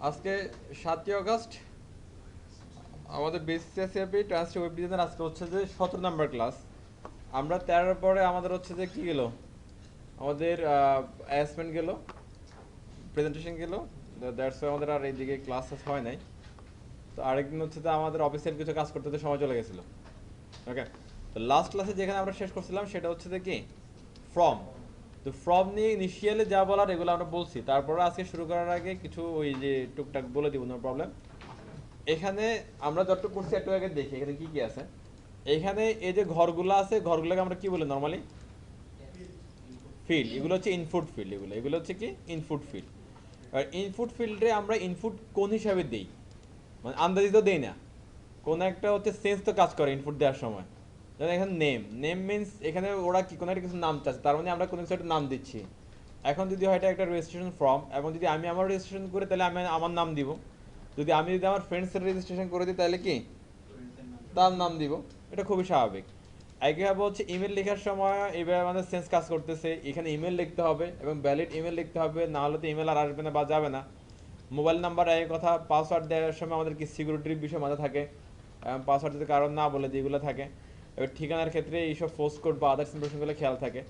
আজকে 7ই আগস্ট আমাদের বিসিএসএপি transfer web ডিজাইনের আজকে হচ্ছে যে 17 নম্বর ক্লাস। আমরা 13 পরে আমাদের হচ্ছে যে কি গেল, আমাদের অ্যাসাইনমেন্ট গেল, প্রেজেন্টেশন গেল। দ্যাটস আমাদের আর এইদিকে ক্লাস হয় নাই। তো আরেকদিন হচ্ছে যে আমাদের অফিসের কিছু কাজ করতে সময় চলে গেছিলো। ওকে, তো লাস্ট ক্লাসে যেখানে আমরা শেষ করছিলাম সেটা হচ্ছে যে কি, ফ্রম। তো ফ্রম নিয়ে ইনিশিয়ালি যা বলার এগুলো আমরা বলছি, তারপরে আজকে শুরু করার আগে কিছু ওই যে টুকটাক বলে দিব, নো প্রবলেম। এখানে আমরা যতটুকু করছি একটু আগে দেখি এখানে কি কি আছে। এখানে এই যে ঘরগুলো আছে, ঘরগুলোকে আমরা কি বলি নর্মালি? ফিল্ড। এগুলো হচ্ছে ইনপুট ফিল্ড, এগুলো এগুলো হচ্ছে কি ইনপুট ফিল্ড। আর ইনপুট ফিল্ডে আমরা ইনপুট কোন হিসাবে দিই, মানে আন্দাজিত দেই না, কোনো একটা হচ্ছে সেন্স তো কাজ করে ইনপুট দেওয়ার সময়। যেমন এখানে নেম, নেম মিনস এখানে ওরা কি কোনো একটা কিছু নাম চাচ্ছে, তার মানে আমরা কোনো কিছু একটা নাম দিচ্ছি। এখন যদি হয় এটা একটা রেজিস্ট্রেশন ফর্ম, এবং যদি আমি আমার রেজিস্ট্রেশন করি তাহলে আমি আমার নাম দিব। যদি আমার ফ্রেন্ডসের রেজিস্ট্রেশন করে দিই তাহলে কি তার নাম দিব। এটা খুবই স্বাভাবিক। একইভাবে হচ্ছে ইমেল লেখার সময় এইভাবে আমাদের সেন্স কাজ করতেছে, এখানে ইমেল লিখতে হবে এবং ভ্যালিড ইমেল লিখতে হবে, না হলে তো ইমেল আর আসবে না বা যাবে না। মোবাইল নাম্বার এক কথা, পাসওয়ার্ড দেওয়ার সময় আমাদের কি সিকিউরিটির বিষয় মাথায় থাকে, পাসওয়ার্ড যদি কারণ না বলে যেগুলো থাকে। এবার ঠিকানার ক্ষেত্রে এইসব ফোর্স কোড বা আদার্স ইনফরমেশনগুলো খেয়াল থাকে।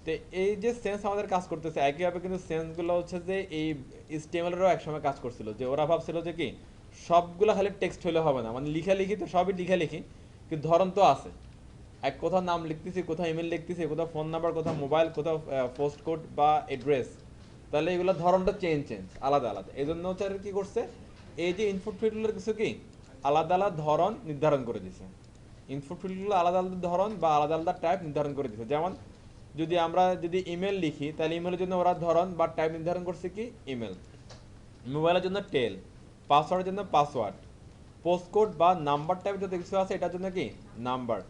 তো এই যে সেন্স আমাদের কাজ করতেছে, একইভাবে কিন্তু সেন্সগুলো হচ্ছে যে এই স্টেমেলেরও একসময় কাজ করছিল, যে ওরা ভাবছিল যে কি সবগুলো খালি টেক্সট হলে হবে না, মানে লিখি তো সবই লিখি, কিন্তু ধরন তো আছে। এক কোথাও নাম লিখতেছি, কোথাও ইমেল লিখতেছি, কোথাও ফোন নাম্বার, কোথাও মোবাইল, কোথাও পোস্ট কোড বা অ্যাড্রেস, তাহলে এগুলো ধরনটা চেঞ্জ আলাদা আলাদা। এই জন্য হচ্ছে আর কি করছে, এই যে ইনপুট ফিল্ডগুলোর কিছু কি আলাদা আলাদা ধরন নির্ধারণ করে দিছে। ইনপুট ফিল্ডগুলো আলাদা আলাদা ধরন বা আলাদা আলাদা টাইপ নির্ধারণ করে দিছে। যেমন যদি ইমেল লিখি তাহলে ইমেলের জন্য ওরা ধরন বা টাইপ নির্ধারণ করছে কি ইমেল, মোবাইলের জন্য টেল, পাসওয়ার্ডের জন্য পাসওয়ার্ড, পোস্ট কোড বা নাম্বার টাইপ যত কিছু আছে এটার জন্য কি নাম্বার।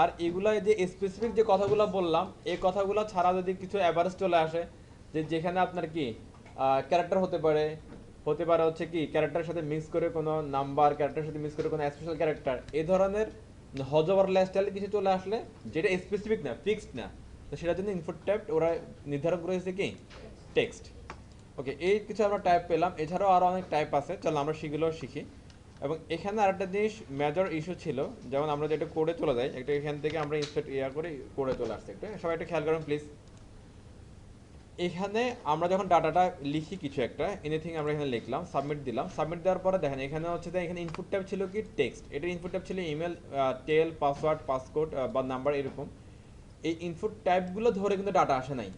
আর এগুলা যে স্পেসিফিক যে কথাগুলো বললাম, এই কথাগুলো ছাড়া যদি কিছু অ্যাভারেজ চলে আসে, যে যেখানে আপনার কি ক্যারেক্টার হতে পারে হচ্ছে কি ক্যারেক্টারের সাথে মিক্স করে কোনো নাম্বার, ক্যারেক্টারের সাথে মিক্স করে কোনো স্পেশাল ক্যারেক্টার, এই ধরনের হজওভার লাইফস্টাইলে কিছু চলে আসলে যেটা স্পেসিফিক না, ফিক্সড না, তো সেটার জন্য ইনপুট টাইপ ওরা নির্ধারণ করেছে কি টেক্সট। ওকে, এই কিছু আমরা টাইপ পেলাম, এছাড়াও আরও অনেক টাইপ আছে, চলো আমরা সেগুলো শিখি। এবং এখানে আরেকটা জিনিস মেজর ইস্যু ছিল, যেমন আমরা যেটা কোডে চলে যাই, একটা এখান থেকে আমরা ইনস্টেট করে কোডে চলে আসছি, একটা সবাই একটা খেয়াল করুন প্লিজ। এখানে আমরা যখন ডাটাটা লিখি কিছু একটা এনিথিং, আমরা এখানে লিখলাম, সাবমিট দিলাম, সাবমিট দেওয়ার পরে দেখেন এখানে হচ্ছে যে এখানে ইনপুট ট্যাব ছিল কি টেক্সট, এটা ইনপুট ট্যাব ছিল ইমেল, টেল, পাসওয়ার্ড, পাসকোড বা নাম্বার এরকম। এই ইনপুট ট্যাবগুলো ধরে কিন্তু ডাটা আসে নাই,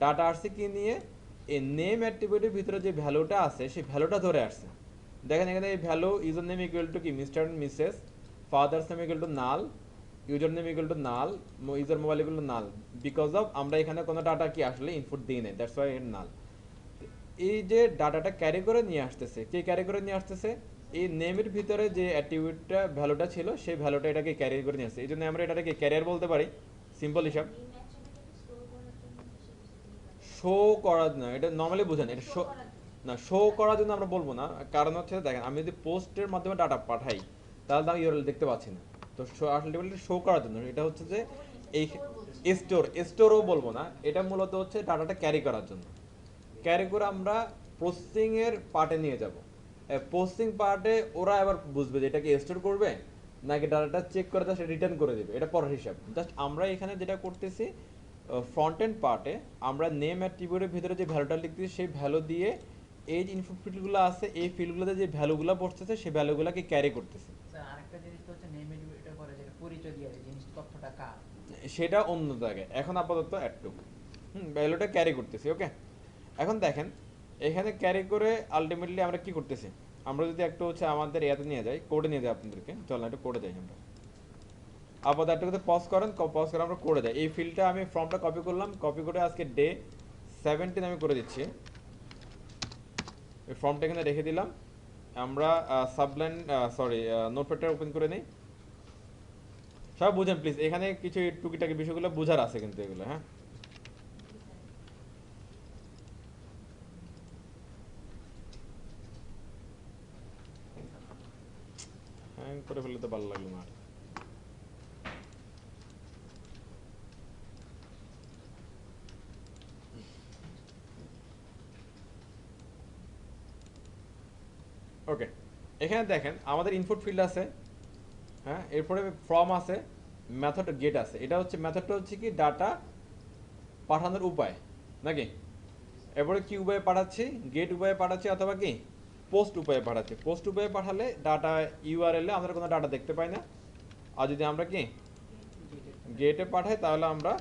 ডাটা আসছে কি নিয়ে, এই নেম অ্যাট্রিবিউটের ভিতরে যে ভ্যালুটা আছে সেই ভ্যালুটা ধরে আসছে। দেখেন এখানে এই value user name equal to কি Mr and Mrs, father's name equal to null, user name equal to null, user mobile equal to null, because of আমরা এখানে কোনো ডাটা কি আসলে ইনপুট দিই নাই, দ্যাটস ওয়াই এর নাল। এই যে ডাটাটা ক্যারি করে নিয়ে আসতেছে, কে ক্যারি করে নিয়ে আসতেছে, এই নেমের ভিতরে যে অ্যাট্রিবিউটটা ভ্যালুটা ছিল সেই ভ্যালুটা এটাকে ক্যারি করে নিয়ে আসছে, এই জন্য আমরা এটাকে ক্যারিয়ার বলতে পারি, সিম্পল হিসাব। শো করার না, এটা নর্মালি বুঝেন, এটা শো না, শো করার জন্য আমরা বলবো না। কারণ হচ্ছে দেখেন আমি যদি পোস্টের মাধ্যমে ডাটা পাঠাই তাহলে তো আমি ইউআরএল দেখতে পাচ্ছি না। তো আলটিমেটলি শো করার জন্য, এটা হচ্ছে যে এই স্টোরও বলবো না, এটা মূলত হচ্ছে ডাটাটা ক্যারি করার জন্য। ক্যারি করে আমরা প্রসেসিং এর পার্টে নিয়ে যাব। প্রসেসিং পার্টে ওরা এবার বুঝবে যে এটাকে স্টোর করবে নাকি ডাটাটা চেক করে সেটা রিটার্ন করে দেবে, এটা পরের হিসাব। জাস্ট আমরা এখানে যেটা করতেছি, ফ্রন্ট এন্ড পার্টে আমরা নেম অ্যাট্রিবিউটের ভিতরে যে ভ্যালুটা লিখতেছি সেই ভ্যালু দিয়ে এই যে ইনপুট ফিল্ডগুলো আছে এই ফিল্ডগুলোতে যে ভ্যালুগুলো বসতেছে সেই ভ্যালুগুলোকে ক্যারি করতেছে। স্যার আরেকটা জিনিস তো হচ্ছে নেম এলিভেটর করে যেটা পরিচয় দিয়ে দেয় জিনিস তথ্যটা কার। সেটা অন্য জায়গায়, এখন আপাতত একটু ভ্যালুটা ক্যারি করতেছি। ওকে, এখন দেখেন এখানে ক্যারি করে আলটিমেটলি আমরা কি করতেছি, আমরা যদি একটু হচ্ছে আমাদের ইয়াতে নিয়ে যাই, কোডে নিয়ে যাই আপনাদেরকে, চল না একটু কোডে যাই আমরা। আপাতত একটু পজ করেন, পজ করে আমরা কোডে যাই। এই ফিল্ডটা আমি ফর্মটা কপি করলাম, কপি করে আজকে ডে 17 আমি করে দিচ্ছি। এই ফর্মটা এখানে রেখে দিলাম। আমরা সাবলাইন সরি নোটপ্যাডটা ওপেন করে নিই। সব বুঝেন প্লিজ, এখানে কিছু টুকিটাকি বিষয়গুলো বোঝার আছে কিন্তু এগুলো, হ্যাঁ। হ্যাঁ করে ফেললে তো ভালো লাগলো না আর। ওকে, এখানে দেখেন আমাদের ইনপুট ফিল্ড আছে, হ্যাঁ, এরপরে ফ্রম আছে, মেথড গেট আছে। এটা হচ্ছে মেথডটা হচ্ছে কি ডাটা পাঠানোর উপায় নাকি, এরপরে কি উপায়ে পাঠাচ্ছি, গেট উপায়ে পাঠাচ্ছি অথবা কি পোস্ট উপায়ে পাঠাচ্ছি। পোস্ট উপায়ে পাঠালে ডাটা ইউআরএল এ আমরা কোনো ডাটা দেখতে পাই না, আর যদি আমরা কি গেটে পাঠাই তাহলে আমরা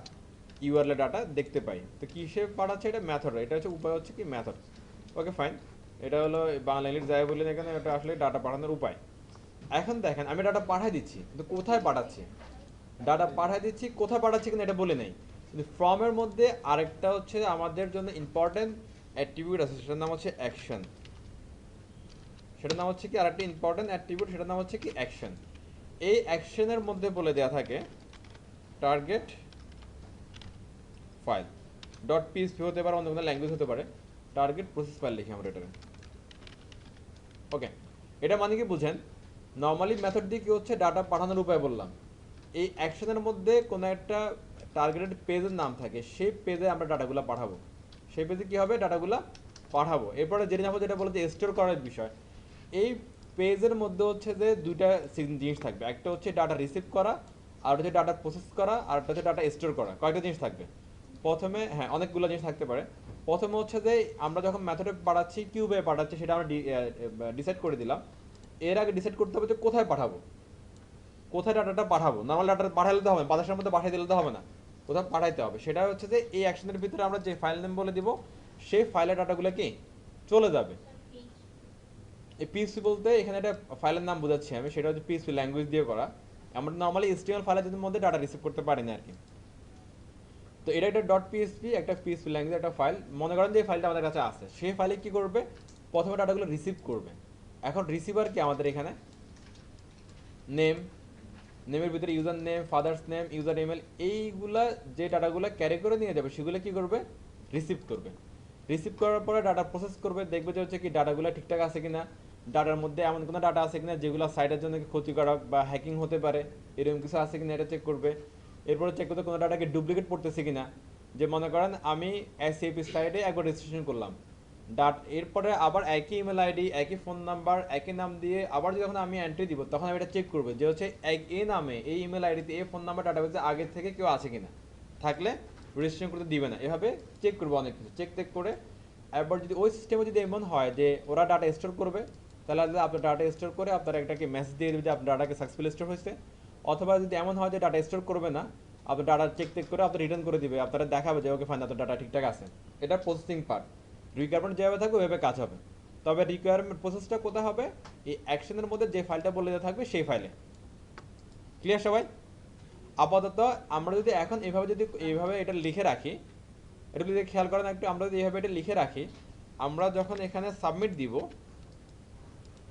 ইউআরএল এ ডাটা দেখতে পাই। তো কিসে পাঠাচ্ছে, এটা মেথড, এটা হচ্ছে উপায় হচ্ছে কি মেথড। ওকে ফাইন, এটা হলো বাংলা ইংলিশ যাই বলি এখানে, এটা আসলে ডাটা পাঠানোর উপায়। এখন দেখেন আমি ডাটা পাঠাই দিচ্ছি, কিন্তু কোথায় পাঠাচ্ছি, ডাটা পাঠাই দিচ্ছি কোথায় পাঠাচ্ছি কিন্তু এটা বলে নেই। কিন্তু ফর্মের মধ্যে আরেকটা হচ্ছে আমাদের জন্য ইম্পর্টেন্ট অ্যাট্রিবিউট আছে, সেটার নাম হচ্ছে অ্যাকশন। সেটার নাম হচ্ছে কি, আরেকটা ইম্পর্টেন্ট অ্যাট্রিবিউট, সেটার নাম হচ্ছে কি অ্যাকশন। এই অ্যাকশনের মধ্যে বলে দেওয়া থাকে টার্গেট ফাইল ডট পিএসপি হতে পারে, অন্য কোনো ল্যাঙ্গুয়েজ হতে পারে, টার্গেট প্রসেস ফাইল লিখি আমরা এটাকে। ওকে, এটা মানে কি বুঝেন, নর্মালি মেথড দিয়ে কি হচ্ছে ডাটা পাঠানোর উপায় বললাম। এই অ্যাকশনের মধ্যে কোনো একটা টার্গেটেড পেজের নাম থাকে, সেই পেজে আমরা ডাটাগুলো পাঠাবো, সেই পেজে কি হবে ডাটাগুলো পাঠাবো। এরপরে জেনে যাবো যেটা বলে যে স্টোর করার বিষয়। এই পেজের মধ্যে হচ্ছে যে দুইটা জিনিস থাকবে, একটা হচ্ছে ডাটা রিসিভ করা, আর হচ্ছে ডাটা প্রসেস করা, আর একটা হচ্ছে ডাটা স্টোর করা। কয়েকটা জিনিস থাকবে প্রথমে, হ্যাঁ অনেকগুলো জিনিস থাকতে পারে। প্রথমে হচ্ছে যে আমরা যখন মেথডে পাঠাচ্ছি কিউবে পাঠাচ্ছি সেটা আমরা ডিসাইড করে দিলাম। এর আগে ডিসাইড করতে হবে যে কোথায় পাঠাবো, কোথায় ডাটাটা পাঠাবো। নর্মাল ডাটা পাঠালে তো হবে না, বাতাসের মধ্যে পাঠিয়ে দিলে তো হবে না, কোথাও পাঠাইতে হবে। সেটা হচ্ছে যে এই অ্যাকশনের ভিতরে আমরা যে ফাইল নেম বলে দিব, সেই ফাইলের ডাটাগুলো কি চলে যাবে। এই পিএসপি বলতে এখানে একটা ফাইলের নাম বোঝাচ্ছি আমি, সেটা হচ্ছে পিএসপি ল্যাঙ্গুয়েজ দিয়ে করা। আমরা নর্মালি এইচটিএমএল ফাইলের মধ্যে ডাটা রিসিভ করতে পারি না আর কি। তো এটা একটা ডট পিএসপি, একটা পিএসপি ল্যাঙ্গুয়েজ, একটা ফাইল। মনে করেন যে এই ফাইলটা আমাদের কাছে আছে, সেই ফাইলে কি করবে, প্রথমে ডাটাগুলো রিসিভ করবে। এখন রিসিভার কি আমাদের এখানে নেম, নেমের ভিতরে user name, father's name, user email, এইগুলা যে ডাটাগুলো ক্যারি করে নিয়ে যাবে সেগুলো কি করবে, রিসিভ করবে। রিসিভ করার পরে ডাটা প্রসেস করবে, দেখবে যে হচ্ছে কি ডাটাগুলো ঠিকঠাক আছে কিনা, ডাটার মধ্যে এমন কোনো ডাটা আছে কিনা যেগুলো সাইটের জন্য ক্ষতিকারক বা হ্যাকিং হতে পারে, এরকম কিছু আছে কিনা এটা চেক করবে। এরপরে চেক করতে কোনো ডাটাকে ডুপ্লিকেট পড়তেছে কিনা, যে মনে করেন আমি এসএপি সাইটে একবার রেজিস্ট্রেশন করলাম, এরপরে আবার একই ইমেল আইডি, একই ফোন নাম্বার, একই নাম দিয়ে আবার যখন আমি এন্ট্রি দিব তখন আমি এটা চেক করবো যে হচ্ছে এই নামে, এই ইমেল আইডিতে, এই ফোন নাম্বার ডাটাবেসে আগে থেকে কেউ আছে কিনা, থাকলে রেজিস্ট্রেশন করতে দিবে না। এভাবে চেক করবো অনেক কিছু, চেক করে একবার যদি ওই সিস্টেমে যদি এমন হয় যে ওরা ডাটা স্টোর করবে, তাহলে আপনার ডাটা স্টোর করে আপনারা একটাকে মেসেজ দিয়ে দেবে যে আপনার ডাটাকে সাকসেসফুলি স্টোর হয়েছে। অথবা যদি এমন হয় যে ডাটা স্টোর করবে না, আপনার ডাটা চেক করে আপনার রিটার্ন করে দিবে, আপনারা দেখাবে যে ওকে ফাইন আপনার ডাটা ঠিকঠাক আছে। এটা প্রসেসিং পার্ট, রিকোয়ারমেন্ট যেভাবে থাকবে ওইভাবে কাজ হবে। তবে রিকোয়ারমেন্ট প্রসেসটা কোথায় হবে, এই অ্যাকশনের মধ্যে যে ফাইলটা বলে দেওয়া থাকবে সেই ফাইলে। ক্লিয়ার সবাই? আপাতত আমরা যদি এখন এইভাবে এটা লিখে রাখি, এটা যদি খেয়াল করেন একটু, আমরা যদি এইভাবে এটা লিখে রাখি, আমরা যখন এখানে সাবমিট দিব,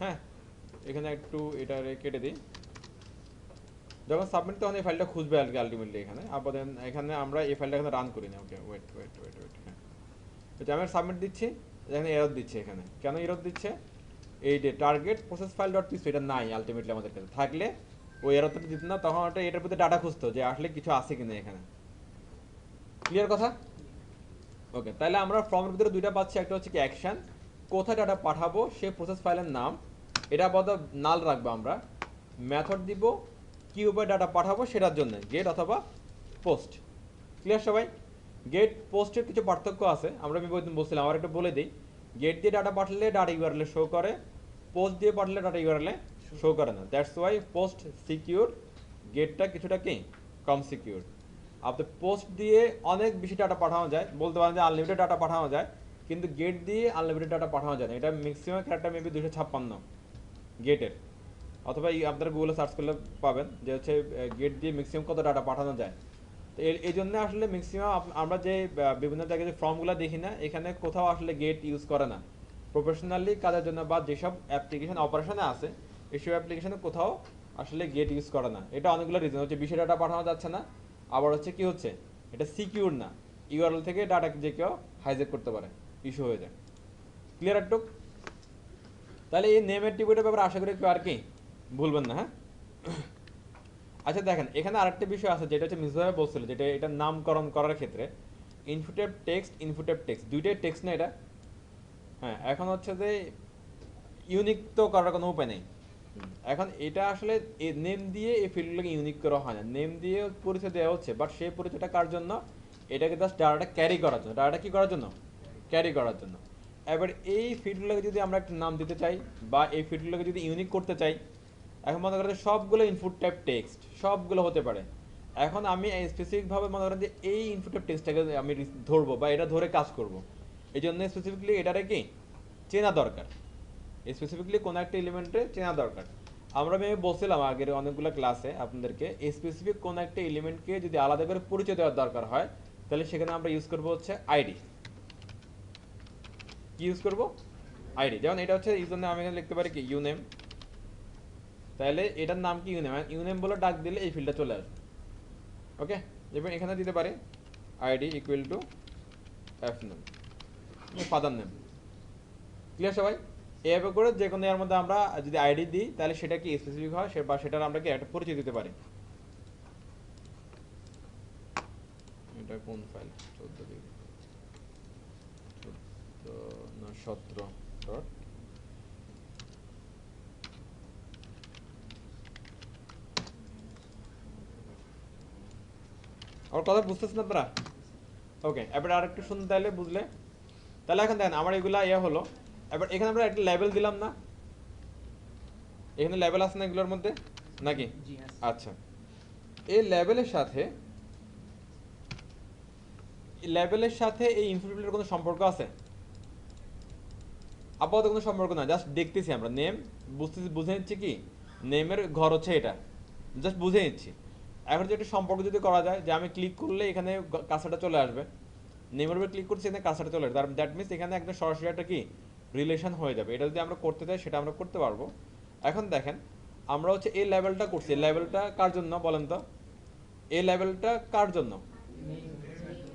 হ্যাঁ এখানে একটু এটা কেটে দিই, যখন সাবমিট তখন এই ফাইলটা খুঁজবে আর কি আলটিমেটলি এখানে। আপাতত এখানে আমরা এই ফাইলটা এখানে রান করি না। ওকে ওয়েট, হ্যাঁ আমি সাবমিট দিচ্ছি, এখানে এরর দিচ্ছে। এখানে কেন এরর দিচ্ছে, এই যে target process file dot PSP এটা নাই আলটিমেটলি আমাদের কাছে, থাকলে ওই এররটা দিত না, তখন ওটা এটার ভিতরে ডাটা খুঁজতো যে আসলে কিছু আছে কিনা এখানে। ক্লিয়ার কথা? ওকে, তাহলে আমরা ফর্মের ভিতরে দুইটা পাচ্ছি, একটা হচ্ছে কি অ্যাকশন, কোথায় ডাটা পাঠাবো সেই প্রসেস ফাইলের নাম, এটা আপাতত নাল রাখবো আমরা। মেথড দিব কি উপায়ে ডাটা পাঠাবো সেটার জন্য, গেট অথবা পোস্ট। ক্লিয়ার সবাই? গেট পোস্টের কিছু পার্থক্য আছে, আমরা বলছিলাম, আবার একটু বলে দিই। গেট দিয়ে ডাটা পাঠালে ডাটা ইউআরএল শো করে, পোস্ট দিয়ে পাঠালে ডাটা ইউআরএল শো করে না। দ্যাটস ওয়াই পোস্ট সিকিউর, গেটটা কিছুটা কি কম সিকিউর। আপনার পোস্ট দিয়ে অনেক বেশি ডাটা পাঠানো যায়, বলতে পারেন যে আনলিমিটেড ডাটা পাঠানো যায়, কিন্তু গেট দিয়ে আনলিমিটেড ডাটা পাঠানো যায় না। এটা ম্যাক্সিমাম ক্যারেক্টার মেবি 256 গেটের, অথবা আপনারা গুগলে সার্চ করলে পাবেন যে হচ্ছে গেট দিয়ে ম্যাক্সিমাম কত ডাটা পাঠানো যায়। তো এই জন্য আসলে ম্যাক্সিমাম আমরা যে বিভিন্ন জায়গায় যে ফর্মগুলো দেখি না, এখানে কোথাও আসলে গেট ইউজ করে না প্রফেশনালি কাজের জন্য, বা যেসব অ্যাপ্লিকেশন অপারেশনে আছে এইসব অ্যাপ্লিকেশনে কোথাও আসলে গেট ইউজ করে না। এটা অনেকগুলো রিজন হচ্ছে, বেশি ডাটা পাঠানো যাচ্ছে না, আবার হচ্ছে কি হচ্ছে এটা সিকিউর না, ইউআরএল থেকে ডাটা যে কেউ হাইজ্যাক করতে পারে, ইস্যু হয়ে যায়। ক্লিয়ার একটু? তাহলে এই নেম অ্যাট্রিবিউটের ব্যাপারে আশা করি কেউ আর কি ভুলবেন না, হ্যাঁ? আচ্ছা দেখেন, এখানে আরেকটা বিষয় আছে যেটা হচ্ছে মিসভাবে বলছিল, যেটা এটা নামকরণ করার ক্ষেত্রে ইনপুটেড টেক্সট দুইটাই টেক্সট না এটা? হ্যাঁ, এখন হচ্ছে যে ইউনিক তো করার কোনো উপায় নেই। এখন এটা আসলে নেম দিয়ে এই ফিল্ডগুলোকে ইউনিক করা হয় না, নেম দিয়ে পরিচয় দেওয়া হচ্ছে, বাট সেই পরিচয়টা কার জন্য? এটাকে জাস্ট ডাটাটা ক্যারি করার জন্য। ডাটাটা কি করার জন্য? ক্যারি করার জন্য। এবার এই ফিল্ডগুলোকে যদি আমরা একটা নাম দিতে চাই বা এই ফিল্ডগুলোকে যদি ইউনিক করতে চাই, এখন মনে করেন যে সবগুলো ইনপুট টাইপ টেক্সট সবগুলো হতে পারে। এখন আমি স্পেসিফিকভাবে মনে করেন যে এই ইনপুট টাইপ টেক্সটটাকে আমি ধরবো বা এটা ধরে কাজ করব, এই জন্য স্পেসিফিকলি এটারে কি চেনা দরকার, স্পেসিফিকলি কোনো একটা এলিমেন্টে চেনা দরকার। আমরা আমি বলছিলাম আগের অনেকগুলো ক্লাসে আপনাদেরকে, স্পেসিফিক কোনো একটা এলিমেন্টকে যদি আলাদা করে পরিচয় দেওয়ার দরকার হয়, তাহলে সেখানে আমরা ইউজ করব হচ্ছে আইডি। কি ইউজ করব? আইডি। যেমন এটা হচ্ছে এই জন্য আমি এখানে লিখতে পারি কি ইউনেম, তাহলে এটার নাম কি ইউনেম, ইউনেম বলে ডাক দিলে এই ফিল্ডটা চলে আসবে। ওকে, এবং এখানে দিতে পারি ID equal two F name, father name. Clear সবাই? এভাবে করে যে কোনো এর মধ্যে আমরা যদি আইডি দিই তাহলে সেটা কি স্পেসিফিক হয়, বা সেটার আমরা কি একটা পরিচয় দিতে পারি। এটা কোন ফাইল? 17 ডট আমার কথা বুঝতেছেন আপনারা? ওকে, এবার আর একটু শুনতে তাহলে বুঝলে। তাহলে এখন দেখেন আমার এগুলা হলো। এবার এখানে আমরা একটা লেভেল দিলাম না, এখানে লেভেল আছে না এগুলোর মধ্যে নাকি? আচ্ছা, এই লেভেলের সাথে এই ইনপুটের কোনো সম্পর্ক আছে? আপাতত কোনো সম্পর্ক না, জাস্ট দেখতেছি আমরা নেম, বুঝে নিচ্ছি কি নেমের ঘর হচ্ছে এটা, জাস্ট বুঝে নিচ্ছি। এখন যদি একটা সম্পর্ক যদি করা যায় যে আমি ক্লিক করলে এখানে কাছাটা চলে আসবে, নেমের উপর ক্লিক করছি এখানে কাছাটা চলে আসবে, দ্যাট মিনস এখানে একদম সরাসরি একটা কি রিলেশন হয়ে যাবে। এটা যদি আমরা করতে চাই সেটা আমরা করতে পারবো। এখন দেখেন আমরা হচ্ছে এই লেভেলটা করছি, লেভেলটা কার জন্য বলেন তো? এই লেভেলটা কার জন্য?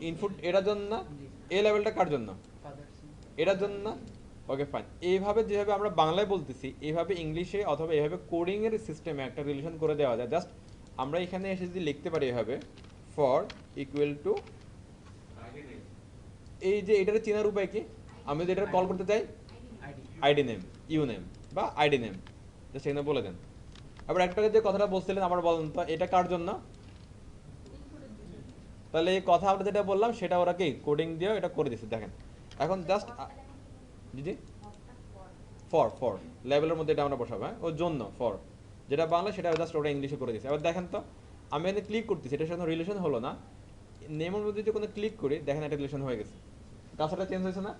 ইনপুট এটার জন্য না? এই লেভেলটা কার জন্য? এটার জন্য না? Okay fine. এইভাবে যেভাবে আমরা বাংলায় বলতেছি এইভাবে ইংলিশে অথবা এইভাবে কোডিং এর সিস্টেমে একটা রিলেশন করে দেওয়া যায়। জাস্ট আমরা এখানে এসে যদি লিখতে পারি এভাবে ফর ইকুয়াল টু, এই যে এটার চেনার উপায় কি? আমি যদি এটা কল করতে চাই আইডি নেম, ইউ নেম বা আইডি নেম, জাস্ট এখানে বলে দেন। আবার একটা যে কথাটা বলছিলেন আবার বলেন তো, এটা কার জন্য? তাহলে এই কথা আমরা যেটা বললাম সেটা ওরা কি কোডিং দিয়ে এটা করে দিচ্ছে দেখেন। এখন জাস্ট জি ফর লেভেলের মধ্যে এটা আমরা বসাবো, হ্যাঁ ওর জন্য ফর, যেটা বাংলা সেটা জাস্ট ওরা ইংলিশে করে দিচ্ছে। এবার দেখেন তো আমি এখানে ক্লিক করতেছি, এটার সাথে রিলেশন হলো না, নেমের মধ্যে যদি কোনো ক্লিক করি দেখেন একটা রিলেশন হয়ে গেছে, কাছাটা চেঞ্জ হয়েছে না?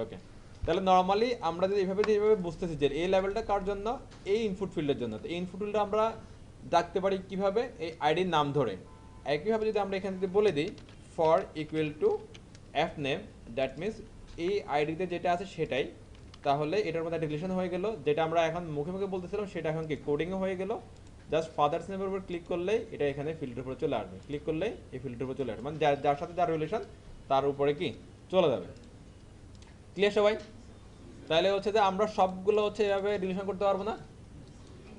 ওকে, তাহলে নর্মালি আমরা যদি এইভাবে বুঝতেছি যে এই লেভেলটা কার জন্য, এই ইনপুট ফিল্ডের জন্য, তো এই ইনপুট ফিল্ডটা আমরা ডাকতে পারি কিভাবে? এই আইডির নাম ধরে। একইভাবে যদি আমরা এখানে যদি বলে দিই for equal two F name, that means এই আইডিতে যেটা আছে সেটাই, তাহলে এটার মধ্যে একটা রিলেশন হয়ে গেল। যেটা আমরা এখন মুখে মুখে বলতেছিলাম সেটা এখন কি কোডিংও হয়ে গেল। জাস্ট ফাদার্স নেমের উপর ক্লিক করলেই এটা এখানে ফিল্ডের উপরে চলে আসবে, ক্লিক করলেই এই ফিল্ডের উপরে চলে আসবে, মানে যার সাথে যার রিলেশন তার উপরে কি চলে যাবে। ক্লিয়ার সবাই? তাহলে হচ্ছে যে আমরা সবগুলো হচ্ছে এভাবে রিলেশন করতে পারবো না।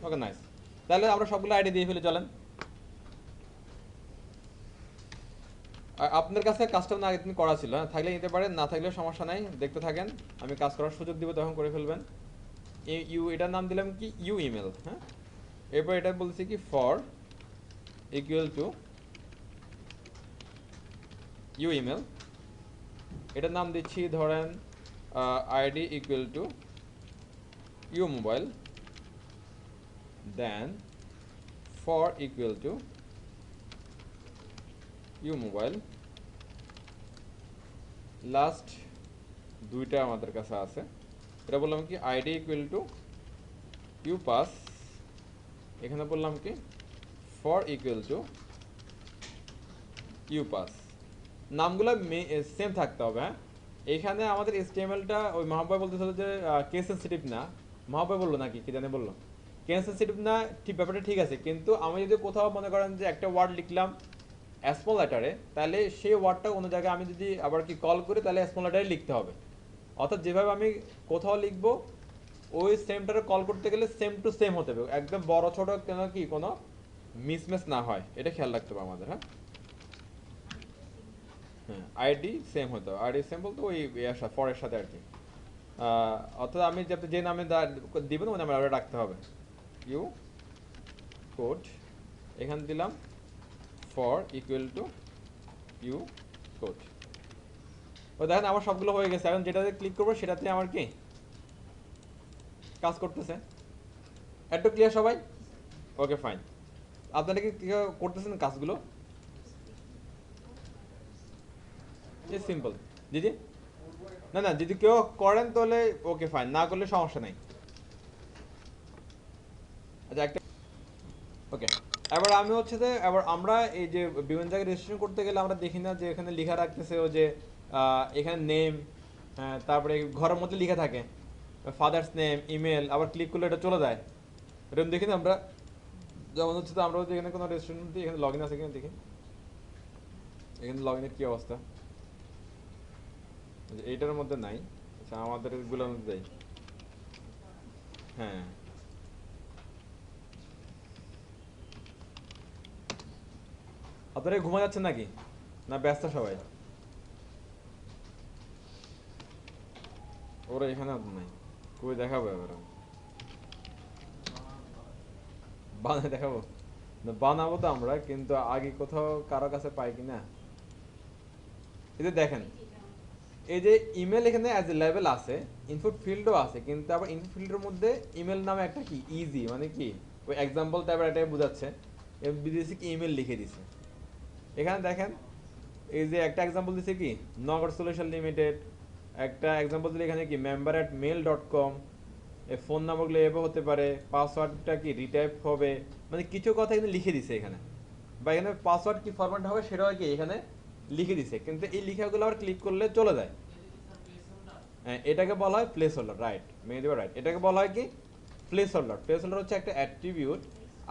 ওকে নাইস, তাহলে আমরা সবগুলো আইডি দিয়ে ফেলে চলেন। আপনার কাছে কাজটা না আগে দিন করা ছিল, হ্যাঁ থাকলে নিতে পারেন, না থাকলে সমস্যা নাই, দেখতে থাকেন, আমি কাজ করার সুযোগ দিব তখন করে ফেলবেন। ইউ এটার নাম দিলাম কি ইউ ইমেল, হ্যাঁ এরপর এটা বলছি কি for equal to you email, এটার নাম দিচ্ছি ধরেন ID equal to you mobile, then for equal to you mobile, last দুইটা আমাদের কাছে আছে, এটা বললাম কি ID equal to you pass, এখানে বললাম কি for equal to you pass. নামগুলো সেম থাকতে হবে, হ্যাঁ এখানে আমাদের HTML-টা ওই মহাব্বয় বলতেছিল যে কেস সেনসিটিভ না, মহাব্বয় বললো নাকি কি জানে বললো কেস সেনসিটিভ না, ঠিক ব্যাপারটা ঠিক আছে, কিন্তু আমি যদি কোথাও মনে করেন যে একটা ওয়ার্ড লিখলাম স্মল লেটারে, তাহলে সেই ওয়ার্ডটা অন্য জায়গায় আমি যদি আবার কি কল করি তাহলে স্মল লেটারে লিখতে হবে। অর্থাৎ যেভাবে আমি কোথাও লিখবো ওই সেমটারে কল করতে গেলে সেম টু সেম হতে হবে, একদম বড় ছোট কেন কি কোনো মিসম্যাচ না হয়, এটা খেয়াল রাখতে হবে আমাদের। হ্যাঁ হ্যাঁ আইডি সেম হতে হবে, আইডি সেম বলতে ওই ফরের সাথে আর কি। অর্থাৎ আমি যে নামে দিবেন ওই নামে আবার রাখতে হবে। ইউ কোড এখানে দিলাম for equal to U code. ও দেখেন আমার সবগুলো হয়ে গেছে। এখন যেটাতে ক্লিক করবো সেটাতে আমার কি কাজ করতেছে। একটু ক্লিয়ার সবাই? Okay fine. আপনারা কি করতেছেন কাজগুলো? সিম্পল। জি জি, না না, যদি কেউ করেন তাহলে ওকে ফাইন, না করলে সমস্যা নাই। আচ্ছা একটা ওকে, এবার আমি হচ্ছে যে এবার আমরা এই যে বিভিন্ন জায়গায় রেজিস্ট্রেশন করতে গেলে আমরা দেখি না যে এখানে লেখা রাখতেছে ও যে এখানে নেম, তারপরে ঘরের মধ্যে লেখা থাকে ফাদার্স নেম, ইমেল, আবার ক্লিক করলে এটা চলে যায়। এরকম দেখি না আমরা, যেমন হচ্ছে তো আমরা যদি এখানে কোনো রেস্টুরেন্ট এখানে লগ ইন আছে কিনা দেখি, এখানে লগ ইনের কী অবস্থা। এইটার মধ্যে নাই। আচ্ছা আমাদের এগুলোর মধ্যে যাই। হ্যাঁ আপনারা ঘুমা যাচ্ছেন নাকি, না ব্যস্ত সবাই? ওরা এখানে নাই, কই দেখাবো এবার? বানায় দেখাবো না, বানাবো তো আমরা, কিন্তু আগে কোথাও কারো কাছে পাই কিনা। এই যে দেখেন, এই যে ইমেল এখানে অ্যাজ এ লেভেল আছে, ইনপুট ফিল্ডও আছে, কিন্তু আবার ইনপুট ফিল্ডের মধ্যে ইমেল নামে একটা কি ইজি মানে কি ওই এক্সাম্পল টাইপের একটা বোঝাচ্ছে, বিদেশি কি ইমেল লিখে দিছে। এখানে দেখেন এই যে একটা এক্সাম্পল দিছে কি নগর সলিউশন লিমিটেড, একটা এক্সাম্পল দিলে এখানে কি member@mail.com, এই ফোন নাম্বারগুলো এভাবে হতে পারে, পাসওয়ার্ডটা কি রিটাইপ হবে, মানে কিছু কথা এখানে লিখে দিছে এখানে, বা এখানে পাসওয়ার্ড কি ফরম্যাট হবে সেটাও কি এখানে লিখে দিছে, কিন্তু এই লেখাগুলো আবার ক্লিক করলে চলে যায়। এটাকে বলা হয় প্লেস হোল্ডার, রাইট মেহেদি রাইট, এটাকে বলা হয় কি প্লেস হোল্ডার। প্লেস হোল্ডার হচ্ছে একটা অ্যাট্রিবিউট।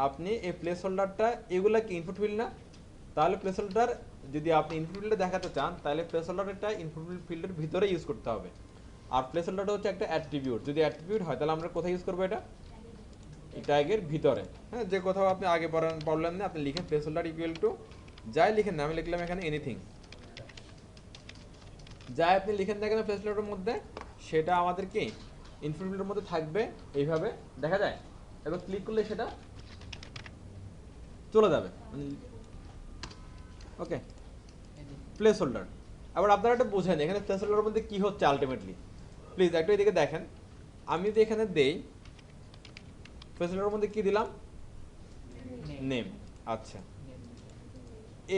আপনি এই প্লেস হোল্ডারটা, এগুলা কি ইনপুট ফিল্ড না? তাহলে প্লেস হোল্ডার যদি আপনি ইনপুট ফিল্ডে দেখাতে চান তাহলে প্লেস হোল্ডারটা ইনপুট ফিল্ডের ভিতরে ইউজ করতে হবে। আর প্লেস হোল্ডারটা হচ্ছে একটা অ্যাট্রিবিউট, যদি অ্যাট্রিবিউট হয় তাহলে আমরা কোথায় ইউজ করবো এটা? ট্যাগের ভিতরে। হ্যাঁ, যে কোথাও আপনি আগে পড়লেন না, আপনি লিখেন প্লেস হোল্ডার ইকুয়াল টু যাই লিখেন না, আমি লিখলাম এখানে এনিথিং, যাই আপনি লিখেন না কেন প্লেস হোল্ডারের মধ্যে, সেটা আমাদের কি ইনপুট ফিল্ডের মধ্যে থাকবে, এইভাবে দেখা যায়। এবার ক্লিক করলে সেটা চলে যাবে। ওকে, প্লেস হোল্ডার। আবার আপনারা একটা বোঝেন এখানে প্লেস হোল্ডারের মধ্যে কি হচ্ছে আলটিমেটলি। প্লিজ একটু এদিকে দেখেন, আমি যদি এখানে দেই প্লেস হোল্ডারের মধ্যে কি দিলাম, নেম। আচ্ছা,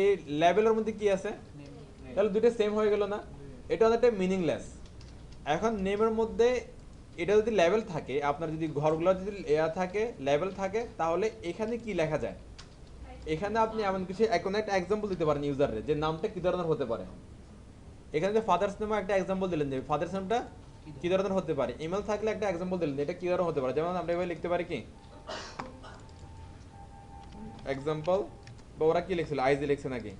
এই লেভেলের মধ্যে কি আছে? তাহলে দুটো সেম হয়ে গেল না? এটা অনেকটা মিনিংলেস। এখন নেমের মধ্যে এটা যদি লেভেল থাকে, আপনার যদি ঘরগুলো যদি থাকে লেভেল থাকে, তাহলে এখানে কি লেখা যায়? এখানে আপনি এমন কিছু কোনো একটা এক্সাম্পল দিতে পারেন ইউজারের, যে নামটা কি ধরনের হতে পারে। এখানে যে ফাদার্স নেমে একটা এক্সাম্পল দিলেন, যে ফাদার্স নেমটা কি ধরনের হতে পারে। ইমেল থাকলে একটা এক্সাম্পল দিলেন এটা কি ধরনের হতে পারে, যেমন আমরা এভাবে লিখতে পারি কি এক্সাম্পল, বা ওরা কি লিখছিল আইজি লিখছে নাকি,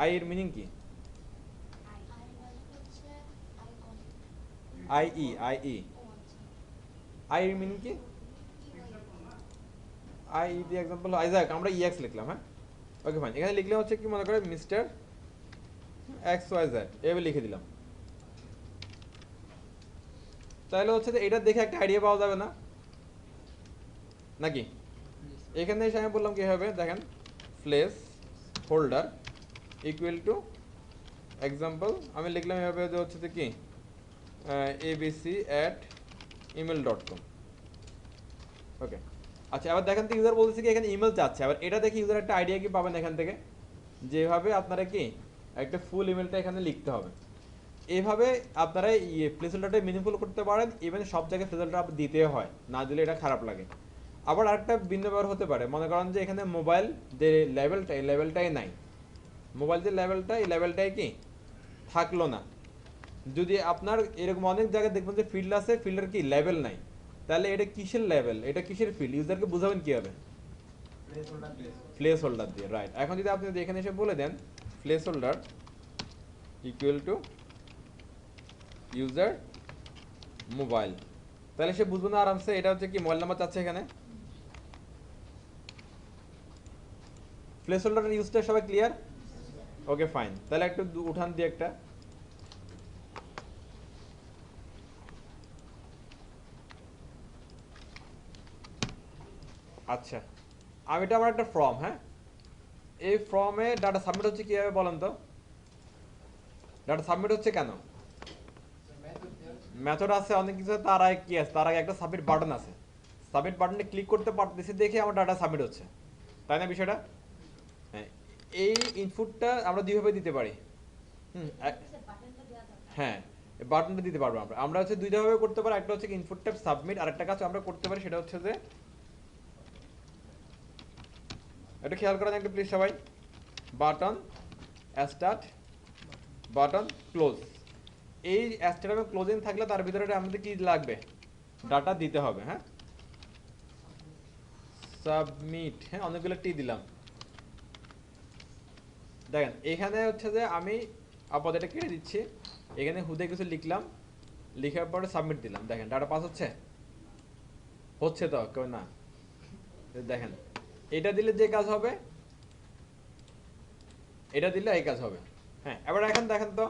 আই এর মিনিং কি? আই এর মিনিং কি? আই দি এক্সাম্পল আইজাক, আমরা ইএক্স লিখলাম। হ্যাঁ ওকে ফাইন, এখানে লিখলে হচ্ছে কি মনে করে মিস্টার এক্স ওয়াই জেড এভাবে লিখে দিলাম। তাহলে হচ্ছে এটা দেখে একটা আইডিয়া পাওয়া যাবে না নাকি? এখানে এসে আমি বললাম কি হবে, দেখেন place holder equal two example, আমি লিখলাম এভাবে যে হচ্ছে কি abc@email.com। ওকে, আচ্ছা এবার দেখেন তো ইউজার বলতেছে কি এখানে ইমেল চাচ্ছে। আবার এটা দেখে ইউজার একটা আইডিয়া কি পাবেন এখান থেকে, যেভাবে আপনারা কি একটা ফুল ইমেলটা এখানে লিখতে হবে। এইভাবে আপনারা প্লেস হোল্ডারটা মিনিংফুল করতে পারেন, ইভেন সব জায়গায় প্লেস হোল্ডার দিতে হয়, না দিলে এটা খারাপ লাগে। আবার আরেকটা ভিন্ন ব্যবহার হতে পারে, মনে করেন যে এখানে মোবাইল যে লেভেলটা, এই লেভেলটাই নাই, মোবাইল যে লেভেলটা, এই লেভেলটাই কি থাকলো না। যদি আপনার এরকম অনেক জায়গায় দেখবেন যে ফিল্ড আছে, ফিল্ডের কি লেভেল নাই, তাহলে এটা কিসের লেভেল, এটা কিসের ফিল্ড, ইউজারকে বুঝাবেন কি হবে? প্লেস হোল্ডার দিয়ে, রাইট। এখন যদি আপনি এখানে এসে বলে দেন place holder equal to user mobile, তাহলে সে বুঝবে না আরামসে এটা হচ্ছে কি মোবাইল নাম্বার চাচ্ছে এখানে। প্লেস হোল্ডারের ইউজটা সবাই ক্লিয়ার? ওকে ফাইন, তাহলে একটু উঠান দিয়ে একটা আচ্ছা, এটা আমার একটা ফর্ম, হ্যাঁ, এই ফর্মে ডাটা সাবমিট হচ্ছে কিভাবে বলেন তো? ডাটা সাবমিট হচ্ছে কেন? মেথড আছে অনেক কিছু, তার আগে কি আছে, তার আগে একটা সাবমিট বাটন আছে। সাবমিট বাটনে ক্লিক করতে পারতেছি দেখে আমার ডাটা সাবমিট হচ্ছে, তাই না বিষয়টা? হ্যাঁ, এই ইনপুটটা আমরা দুইভাবে দিতে পারি। হ্যাঁ, বাটনটা দিতে পারবো আমরা আমরা হচ্ছে দুইটা ভাবে করতে পারি। একটা হচ্ছে ইনপুট ট্যাব সাবমিট, আর একটা কাজ আমরা করতে পারি সেটা হচ্ছে যে, এটা খেয়াল করেন একটু প্লিজ সবাই, বাটন স্টার্ট, বাটন ক্লোজ। এই স্টার্ট এবং ক্লোজিং থাকলে তার ভিতরে আমাদের কি লাগবে, ডাটা দিতে হবে। হ্যাঁ, সাবমিট, হ্যাঁ অনেকগুলো টি দিলাম। দেখেন এখানে হচ্ছে যে আমি আপাতত এটা কেটে দিচ্ছি, এখানে হুদে কিছু লিখলাম, লিখার পরে সাবমিট দিলাম। দেখেন ডাটা পাস হচ্ছে, হচ্ছে তো কেউ না? দেখেন এটা দিলে যে কাজ হবে, এটা দিলে এই কাজ হবে। হ্যাঁ, এবার এখন দেখেন তো,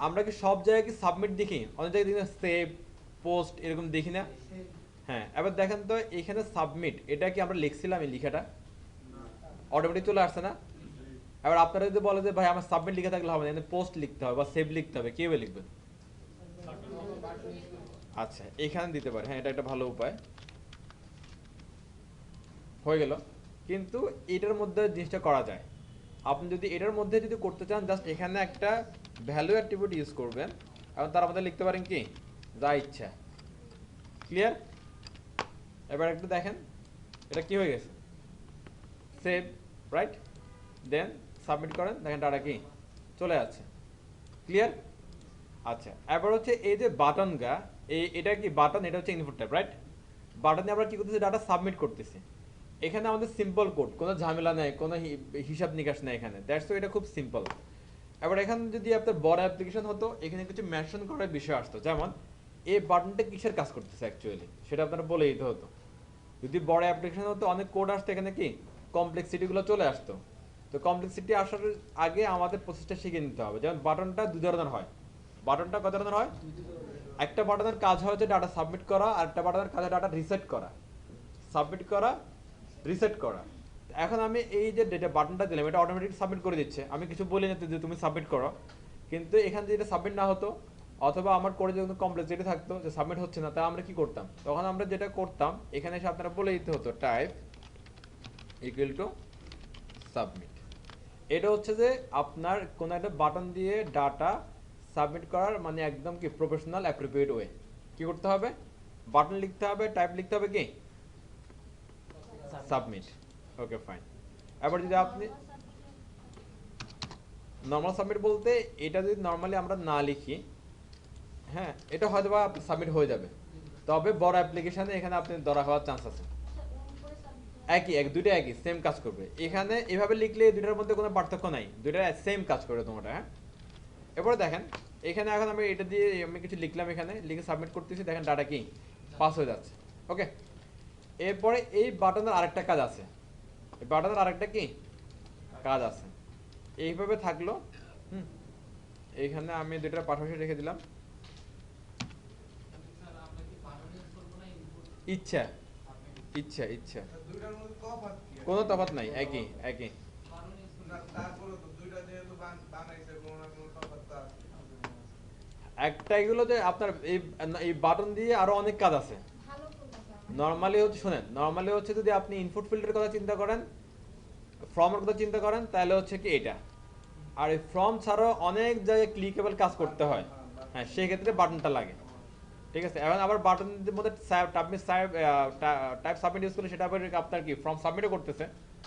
আমরা কি সব জায়গায় কি সাবমিট দেখি? অনেক জায়গায় দেখি সেভ, পোস্ট এরকম দেখি না? হ্যাঁ, এবার দেখেন তো এখানে সাবমিট, এটা কি আমরা লিখছিলাম এই লেখাটা? অটোমেটিক চলে আসছে না? এবার আপনারা যদি বলে যে ভাই আমার সাবমিট লিখে থাকলে হবে না, এখানে পোস্ট লিখতে হবে বা সেভ লিখতে হবে, কিভাবে লিখবেন? আচ্ছা, এখানে দিতে পারে, হ্যাঁ এটা একটা ভালো উপায়। হয়ে গেল, কিন্তু এটার মধ্যে জিনিসটা করা যায়। আপনি যদি এটার মধ্যে যদি করতে চান, জাস্ট এখানে একটা ভ্যালু অ্যাট্রিবিউট ইউজ করবেন এবং তার মধ্যে লিখতে পারেন কি যা ইচ্ছা। ক্লিয়ার? এবার একটু দেখেন এটা কি হয়ে গেছে, সেভ, রাইট, দেন সাবমিট করেন, দেখেন ডাটা কি চলে যাচ্ছে। ক্লিয়ার? আচ্ছা, এবার হচ্ছে এই যে বাটন গা, এটা কি বাটন, এটা হচ্ছে ইনপুট টাইপ, রাইট? বাটনে আমরা কি করতেছি, ডাটা সাবমিট করতেছি। এখানে আমাদের সিম্পল কোড, কোনো ঝামেলা নেই, কোনো হিসাব নিকাশ নেই এখানে, দ্যাটস এটা খুব সিম্পল। এবার এখানে যদি আপনার বড় অ্যাপ্লিকেশন হতো, এখানে কিছু মেনশন করার বিষয় আসতো, যেমন এই বাটনটা কিসের কাজ করতেছে অ্যাকচুয়ালি, সেটা আপনারা বলে দিতে হতো। যদি বড় অ্যাপ্লিকেশন হতো, অনেক কোড আসতো, এখানে কি কমপ্লেক্সিটিগুলো চলে আসতো। তো কমপ্লেক্সিটি আসার আগে আমাদের প্রসেসটা শিখে নিতে হবে। যেমন বাটনটা দুই ধরনের হয়। বাটনটা কত ধরনের হয়? একটা বাটনের কাজ হয় যে ডাটা সাবমিট করা, আর একটা বাটনের কাজ হয় ডাটা রিসেট করা। সাবমিট করা, রিসেট করা। এখন আমি এই যে ডেটা বাটনটা দিলাম, এটা অটোমেটিক সাবমিট করে দিচ্ছে, আমি কিছু বলি না যে তুমি সাবমিট করো। কিন্তু এখান থেকে এটা সাবমিট না হতো, অথবা আমার করে যদি কমপ্লেক্সিটি থাকতো যে সাবমিট হচ্ছে না, তাহলে আমরা কি করতাম? তখন আমরা যেটা করতাম, এখানে এসে আপনারা বলে দিতে হতো টাইপ ইকুয়াল টু সাবমিট। এটা হচ্ছে যে আপনার কোনো একটা বাটন দিয়ে ডাটা সাবমিট করার মানে একদম কি প্রফেশনাল অ্যাপ্রোপ্রিয়েট ওয়ে। কি করতে হবে? বাটন লিখতে হবে, টাইপ লিখতে হবে কি সাবমিট। Okay fine. এবার যদি আপনি নর্মাল সাবমিট বলতে, এটা যদি নর্মালি আমরা না লিখি, হ্যাঁ এটা হয়তো বা সাবমিট হয়ে যাবে, তবে বড় অ্যাপ্লিকেশনে এখানে আপনি ধরা হওয়ার চান্স আছে। দুইটা একই সেম কাজ করবে। এখানে এভাবে লিখলে দুইটার মধ্যে কোনো পার্থক্য নাই, দুইটা সেম কাজ করবে তোমাটা। হ্যাঁ, এবারে দেখেন এখানে এখন আমি এটা দিয়ে আমি কিছু লিখলাম, এখানে লিখে সাবমিট করতেছি, দেখেন ডাটা কি পাস হয়ে যাচ্ছে। ওকে, এরপরে এই বাটনের আরেকটা কাজ আছে, এই বাটনের আরেকটা কি কাজ আছে, এইভাবে থাকলো। এইখানে আমি দুইটা পাশাপাশি রেখে দিলাম, ইচ্ছা ইচ্ছা ইচ্ছা, কোনো তফাৎ নাই, একই একই। একটা এগুলো যে আপনার এই বাটন দিয়ে আরো অনেক কাজ আছে। নর্মালি হচ্ছে, শুনেন, নর্মালি হচ্ছে যদি আপনি ইনপুট ফিল্ডের কথা চিন্তা করেন, ফর্মের কথা চিন্তা করেন, তাহলে হচ্ছে কি এটা। আর এই ফর্ম ছাড়াও অনেক জায়গায় ক্লিকেবল কাজ করতে হয়, হ্যাঁ সেক্ষেত্রে বাটনটা লাগে। ঠিক আছে, এখন আবার বাটনের মধ্যে টাইপ সাবমিট ইউজ করলে সেটা আবার আপনার কি ফর্ম সাবমিটও করতেছে,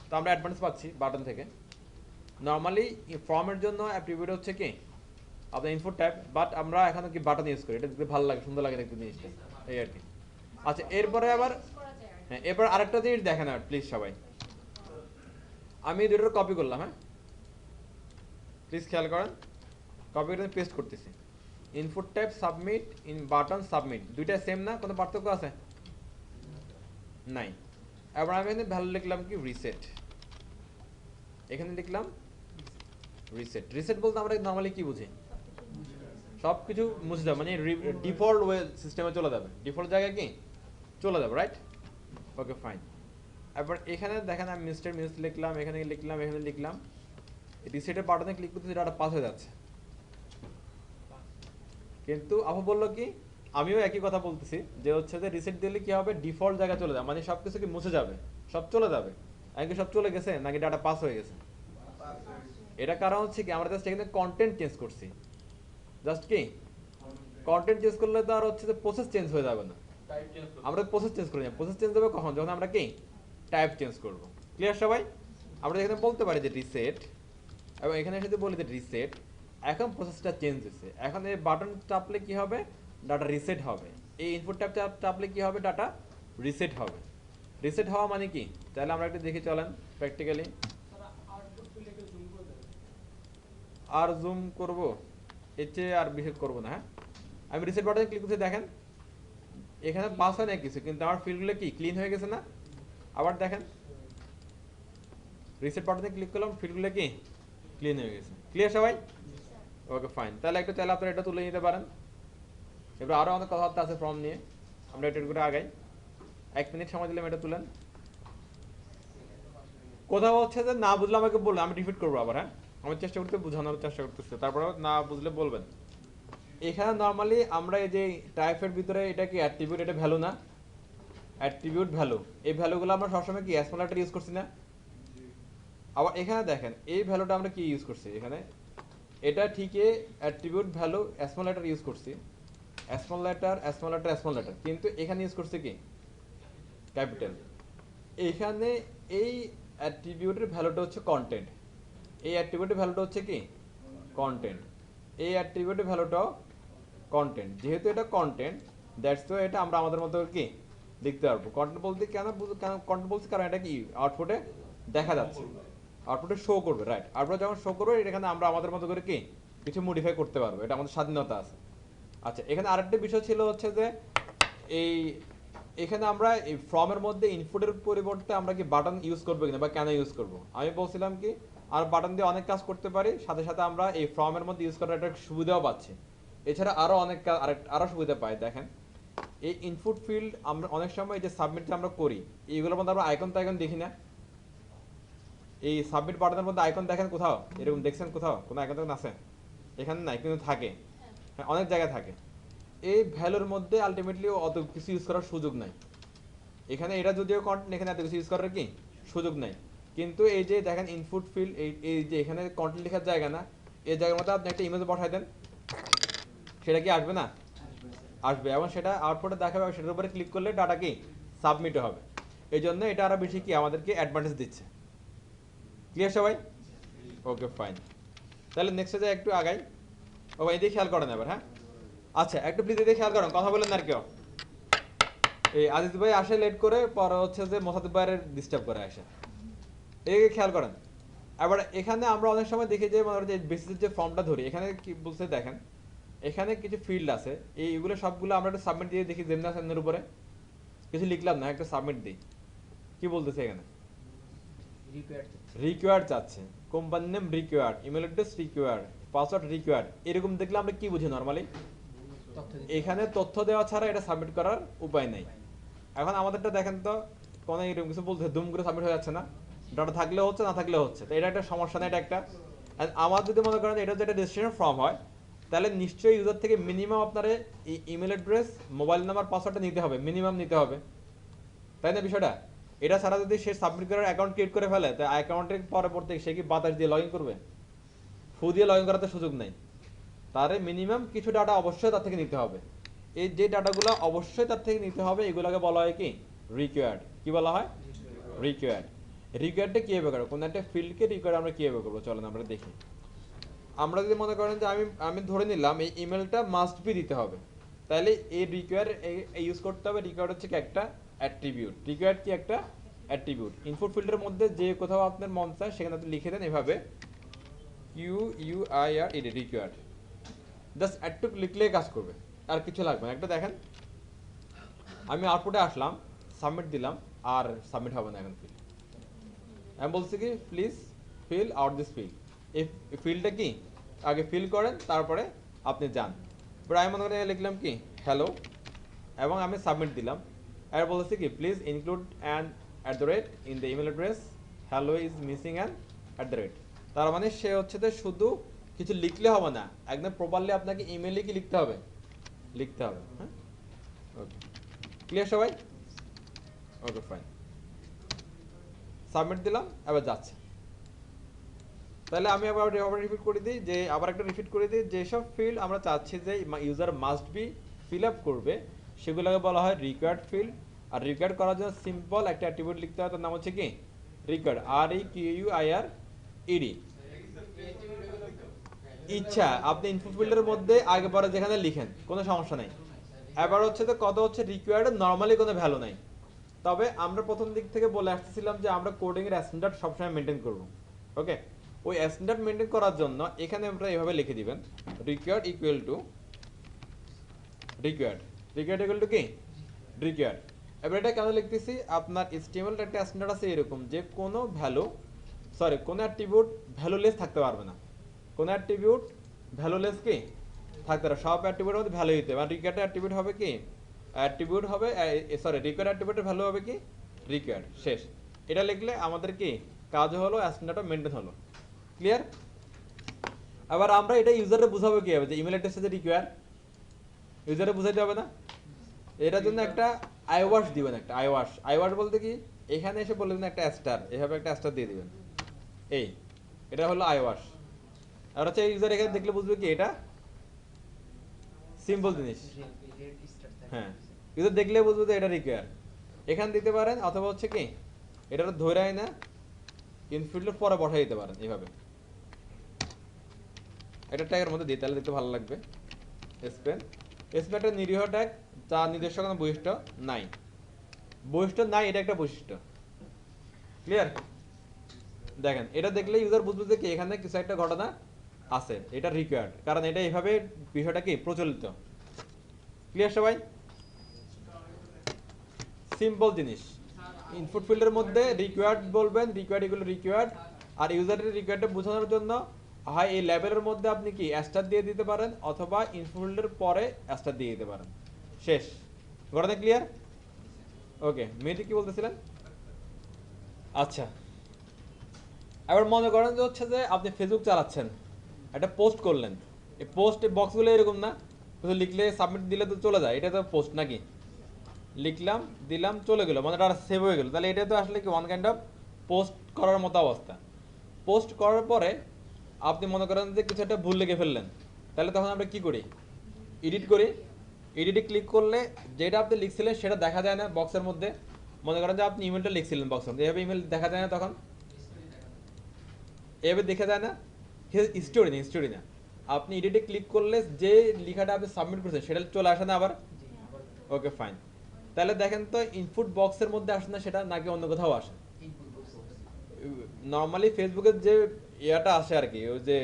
তো আমরা অ্যাডভান্স পাচ্ছি বাটন থেকে। নর্মালি ফর্মের জন্য অ্যাপ্রিবিউট হচ্ছে কি আপনার ইনপুট ট্যাব, বাট আমরা এখন কি বাটন ইউজ করি, এটা দেখতে ভালো লাগে, সুন্দর লাগে দেখতে জিনিসটা, এই আর কি। আচ্ছা, এরপরে আবার হ্যাঁ, এরপর আরেকটা জিনিস দেখেন আর প্লিজ সবাই, আমি দুটোর কপি করলাম, হ্যাঁ প্লিজ খেয়াল করেন, কপি করে পেস্ট করতেছি। Input type submit, in button submit, দুইটা সেম না, কোনো পার্থক্য আছে? নাই। এবার আমি এখানে ভ্যালু লিখলাম কি রিসেট, এখানে লিখলাম রিসেট। রিসেট বলতে আমরা নর্মালি কি বুঝি? সব কিছু মুছে যাবে, মানে ডিফল্ট ওয়ে সিস্টেমে চলে যাবে, ডিফল্ট জায়গায় কি চলে যাবে, রাইট? Okay fine. এবার এখানে দেখেন আমি মিস্টার মিউজ লিখলাম, এখানে লিখলাম, এখানে লিখলাম, রিসেটের বাটনে ক্লিক করতে ডাটা পাস হয়ে যাচ্ছে। কিন্তু আপু বললো কি, আমিও একই কথা বলতেছি যে হচ্ছে যে রিসেট দিলে কি হবে, ডিফল্ট জায়গায় চলে যাবে, মানে সব কিছু কি মুছে যাবে, সব চলে যাবে। নাকি সব চলে গেছে নাকি ডাটা পাস হয়ে গেছে? এটা কারণ হচ্ছে কি, আমরা জাস্ট এখানে কন্টেন্ট চেঞ্জ করছি। জাস্ট কি কন্টেন্ট চেঞ্জ করলে তো আর হচ্ছে যে প্রসেস চেঞ্জ হয়ে যাবে না, আমরা প্রসেস চেঞ্জ করে যাবো। প্রসেস চেঞ্জ হবে কখন, যখন আমরা কি টাইপ চেঞ্জ করব। ক্লিয়ার সবাই? আমরা এখানে বলতে পারি যে রিসেট, এবং এখানে যদি বলি যে রিসেট, এখন প্রসেসটা চেঞ্জ হয়েছে, এখন এই বাটন চাপলে কি হবে, ডাটা রিসেট হবে। এই ইনপুট ট্যাব চাপলে কি হবে, ডাটা রিসেট হবে। রিসেট হওয়া মানে কি, তাহলে আমরা একটু দেখি চলেন প্র্যাকটিক্যালি। আর জুম করব, এর চেয়ে আর বিশেষ করবো না। হ্যাঁ, আমি রিসেট বাটনে ক্লিক করতে দেখেন এখানে পাস হয় না কিছু, কিন্তু আমার ফিল্ডগুলো কি ক্লিন হয়ে গেছে না? আবার দেখেন রিসেট বাটনে ক্লিক করলাম, ফিল্ডগুলো কি ক্লিন হয়ে গেছে। ক্লিয়ার সবাই? ওকে ফাইন, তাহলে আপনারা এটা তুলে নিতে পারেন। এবার আরও অনেক কথাবার্তা আছে ফর্ম নিয়ে, আমরা এটা করে আগাই। 1 মিনিট সময় দিলাম, এটা তুলেন। কোথাও হচ্ছে যে না বুঝলে আমাকে বললেন, আমি রিপিট করবো আবার। হ্যাঁ, আমি চেষ্টা করতে বোঝানোর চেষ্টা করতেছি, তারপরে না বুঝলে বলবেন। এখানে নর্মালি আমরা এই যে টাইপের ভিতরে এটা কি অ্যাট্রিবিউট, এটা ভ্যালু না? অ্যাট্রিবিউট ভ্যালু, এই ভ্যালুগুলো আমরা সবসময় কি স্মল লেটার ইউজ করছি না? আবার এখানে দেখেন এই ভ্যালুটা আমরা কি ইউজ করছি এখানে, এটা ঠিকই attribute value small letter use করছি, small letter small letter small letter, কিন্তু এখানে ইউজ করছি কি ক্যাপিটাল। এখানে এই অ্যাট্রিবিউটের ভ্যালুটা হচ্ছে কন্টেন্ট, এই অ্যাট্রিবিউটের ভ্যালুটা হচ্ছে কি কন্টেন্ট, এই অ্যাট্রিবিউটের ভ্যালুটাও কন্টেন্ট। যেহেতু এটা কন্টেন্ট, দ্যাটস ওয়াই এটা আমরা আমাদের মতো কি লিখতে পারবো। কন্টেন্ট বলতে কেন কন্টেন্ট বলছি, কারণ এটা কি আউটপুটে দেখা যাচ্ছে, আউটপুটে শো করবে, রাইট? আউটপুটে যখন শো করবে এখানে আমরা আমাদের মতো করে কি কিছু মডিফাই করতে পারবো, এটা আমাদের স্বাধীনতা আছে। আচ্ছা, এখানে আরেকটা বিষয় ছিল হচ্ছে যে এই এখানে আমরা এই ফর্মের মধ্যে ইনপুটের পরিবর্তে আমরা কি বাটন ইউজ করবো কিনা বা কেন ইউজ করব, আমি বলছিলাম কি আর বাটন দিয়ে অনেক কাজ করতে পারি, সাথে সাথে আমরা এই ফর্মের মধ্যে ইউজ করার একটা সুবিধাও পাচ্ছি। এছাড়া আরো অনেক আরো সুবিধা পাই। দেখেন এই ইনপুট ফিল্ড আমরা অনেক সময় এই যে সাবমিটটা আমরা করি, এইগুলোর মধ্যে আমরা আইকন টাইকন দেখি না? এই সাবমিট বাটনের মধ্যে আইকন দেখেন কোথাও, এরকম দেখছেন কোথাও কোনো আইকন টাইকন আছে? এখানে নাই, কিন্তু থাকে, হ্যাঁ অনেক জায়গায় থাকে। এই ভ্যালুর মধ্যে আলটিমেটলি অত কিছু ইউজ করার সুযোগ নাই। এখানে এটা যদিও কন্টেন্ট, এখানে এত কিছু ইউজ করার কি সুযোগ নাই। কিন্তু এই যে দেখেন ইনপুট ফিল্ড, এই যে এখানে কন্টেন্ট লেখার জায়গা না, এই জায়গার মধ্যে আপনি একটা ইমেজ পাঠাই দেন, সেটা কি আসবে না? আসবে, এবং সেটা আউটপুটে দেখাবে, সেটার উপরে ক্লিক করলে ডাটা কি সাবমিট হবে। এই জন্য এটা আরো বেশি কি আমাদেরকে অ্যাডভান্টেজ দিচ্ছে। ক্লিয়ার সবাই? ওকে ফাইন, তাহলে নেক্সট যে একটু আগাই। ও ভাই এদিকে খেয়াল করেন এবার। হ্যাঁ আচ্ছা, একটু প্লিজ এদিকে খেয়াল করেন, কথা বলেন না আর কেউ। এই আজিজ ভাই আসে লেট করে, পরে হচ্ছে যে মোসাদ্দেক ভাইয়ের ডিস্টার্ব করে আসে, এদিকে খেয়াল করেন। এবার এখানে আমরা অনেক সময় দেখি যে মানে যে বেসিসের যে ফর্মটা ধরি, এখানে কি বলছে দেখেন, এখানে কিছু ফিল্ড আছে, এইগুলো সবগুলো আমরা একটা সাবমিট দিয়ে দেখি, যেমন আছে এর উপরে কিছু লিখলাম না, একটা সাবমিট দিই, কি বলতেছে এখানে রিকোয়ার্ড চাচ্ছে, company name required, email address required, password required. এরকম দেখলে আমরা কি বুঝি নরমালি, এখানে তথ্য দেওয়া ছাড়া এটা সাবমিট করার উপায় নাই। এখন আমাদেরটা দেখেন তো, কোনো এরকম কিছু বলতে দুম করে সাবমিট হয়ে যাচ্ছে না, ডাটা থাকলেও হচ্ছে না থাকলেও হচ্ছে, তো এটা একটা সমস্যা না, এটা একটা। আমার যদি মনে করেন এটা যেটা রেজিস্ট্রেশন ফর্ম হয়, তাহলে নিশ্চয়ই ইউজার থেকে মিনিমাম আপনার ইমেল অ্যাড্রেস, মোবাইল নাম্বার, পাসওয়ার্ডটা নিতে হবে, মিনিমাম নিতে হবে, তাই না বিষয়টা? এটা ছাড়া যদি সে সাবমিট করার অ্যাকাউন্ট ক্রিয়েট করে ফেলে, তাই অ্যাকাউন্টের পরবর্তী সে কি বাতাস দিয়ে লগ ইন করবে? ফু দিয়ে লগ ইন করাতে সুযোগ নেই। তার মিনিমাম কিছু ডাটা অবশ্যই তার থেকে নিতে হবে। এই যে ডাটাগুলো অবশ্যই তার থেকে নিতে হবে, এগুলোকে বলা হয় কি রিকোয়ার্ড। কি বলা হয়? রিকোয়ার্ড। রিকোয়ার্ডটা কীভাবে করবো, কোনো একটা ফিল্ডকে রিকোয়ার্ড আমরা কীভাবে করবো চলেন আমরা দেখি। আমরা যদি মনে করেন যে আমি ধরে নিলাম এই ইমেলটা মাস্ট বি দিতে হবে, তাহলে এই রিকোয়ার্ড ইউজ করতে হবে। রিকোয়ার্ড হচ্ছে কি একটা অ্যাট্রিবিউট, রিকোয়ার্ড কি একটা অ্যাট্রিবিউট। ইনপুট ফিল্ডের মধ্যে যে কোথাও আপনার মন চায় সেখানে আপনি লিখে দেন এভাবে QUIR রিকোয়ার্ড, জাস্ট একটু লিখলেই কাজ করবে, আর কিছু লাগবে না। একটা দেখেন আমি আউটপুটে আসলাম, সাবমিট দিলাম, আর সাবমিট হবে না এখন ফিল্ড। আমি বলছি কি please fill out this field, এই ফিল্ডটা কি আগে ফিল করেন, তারপরে আপনি যান। এবার আমি মনে করেন লিখলাম কি হ্যালো, এবং আমি সাবমিট দিলাম। আর বলছি কি please include and at the rate in the email address hello is missing and at the rate. তার মানে সে হচ্ছে যে শুধু কিছু লিখলে হবে না, একদম প্রপারলি আপনাকে ইমেলে কি লিখতে হবে, লিখতে হবে। হ্যাঁ, ওকে, ক্লিয়ার সবাই? ওকে ফাইন, সাবমিট দিলাম, এবার যাচ্ছে। তাহলে আমি আবার রিপিট করে দিই, যে আবার একটা রিপিট করে দিই, যেসব ফিল্ড আমরা চাচ্ছি যে user must be fill up করবে সেগুলোকে বলা হয় রিকোয়ার্ড ফিল্ড। আর রিকোয়ার্ড করার জন্য সিম্পল একটা অ্যাট্রিবিউট লিখতে হয়, তার নাম হচ্ছে কি রিকোয়ার্ড, REQUIRED। ইচ্ছা আপনি ইনপুট ফিল্ডের মধ্যে আগে পরে যেখানে লিখেন কোনো সমস্যা নাই। এবার হচ্ছে তো কত হচ্ছে রিকোয়ার্ড, নর্মালি কোনো ভ্যালু নাই, তবে আমরা প্রথম দিক থেকে বলে আসতেছিলাম যে আমরা কোডিং এর স্ট্যান্ডার্ড সবসময় মেনটেন করব। ওকে, ওই স্ট্যান্ডার্ড মেনটেন করার জন্য এখানে আমরা এভাবে লিখে দিবেন required equal to required, required equal to কি রিকোয়ার্ড। এবার এটা কেন লিখতেছি, আপনার HTML একটা স্ট্যান্ডার্ড আছে এরকম যে কোনো ভ্যালু কোনো অ্যাট্রিবিউট ভ্যালুলেস থাকতে পারবে না, কোনো অ্যাট্রিবিউট ভ্যালুলেস কি থাকতে পারে, সব অ্যাট্রিবিউটের মধ্যে ভ্যালু দিতে হবে। আর রিকোয়ার্ড অ্যাট্রিবিউট হবে কি অ্যাট্রিবিউট হবে রিকোয়ার্ড অ্যাট্রিবিউটের ভ্যালু হবে কি রিকোয়ার্ড, শেষ। এটা লিখলে আমাদের কি কাজ হলো, স্ট্যান্ডার্ডটা মেনটেন হলো। ক্লিয়ার? আবার আমরা এটা ইউজারে বুঝাবো কি হবে যে ইমেল অ্যাড্রেসে যে রিকোয়ার, ইউজারে বুঝাইতে হবে না? এটার জন্য একটা আইওয়াশ দিবেন, একটা আইওয়াশ। আইওয়াশ বলতে কি, এখানে এসে বলে দিবেন একটা স্টার, এভাবে একটা স্টার দিয়ে দিবেন, এই এটা হলো আইওয়াশ। আর হচ্ছে ইউজার এখানে দেখলে বুঝবে কি এটা সিম্পল জিনিস। হ্যাঁ, ইউজার দেখলে বুঝবে যে এটা রিকোয়ার, এখানে দিতে পারেন, অথবা হচ্ছে কি এটা ধরে না ইনফিল্ডের পরে বসাই দিতে পারেন এইভাবে, এটা ট্যাগের মধ্যে দিই, তাহলে দেখতে ভালো লাগবে। স্পেন একটা নিরীহ ট্যাগ, যা নিজস্ব কোনো বৈশিষ্ট্য নাই, বৈশিষ্ট্য নাই, এটা একটা বৈশিষ্ট্য। ক্লিয়ার? দেখেন এটা দেখলে ইউজার বুঝবে যে কি এখানে কিছু একটা ঘটনা আছে, এটা রিকোয়ার্ড, কারণ এটা এইভাবে বিষয়টা কি প্রচলিত। ক্লিয়ার সবাই? সিম্পল জিনিস, ইনপুট ফিল্ডের মধ্যে রিকোয়ার্ড বলবেন, রিকোয়ার্ড এগুলো রিকোয়ার্ড। আর ইউজারের রিকোয়ার্ডটা বোঝানোর জন্য হয় এই লেভেলের মধ্যে আপনি কি স্টার দিয়ে দিতে পারেন, অথবা ইনপুট ফিল্ডের পরে স্টার দিয়ে দিতে পারেন, শেষ। ঘটনা ক্লিয়ার? ওকে, মেয়েটি কি বলতেছিলেন? আচ্ছা, এবার মনে করেন যে হচ্ছে যে আপনি ফেসবুক চালাচ্ছেন, একটা পোস্ট করলেন, এই পোস্ট বক্সগুলো এরকম না, শুধু লিখলে সাবমিট দিলে তো চলে যায়, এটা তো পোস্ট নাকি, লিখলাম দিলাম চলে গেলো, মানে এটা সেভ হয়ে গেল, তাহলে এটা তো আসলে কি ওয়ান কাইন্ড অফ পোস্ট করার মতো অবস্থা। পোস্ট করার পরে আপনি মনে করেন যে কিছু একটা ভুল লিখে ফেললেন, তাহলে তখন আমরা কি করি, এডিট করি। এডিটে ক্লিক করলে যেটা আপনি লিখছিলেন সেটা দেখা যায় না বক্সের মধ্যে। মনে করেন যে আপনি ইমেলটা লিখছিলেন বক্সের মধ্যে, এভাবে ইমেল দেখা যায় না, তখন এভাবে দেখা যায় না, স্টোরি না, আপনি এডিটে ক্লিক করলে যে লেখাটা আপনি সাবমিট করছেন সেটা চলে আসে না আবার? ওকে ফাইন, তাহলে দেখেন তো ইনপুট বক্সের মধ্যে আসে না সেটা, নাকি অন্য কোথাও আসে? নর্মালি ফেসবুকের যে ইয়াটা আসে আর কি, ওই যে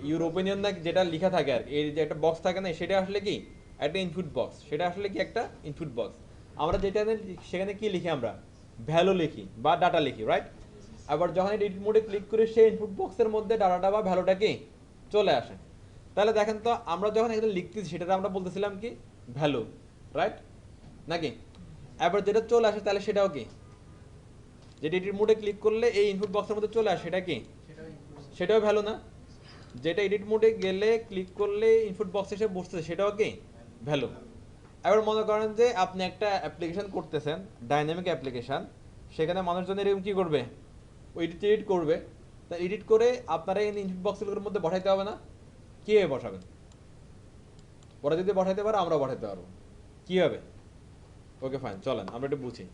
ইউর ওপিনিয়ন না যেটা লেখা থাকে আর কি, এই যে একটা বক্স থাকে না, সেটা আসলে কি একটা ইনপুট বক্স, সেটা আসলে কি একটা ইনপুট বক্স। আমরা যেটা সেখানে কি লিখি, আমরা ভ্যালু লিখি বা ডাটা লিখি, রাইট? আবার যখন এডিট মোডে ক্লিক করি সেই ইনপুট বক্সের মধ্যে ডাটাটা বা ভ্যালুটা কি চলে আসে। তাহলে দেখেন তো আমরা যখন এখানে লিখতেছি সেটাতে আমরা বলতেছিলাম কি ভ্যালু, রাইট নাকি? এবার যেটা চলে আসে তাহলে সেটাও কি, যেটা এডিট মোডে ক্লিক করলে এই ইনপুট বক্সের মধ্যে চলে আসে সেটা কি, সেটাও ভ্যালু না? যেটা এডিট মোডে গেলে ক্লিক করলে ইনপুট বক্সে এসে বসতেছে সেটাও কি ভ্যালু। এবার মনে করেন যে আপনি একটা অ্যাপ্লিকেশন করতেছেন, ডাইনামিক অ্যাপ্লিকেশন, সেখানে মানুষজন এরকম কি করবে, এডিট করবে, তা এডিট করে আপনারা এই ইনপুট বক্সগুলোর মধ্যে বসাইতে হবে না? কীভাবে বসাবেন? ওরা যদি বসাইতে পারে আমরাও বসাইতে পারবো, কীভাবে? ওকে ফাইন, চলেন আমরা একটু বুঝি।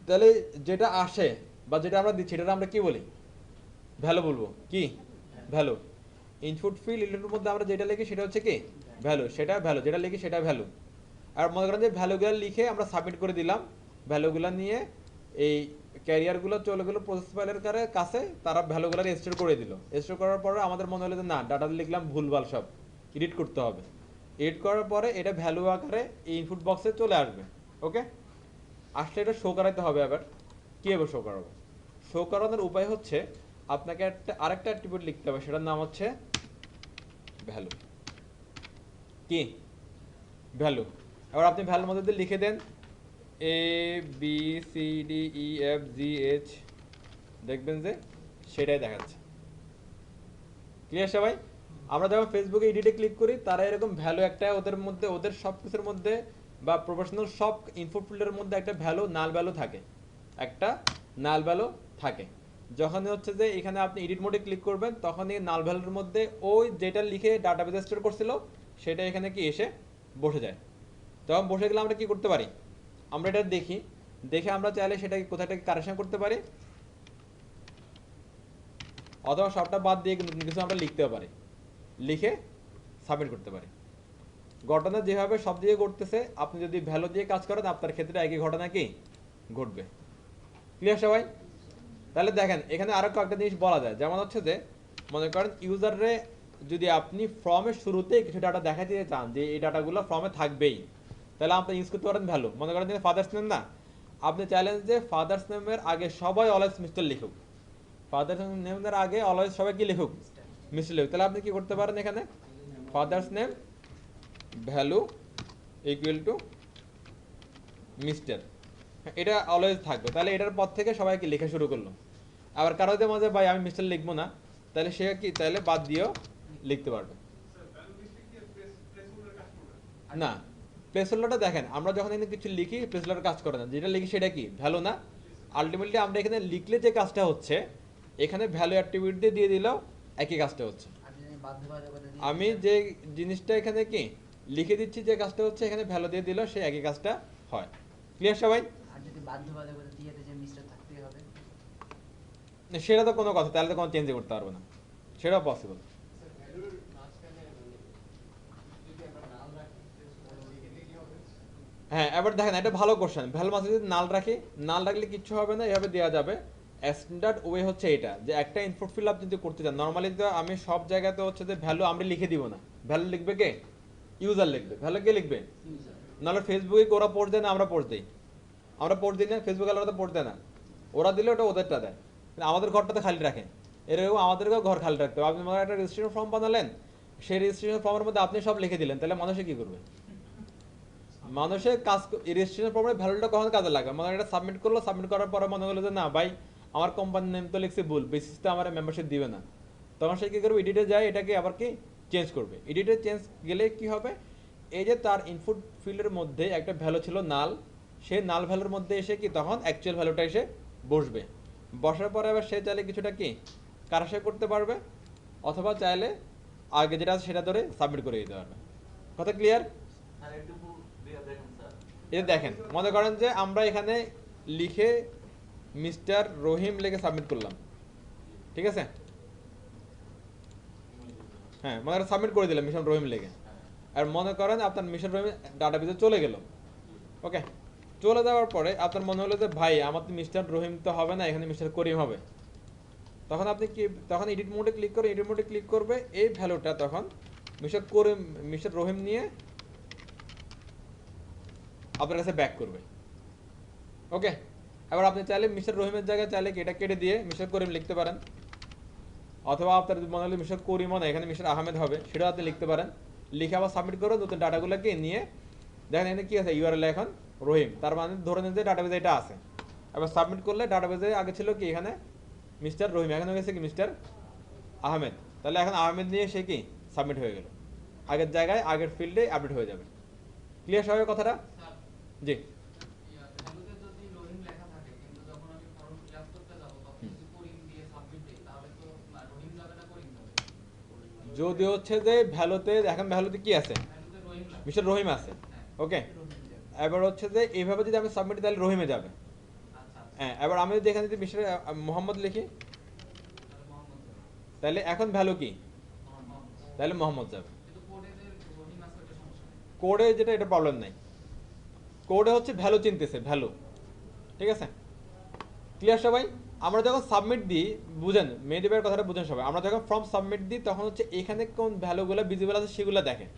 তাহলে যেটা আসে বা যেটা আমরা দিচ্ছি সেটা আমরা কি বলি, ভ্যালু বলবো। কি ভ্যালু? ইনপুট ফিল্ড এর মধ্যে আমরা যেটা লিখি সেটা হচ্ছে কি ভ্যালু, সেটা ভ্যালু, যেটা লিখি সেটা ভ্যালু। আর মনে করেন যে ভ্যালুগুলো লিখে আমরা সাবমিট করে দিলাম, ভ্যালুগুলো নিয়ে এই ক্যারিয়ারগুলো চলে গেলো প্রসেস ফাইলের কাছে, তারা ভ্যালুগুলো স্টোর করে দিল। স্টোর করার পরে আমাদের মনে হলো যে না, ডাটা লিখলাম ভুলভাল, সব এডিট করতে হবে। এডিট করার পরে এটা ভ্যালু আকারে এই ইনপুট বক্সে চলে আসবে। ওকে, আসলে এটা শো করাইতে হবে। আবার কীভাবে শো করাবো? শো করানোর উপায় হচ্ছে আপনাকে আরেকটা অ্যাট্রিবিউট লিখতে হবে, সেটার নাম হচ্ছে ভ্যালু। কি ভ্যালু? এবার আপনি ভ্যালুর মধ্যে দিয়ে লিখে দেন A B C D E F G H দেখবেন যে সেটাই দেখাচ্ছে। ক্লিয়ার সবাই? আমরা যখন ফেসবুকে এডিটে ক্লিক করি তারা এরকম ভ্যালু একটা ওদের মধ্যে, ওদের সব কিছুর মধ্যে বা প্রফেশনাল সব ইনপুট ফিল্ডের মধ্যে একটা ভ্যালু, নাল ভ্যালু থাকে, একটা নাল ভ্যালু থাকে। যখন হচ্ছে যে এখানে আপনি এডিট মোডে ক্লিক করবেন তখন এই নাল ভ্যালুর মধ্যে ওই যেটা লিখে ডাটাবেসে স্টোর করছিল সেটা এখানে কি এসে বসে যায়। তখন বসে গেলে আমরা কি করতে পারি, আমরা এটা দেখি, দেখে আমরা চাইলে সেটাকে কোথায়টাকে কারেকশন করতে পারি, অথবা সবটা বাদ দিয়ে নতুন কিছু আমরা লিখতেও পারি, লিখে সাবমিট করতে পারি। ঘটনা যেভাবে সব দিকে ঘটতেছে আপনি যদি ভ্যালু দিয়ে কাজ করেন আপনার ক্ষেত্রে একই ঘটনা কি ঘটবে। ক্লিয়ার সবাই? তাহলে দেখেন এখানে আরো কয়েকটা জিনিস বলা যায়, যেমন হচ্ছে যে মনে করেন ইউজাররে যদি আপনি ফর্মের শুরুতেই কিছু ডাটা দেখাতে চান যে এই ডাটাগুলো ফর্মে থাকবেই, তাহলে আপনি ইউজ করতে পারেন ভ্যালু। মনে করেন যে ফাদার্স নেম না, আপনি চাইলেন যে ফাদার্স নেমের আগে সবাই অলওয়েজ মিস্টার লিখুক, ফাদার্স নেমের আগে অলওয়েজ সবাই কি লিখুক, মিস্টার লিখুক। তাহলে আপনি কি করতে পারেন এখানে father's name value equal to mister, এটা অলওয়েজ থাকবে। তাহলে এটার পর থেকে সবাইকে লেখা শুরু করলো। আবার কারো যদি মাঝে ভাই আমি মিস্টার লিখবো না, তাহলে সে কি তাহলে বাদ দিয়েও লিখতে পারবে না। প্লেস হোল্ডারটা দেখেন আমরা যখন এখানে কিছু লিখি প্লেস হোল্ডার কাজ করে না, যেটা লিখি সেটা কি ভ্যালু না। আলটিমেটলি আমরা এখানে লিখলে যে কাজটা হচ্ছে এখানে ভ্যালু অ্যাট্রিবিউট দিয়ে দিয়ে দিলেও একই কাজটা হচ্ছে। আপনি যদি বাধ্যবাধকতা দিয়ে আমি যে জিনিসটা এখানে কি লিখে দিচ্ছি যে কাজটা হচ্ছে এখানে ভ্যালু দিয়ে দিলেও সে একই কাজটা হয়। ক্লিয়ার সবাই? আর যদি বাধ্যবাধকতা দিয়ে দেয় যে মিস্টার থাকতেই হবে, সেটা তো কোনো কথা, তাহলে তো কোনো চেঞ্জ করতে পারবো না, সেটাও পসিবল। হ্যাঁ এবার দেখেন এটা ভালো কোশ্চেন, ভ্যালু মাঝে যদি নাল রাখি, নাল রাখলে কিচ্ছু হবে না, এভাবে দেওয়া যাবে। স্ট্যান্ডার্ড ওয়ে হচ্ছে এটা যে একটা ইনপুট ফিল আপ যদি করতে চান নর্মালি তো আমি সব জায়গাতে হচ্ছে যে ভ্যালু আমরা লিখে দিব না, ভ্যালু লিখবে কে, ইউজার লিখবে। ভ্যালু কে লিখবে? নাহলে ফেসবুকে ওরা পোস্ট দেয় না আমরা পোস্ট দিই, আমরা পোস্ট দিই না, ফেসবুকে আলাদা পোস্ট দেয় না, ওরা দিলে ওটা ওদেরটা দেয়, কিন্তু আমাদের ঘরটাতে খালি রাখে। এরকম আমাদেরকেও ঘর খালি রাখতে হবে। আপনি মনে হয় একটা রেজিস্ট্রেশন ফর্ম বানালেন, সেই রেজিস্ট্রেশন ফর্মের মধ্যে আপনি সব লিখে দিলেন, তাহলে মানুষে কি করবে? মানুষের কাজ রেজিস্ট্রেশন ফর্মের ভ্যালুটা কখন কাজে লাগে, মানে এটা সাবমিট করলো, সাবমিট করার পরে মনে হলো যে না ভাই আমার কোম্পানির নেম তো লিখছি ভুল, বেসিসটা আমার মেম্বারশিপ দিবে না, তখন সে কী করবে, এডিটে যায় এটাকে আবার কি চেঞ্জ করবে। এডিটে চেঞ্জ গেলে কি হবে, এই যে তার ইনপুট ফিল্ডের মধ্যে একটা ভ্যালু ছিল নাল, সেই নাল ভ্যালুর মধ্যে এসে কি তখন অ্যাকচুয়াল ভ্যালুটা এসে বসবে। বসার পরে আবার সে চাইলে কিছুটা কি কারেকশন করতে পারবে, অথবা চাইলে আগে যেটা আছে সেটা ধরে সাবমিট করে দিতে পারবে। কথা ক্লিয়ার? এটা দেখেন মনে করেন যে আমরা এখানে লিখে মিস্টার রহিম লিখে সাবমিট করলাম, ঠিক আছে? হ্যাঁ মনে করেন সাবমিট করে দিলাম মিশন রহিম লিখে, আর মনে করেন আপনার মিশন রহিম ডাটাবেসে চলে গেল। ওকে, চলে যাওয়ার পরে আপনার মনে হলো যে ভাই আমার তো মিস্টার রহিম তো হবে না, এখানে মিস্টার করিম হবে। তখন আপনি কি তখন এডিট মোডে ক্লিক করে এডিট মোডে ক্লিক করবে, এই ভ্যালুটা তখন মিস্টার করিম মিস্টার রহিম নিয়ে আপনার কাছে ব্যাক করবে। ওকে, এবার আপনি চাইলে মিস্টার রহিমের জায়গায় চাইলে কি এটা কেটে দিয়ে মিস্টার করিম লিখতে পারেন, অথবা আপনার মনে হলে মিস্টার করিমও না এখানে মিস্টার আহমেদ হবে সেটাও আপনি লিখতে পারেন। লিখে আবার সাবমিট করে নতুন ডাটাগুলোকে নিয়ে দেখেন এখানে কি আছে, ইউআরএল এখন রহিম, তার মানে ধরে নিন যে ডাটাবেজে এটা আছে। এবার সাবমিট করলে ডাটাবেজে আগে ছিল কি এখানে মিস্টার রহিম, এখন হয়ে গেছে কি মিস্টার আহমেদ, তাহলে এখন আহমেদ নিয়ে সে কি সাবমিট হয়ে গেল, আগের জায়গায় আগের ফিল্ডে আপডেট হয়ে যাবে। ক্লিয়ার সবাই কথাটা? জি। যদি হচ্ছে যে ভ্যালুতে এখন ভ্যালুতে কি আছে, মিস্টার রহিম আছে। ওকে, এবার হচ্ছে যে এইভাবে যদি আমি সাবমিট তাহলে রহিমে যাবে। হ্যাঁ, এবার আমি যদি এখানে যদি মিস্টার মোহাম্মদ লিখি তাহলে এখন ভ্যালু কি, তাহলে মোহাম্মদ যাবে। কোডে যেটা এটা প্রবলেম নাই, কোডে হচ্ছে ভ্যালু চিনতেছে ভ্যালু, ঠিক আছে? ক্লিয়ার সবাই? আমরা যখন সাবমিট দিই বুঝেন মেডিবের কথাটা বুঝেন সবাই, আমরা যখন ফর্ম সাবমিট দিই তখন হচ্ছে এখানে কোন ভ্যালুগুলো ভিজিবল আছে সেগুলো দেখেন,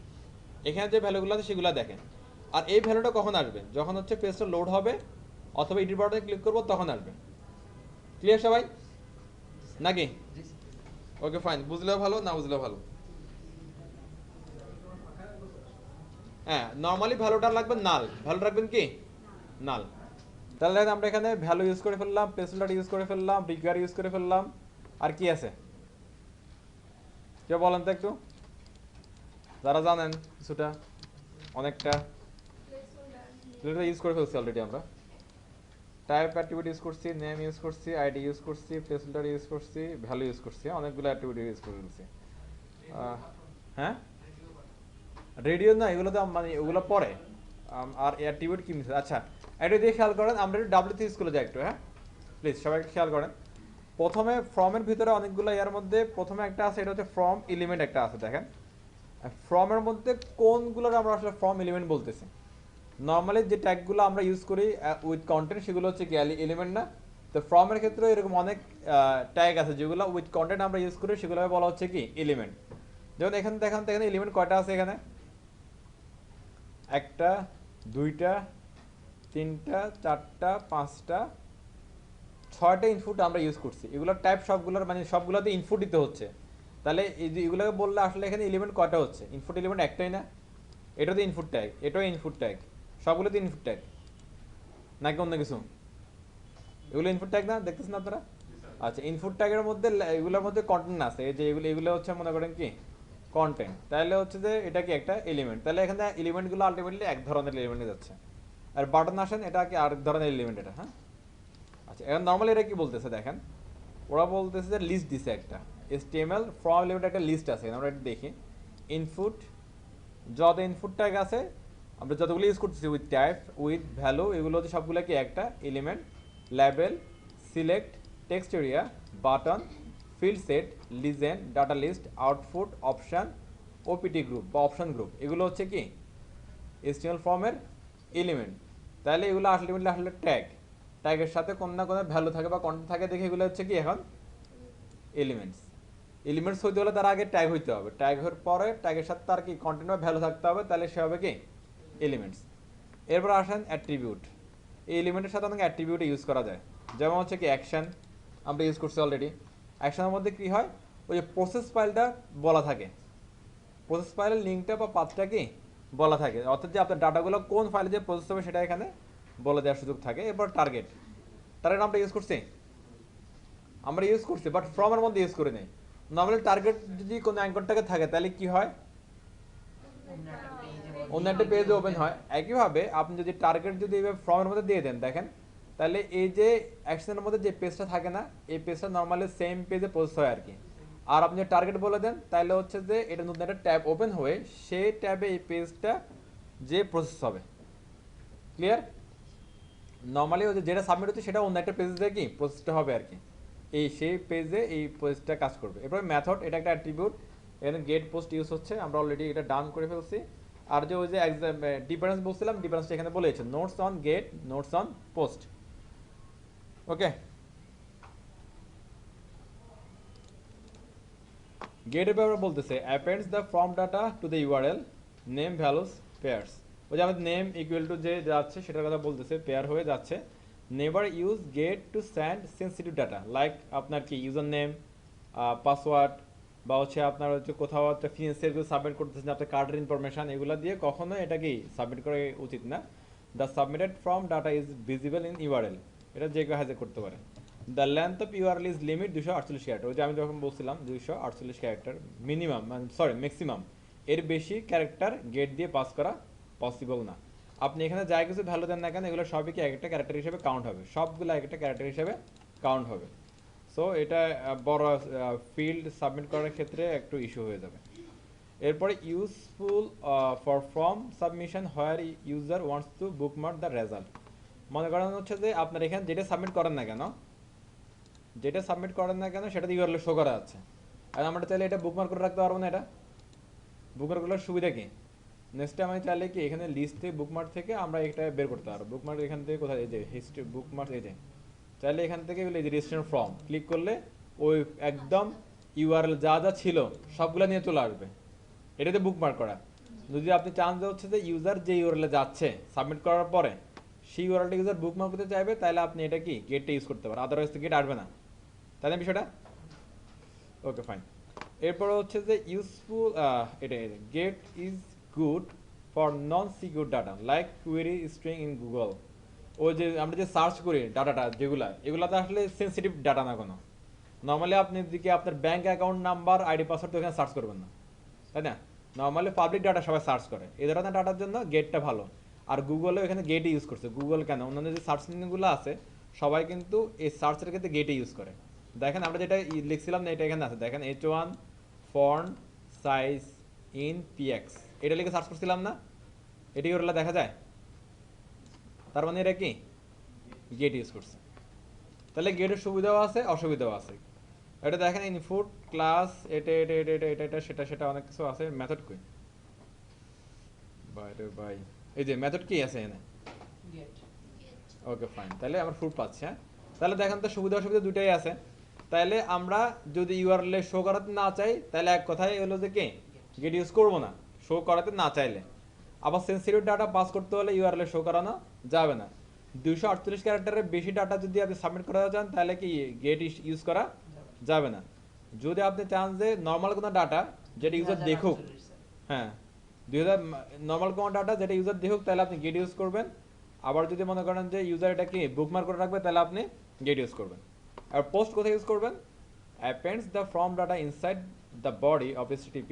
এখানে যে ভ্যালুগুলো আছে সেগুলো দেখেন। আর এই ভ্যালুটা কখন আসবে, যখন হচ্ছে পেজটা লোড হবে অথবা এডিট বাটনে ক্লিক করবো তখন আসবে। ক্লিয়ার সবাই নাকি? ওকে ফাইন, বুঝলেও ভালো না বুঝলেও ভালো। হ্যাঁ নর্মালি ভ্যালুটা লাগবে নাল, ভ্যালু রাখবেন কি নাল। তাহলে দেখেন আমরা এখানে ভ্যালু ইউজ করে ফেললাম, প্লেসহোল্ডার ইউজ করে ফেললাম, রিকোয়ার ইউজ করে ফেললাম, আর কি আছে কেউ বলেন তো একটু, যারা জানেন কিছুটা অনেকটা ইউজ করে ফেলছি অলরেডি আমরা। টাইপ অ্যাট্রিবিউট ইউজ করছি, নেম ইউজ করছি, আইডি ইউজ করছি, প্লেসহোল্ডার ইউজ করছি, ভ্যালু ইউজ করছি, অনেকগুলো অ্যাট্রিবিউট ইউজ করে ফেলছি। হ্যাঁ রেডিও না, এগুলো তো মানে ওগুলো পরে। আর অ্যাট্রিবিউট কি মিশে, আচ্ছা এটা দিয়ে খেয়াল করেন, আমরা একটু ডাব্লিউতে ইউজ করে যাই একটু, হ্যাঁ প্লিজ সবাই একটু খেয়াল করেন। প্রথমে ফ্রমের ভিতরে অনেকগুলো ইয়ার মধ্যে প্রথমে একটা আছে, এটা হচ্ছে ফ্রম এলিমেন্ট একটা আছে দেখেন। ফ্রমের মধ্যে কোনগুলোর আমরা আসলে ফ্রম এলিমেন্ট বলতেছি? নর্মালি যে ট্যাগগুলো আমরা ইউজ করি উইথ কন্টেন্ট সেগুলো হচ্ছে কি এলিমেন্ট না? তো ফ্রমের ক্ষেত্রে এরকম অনেক ট্যাগ আছে যেগুলো উইথ কন্টেন্ট আমরা ইউজ করি, সেগুলো বলা হচ্ছে কি এলিমেন্ট। যেমন এখানে দেখেন তো এখানে এলিমেন্ট কয়টা আছে, এখানে একটা, দুইটা, তিনটা, চারটা, পাঁচটা, ছয়টা ইনপুট আমরা ইউজ করছি। এগুলোর টাইপ সবগুলোর মানে সবগুলোতে ইনপুট দিতে হচ্ছে। তাহলে এই যে এগুলোকে বললে আসলে এখানে এলিমেন্ট কয়টা হচ্ছে? ইনপুট এলিমেন্ট একটাই না? এটা তো ইনপুট ট্যাগ, এটাও ইনপুট ট্যাগ, সবগুলোতে ইনপুট ট্যাগ নাকি অন্য কিছু? এগুলো ইনপুট ট্যাগ না, দেখতেছেন আপনারা? আচ্ছা ইনপুট ট্যাগের মধ্যে এগুলোর মধ্যে কন্টেন্ট আছে, এই যে এগুলো এগুলো হচ্ছে মনে করেন কি কন্টেন্ট। তাহলে হচ্ছে যে এটা কি একটা এলিমেন্ট। তাহলে এখানে এলিমেন্টগুলো আলটিমেটলি এক ধরনের এলিমেন্টে যাচ্ছে। আর বাটন আসেন এটা কি আরেক ধরনের এলিমেন্ট এটা, হ্যাঁ। আচ্ছা এখন নর্মালি এটা কি বলতেছে দেখেন, ওরা বলতেছে যে লিস্ট দিছে একটা HTML ফ্রম এলিমেন্ট একটা লিস্ট আছে, আমরা এটা দেখি ইনপুট, যত ইনপুট ট্যাগ আছে আমরা যতগুলো ইউজ করতেছি উইথ টাইপ উইথ ভ্যালু, এগুলো হচ্ছে সবগুলো কি একটা element. Label, select, text area, button, field set, legend, data list, output, option, OPT group বা অপশন গ্রুপ, এগুলো হচ্ছে কি HTML ফর্মের এলিমেন্ট। তাহলে এগুলো আলটিমেটলি আসলে ট্যাগ, ট্যাগের সাথে কোন না কোনো ভ্যালু থাকে বা কন্টেন্ট থাকে দেখে এগুলো হচ্ছে কি এখন এলিমেন্টস। এলিমেন্টস হইতে হলে তার আগে ট্যাগ হইতে হবে, ট্যাগ হওয়ার পরে ট্যাগের সাথে তার কি কন্টেন্ট বা ভ্যালু থাকতে হবে, তাহলে সে হবে কি এলিমেন্টস। এরপর আসেন অ্যাট্রিবিউট। এই এলিমেন্টের সাথে অনেক অ্যাট্রিবিউট ইউজ করা যায়, যেমন হচ্ছে কি অ্যাকশন আমরা ইউজ করছি অলরেডি। অ্যাকশনের মধ্যে কি হয়, ওই যে প্রসেস ফাইলটা বলা থাকে, প্রসেস ফাইলের লিঙ্কটা বা পাথটা কি বলা থাকে, অর্থাৎ যে আপনার ডাটাগুলো কোন ফাইলে যে প্রসেস হবে সেটা এখানে বলে দেওয়ার সুযোগ থাকে। এরপর টার্গেট, টার্গেট আমরা ইউজ করছি, আমরা ইউজ করছি বাট ফ্রমের মধ্যে ইউজ করি নাই। নর্মালি টার্গেট যদি কোনো অ্যাঙ্করটাকে থাকে তাহলে কি হয়, অন্য একটা পেজে ওপেন হয়। একইভাবে আপনি যদি টার্গেট যদি এইভাবে ফর্মের মধ্যে দিয়ে দেন দেখেন, তাহলে এই যে অ্যাকশনের মধ্যে যে পেজটা থাকে না, এই পেজটা নর্মালি সেম পেজে প্রসেস হয় আর কি। আর আপনি টার্গেট বলে দেন তাহলে হচ্ছে যে এটা নতুন একটা ট্যাব ওপেন হয়ে সেই ট্যাবে এই পেজটা যে প্রসেস হবে। ক্লিয়ার? নর্মালি ওই যেটা সাবমিট হচ্ছে সেটা অন্য একটা পেজে কি প্রসেসটা হবে আর কি, এই সেই পেজে এই পেজটা কাজ করবে। এরপরে মেথড, এটা একটা অ্যাট্রিবিউট, এখানে গেট পোস্ট ইউজ হচ্ছে, আমরা অলরেডি এটা ডান করে ফেলছি। আর যে ওই যে ডিফারেন্স বলছিলাম, ডিফারেন্সটা এখানে বলেছে notes on get, notes on post. Okay, গেটের ব্যাপারে বলতেছে appends the form data to the URL name values pairs. ওই যে আমাদের নেম ইকুয়াল টু যে যাচ্ছে সেটার কথা বলতেছে, পেয়ার হয়ে যাচ্ছে। Never use get to send sensitive data like আপনার কি ইউজার নেম, পাসওয়ার্ড, বা হচ্ছে আপনার হচ্ছে কোথাও একটা ফিনান্সিয়াল সাবমিট করতেছেন আপনার কার্ডের ইনফরমেশন, এগুলো দিয়ে কখনো এটা কি সাবমিট করা উচিত না। The submitted form data is visible in URL, এটা যে কেউ হ্যাজে করতে পারে। The length of URL is limit 248 character, ওই যে আমি যখন বলছিলাম 248 ক্যারেক্টার মিনিমাম, মানে সরি ম্যাক্সিমাম, এর বেশি ক্যারেক্টার গেট দিয়ে পাস করা পসিবল না। আপনি এখানে যাই কিছু ভ্যালু দেন না কেন এগুলো সবই কি এক একটা ক্যারেক্টার হিসেবে কাউন্ট হবে, সবগুলো এক একটা ক্যারেক্টার হিসেবে কাউন্ট হবে। সো এটা বড় ফিল্ড সাবমিট করার ক্ষেত্রে একটু ইস্যু হয়ে যাবে। এরপরে useful for form submission where user wants to bookmark the result. মনে করেন হচ্ছে যে আপনার এখানে যেটা সাবমিট করেন না কেন, যেটা সাবমিট করেন না কেন সেটা ইউআরএল শো করা আছে, আর আমরা চাইলে এটা বুকমার্ক করে রাখতে পারবো না। এটা বুকমার্ক করার সুবিধা কি, নেক্সট টাইম আমি চাইলে কি এখানে লিস্ট থেকে বুকমার্ক থেকে আমরা এটা বের করতে পারবো। বুকমার্ক এখান থেকে কোথায়, এই যে হিস্ট্রি বুকমার্ক, এই যে চাইলে এখান থেকে এই যে রেজিস্ট্রেশন ফর্ম ক্লিক করলে ওই একদম ইউআরএল যা যা ছিল সবগুলো নিয়ে চলে আসবে, এটাতে বুকমার্ক করা। যদি আপনি চান যে হচ্ছে যে ইউজার যে ইউআরএলে যাচ্ছে সাবমিট করার পরে সেই ইউআরএলটা ইউজার বুকমার্ক করতে চাইবে, তাহলে আপনি এটা কি গেটটা ইউজ করতে পারেন, আদারওয়াইজ তো গেট আসবে না। তাই না বিষয়টা? Okay fine. এরপর হচ্ছে যে ইউজফুল, এটা get is good for non secure data like query string in Google. ওই যে আমরা যে সার্চ করি ডাটাটা যেগুলা এগুলাতে আসলে সেন্সিটিভ ডাটা না কোনো। নর্মালি আপনি দিকে আপনার bank account number ID password তো এখানে সার্চ করবেন না, তাই না? নর্মালি পাবলিক ডাটা সবাই সার্চ করে, এই ধরনের ডাটার জন্য গেটটা ভালো। আর গুগলও এখানে গেটই ইউজ করছে। গুগল কেন, অন্যান্য যে সার্চ ইঞ্জিনগুলো আছে সবাই কিন্তু এই সার্চের ক্ষেত্রে গেটে ইউজ করে। দেখেন আমরা যেটা লিখছিলাম না, এটা এখানে আছে, দেখেন H1 font size in PX, এটা লিখে সার্চ করছিলাম না, এটি ওরলা দেখা যায়। তার মানে এটা কি গেট ইউজ করছে। তাহলে গেটের সুবিধাও আছে অসুবিধাও আছে। এটা দেখেন ইনপুট ক্লাস এটা এটা এটা এটা এটা এটা সেটা সেটা অনেক কিছু আছে। মেথড কই বাইরে ভাই, এই যে মেথড কি আছে এখানে, গেট। ওকে ফাইন, তাহলে আমরা ফুট পাচ্ছি। হ্যাঁ, তাহলে দেখেন তো সুবিধা অসুবিধা দুটাই আছে। তাহলে আমরা যদি ইউআরএল শো করাতে না চাই তাহলে এক কথাই হলো যে কি গেট ইউজ করব না, শো করাতে না চাইলে। আবার সেন্সিটিভ ডাটা পাস করতে হলে ইউআরএল শো করানো যাবে না। 248 ক্যারেক্টারের বেশি ডাটা যদি আপনি সাবমিট করাতে চান তাহলে কি গেট ইউজ করা যাবে না। যদি আপনি চান যে নর্মাল কোনো ডাটা যেটা ইউজার দেখুক, হ্যাঁ 2000 নর্মাল কোনো ডাটা যেটা ইউজার দেখুক তাহলে আপনি গেট ইউজ করবেন। আবার যদি মনে করেন যে ইউজার এটা কি বুকমার্ক করে রাখবে তাহলে আপনি গেট ইউজ করবেন। আর পোস্ট কোথায় ইউজ করবেন, appends the from data inside the body of HTTP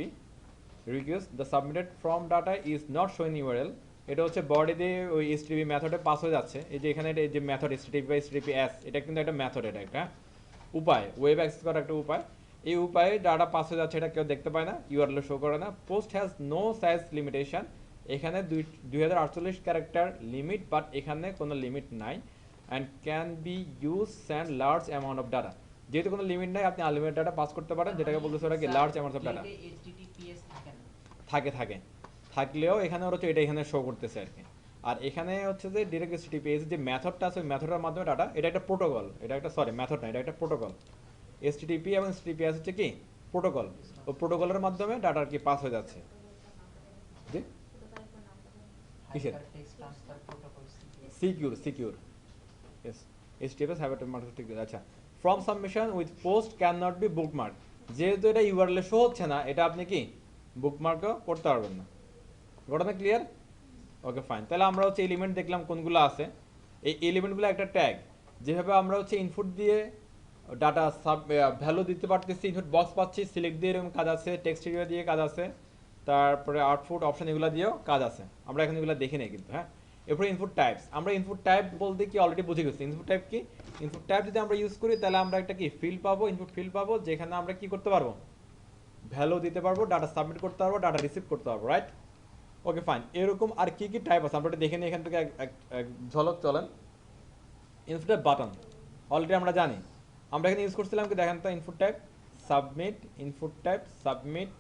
request the submitted from data is not showing URL। এটা হচ্ছে বডিতে ওই HTTP মেথডে পাস হয়ে যাচ্ছে। এই যে এখানে এই যে মেথড HTTP বা HTTPS, এটা কিন্তু একটা মেথড, এটা একটা উপায়, ওয়েব অ্যাক্সেস করার একটা উপায়। এই উপায়ে ডাটা পাস হয়ে যাচ্ছে, এটা কেউ দেখতে পায় না, ইউআরএল শো করে না। Post has no size limitation, এখানে 2048 ক্যারেক্টার লিমিট, বাট এখানে কোনো লিমিট নাই। And can be use send large amount of data, যেহেতু কোনো লিমিট নাই আপনি আনলিমিটেড ডাটা পাস করতে পারেন, যেটাকে বলতেছে ওরা কি large amount of data. HTTPS থাকে না, থাকে থাকলেও এখানে ওরা হচ্ছে এটা এখানে শো করতেছে আর কি। আর এখানে হচ্ছে যে ডিরেক্ট HTTPS যে মেথডটা আছে ওই মেথডের মাধ্যমে ডাটা, এটা একটা প্রোটোকল, এটা একটা সরি মেথড না, এটা একটা প্রোটোকল। HTTP এবং HTTPS হচ্ছে কি প্রোটোকল, ও প্রোটোকলের মাধ্যমে ডাটা কি পাস হয়ে যাচ্ছে। জি কিসের hypertext transfer protocol. Secure yes HTTPS hypertext আচ্ছা। Form submission with post can not be bookmark, যেহেতু এটা ইউআরএল শো হচ্ছে না এটা আপনি কি বুকমার্কও করতে পারবেন না। ঘটনা ক্লিয়ার? ওকে ফাইন, তাহলে আমরা হচ্ছে এলিমেন্ট দেখলাম কোনগুলো আছে। এই এলিমেন্টগুলো একটা ট্যাগ, যেভাবে আমরা হচ্ছে ইনপুট দিয়ে ডাটা সাব ভ্যালু দিতে পারতেছি, ইনপুট বক্স পাচ্ছি, সিলেক্ট দিয়ে এরকম কাজ আছে, টেক্সট এরিয়া দিয়ে কাজ আছে, তারপরে আউটপুট অপশন এগুলো দিয়েও কাজ আছে। আমরা এখন এগুলো দেখি নাই কিন্তু। হ্যাঁ, এরপরে ইনপুট টাইপস, আমরা ইনপুট টাইপ বলতে কি অলরেডি বুঝে গেছি। ইনপুট টাইপ কি, ইনপুট টাইপ যদি আমরা ইউজ করি তাহলে আমরা একটা কি ফিল্ড পাবো, ইনপুট ফিল্ড পাবো, যেখানে আমরা কি করতে পারবো ভ্যালু দিতে পারবো, ডাটা সাবমিট করতে পারবো, ডাটা রিসিভ করতে পারবো, রাইট? ওকে ফাইন, এরকম আর কি কি টাইপ আছে আমরা এটা দেখে নিই এখান থেকে এক ঝলক চলেন। ইনপুট টাইপ বাটন অলরেডি আমরা জানি, আমরা এখানে ইউজ করছিলাম কি দেখেন তো, input type submit, input type submit,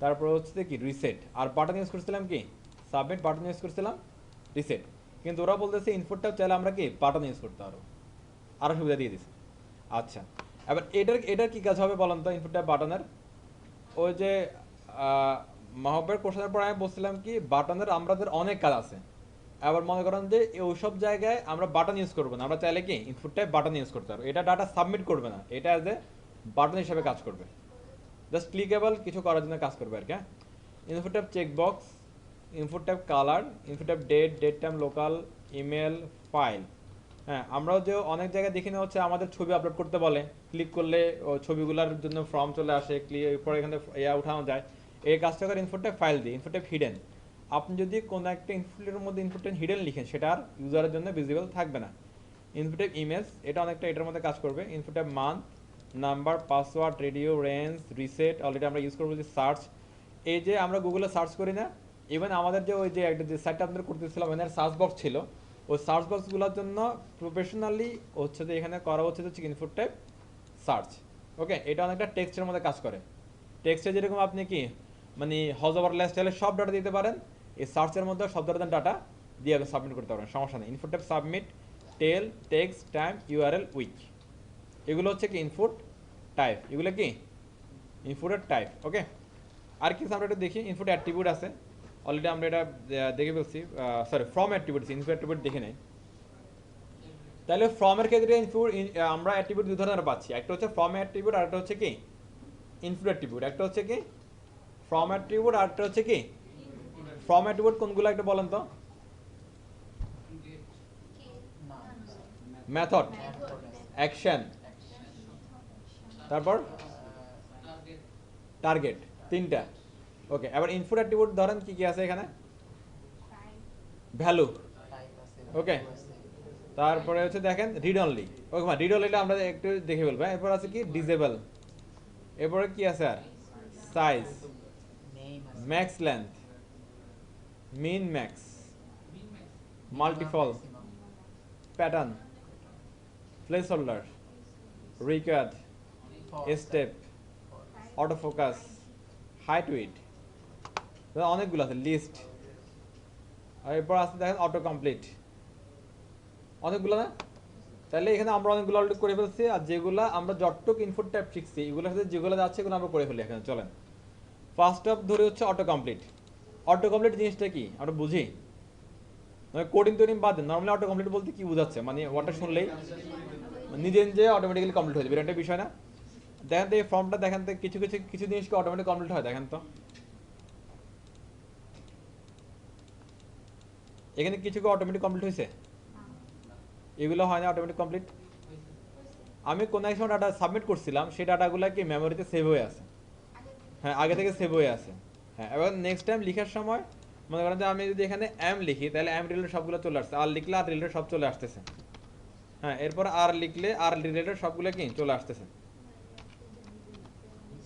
তারপর হচ্ছে কি রিসেট। আর বাটন ইউজ করছিলাম কি সাবমিট, বাটন ইউজ করছিলাম রিসেট। কিন্তু ওরা বলতেছে ইনপুট টাইপ চাইলে আমরা কি বাটন ইউজ করতে পারবো, আরও সুবিধা দিয়ে দিচ্ছে। আচ্ছা, এবার এটার কি কাজ হবে বলেন তো ইনপুট টাইপ বাটনের? ওই যে মাহবের কোশ্চেনের পর আমি বলছিলাম কি বাটনের আমাদের অনেক কাজ আছে। আবার মনে করেন যে ওইসব জায়গায় আমরা বাটন ইউজ করবো না, আমরা চাইলে কি ইনপুট টাইপ বাটন ইউজ করতে পারবো। এটা ডাটা সাবমিট করবে না, এটা অ্যাজ এ বাটন হিসেবে কাজ করবে, জাস্ট ক্লিকেবল কিছু করার জন্য কাজ করবে আর কি। হ্যাঁ, input type checkbox, input type colour, input type date time local, email, file. হ্যাঁ, আমরাও যে অনেক জায়গায় দেখি না হচ্ছে আমাদের ছবি আপলোড করতে বলে, ক্লিক করলে ছবিগুলোর জন্য ফর্ম চলে আসে, পরে এখানে উঠানো যায়। এই কাজটা করে ইনপুট টাইপ ফাইল দিয়ে। ইনপুট টাইপ হিডেন, আপনি যদি কোনো একটা ইনপুটের মধ্যে ইনপুট টাইপ হিডেন লিখেন সেটা আর ইউজারের জন্য ভিজিবল থাকবে না। ইনপুট টাইপ ইমেজ, এটা অনেকটা এটার মধ্যে কাজ করবে। Input type month, number, password, radio, range, reset, already আমরা ইউজ করবো যে সার্চ। এই যে আমরা গুগলে সার্চ করি না, ইভেন আমাদের যে ওই যে একটা যে সাইটটা আপনাদের করতেছিলাম এখানে সার্চ বক্স ছিল, ওই সার্চ বক্সগুলোর জন্য প্রফেশনালি হচ্ছে যে এখানে করা হচ্ছে যে ইনপুট টাইপ সার্চ। ওকে, এটা অনেকটা টেক্সটের মধ্যে কাজ করে। টেক্সটে যেরকম আপনি কি মানে হজওভার লাইফস্টাইলে সব ডাটা দিতে পারেন, এই সার্চের মধ্যে সব ধরনের ডাটা দিয়ে আপনি সাবমিট করতে পারেন, সমস্যা নেই। ইনপুট টাইপ সাবমিট, টেল, টেক্সট, টাইম, ইউআরএল, উইক, এগুলো হচ্ছে কি ইনপুট টাইপ, এগুলো কি ইনপুটের টাইপ। ওকে, আর কি আমরা এটা দেখি, ইনপুট অ্যাট্রিবিউট আছে, অলরেডি আমরা এটা দেখে ফেলছি। Sorry, from attribute, input attribute দেখে নেই। তাহলে ফ্রমের ক্ষেত্রে ইনপুট আমরা অ্যাট্রিবিউট দুই ধরনের পাচ্ছি, একটা হচ্ছে ফ্রম অ্যাট্রিবিউট আর একটা হচ্ছে কি ইনপুট অ্যাট্রিবিউট। একটা হচ্ছে কি ফ্রম অ্যাট্রিবিউট আর একটা হচ্ছে কি ফ্রম অ্যাট্রিবিউট। কোনগুলো একটা বলেন তো? মেথড, মেথড আছে অ্যাকশন, তারপর টার্গেট, তিনটা। ওকে, এবার ইনপুট অ্যাট্রিবিউট ধরেন কি কি আছে এখানে? ভ্যালু, টাইপ আছে ওকে। value আছে তারপরে হচ্ছে দেখেন রিড অনলি, ওকে, রিড অনলিটা আমরা একটু দেখে বলবো। এরপর আছে কি ডিসেবল, এরপরে কি আছে আর সাইজ, নেম আছে max length, min max, multiple, maximum, pattern, place holder, required, for step, for auto focus, height width, অনেকগুলো আছে, লিস্ট। আর এরপর আছে দেখেন অটো কমপ্লিট, অনেকগুলো না? তাহলে এখানে আমরা অনেকগুলো অলরেডি করে ফেলছি, আর যেগুলো আমরা যতটুকু ইনপুট টাইপ শিখছি এগুলোর সাথে যেগুলো যাচ্ছে এগুলো আমরা করে ফেলি এখানে। চলেন ফার্স্ট অফ ধরে হচ্ছে অটো কমপ্লিট। অটো কমপ্লিট জিনিসটা কি আমরা বুঝি, মানে কোডিং টোডিং বাদ দেন, নর্মালি অটো কমপ্লিট বলতে কি বোঝাচ্ছে, মানে ওয়াটার শুনলেই নিজে নিজে অটোমেটিক্যালি কমপ্লিট হয়ে যাবে, এটা একটা বিষয় না? দেখেন তো এই ফর্মটা, দেখেন তো কিছু কিছু কিছু জিনিস কি অটোমেটিক কমপ্লিট হয়, দেখেন তো এখানে কিছু কি অটোমেটিক কমপ্লিট হয়েছে? এগুলো হয় না অটোমেটিক কমপ্লিট। আমি কোনো এক সময় ডাটা সাবমিট করছিলাম, সেই ডাটাগুলো কি মেমোরিতে সেভ হয়ে আছে, হ্যাঁ আগে থেকে সেভ হয়ে আছে। হ্যাঁ, এবার নেক্সট টাইম লেখার সময় মনে করেন যে আমি যদি এখানে এম লিখি তাহলে এম রিলেটেড সবগুলো চলে আসছে, আর লিখলে আর রিলেটেড সব চলে আসতেছে। হ্যাঁ, এরপর আর লিখলে আর রিলেটেড সবগুলো কি চলে আসতেছে,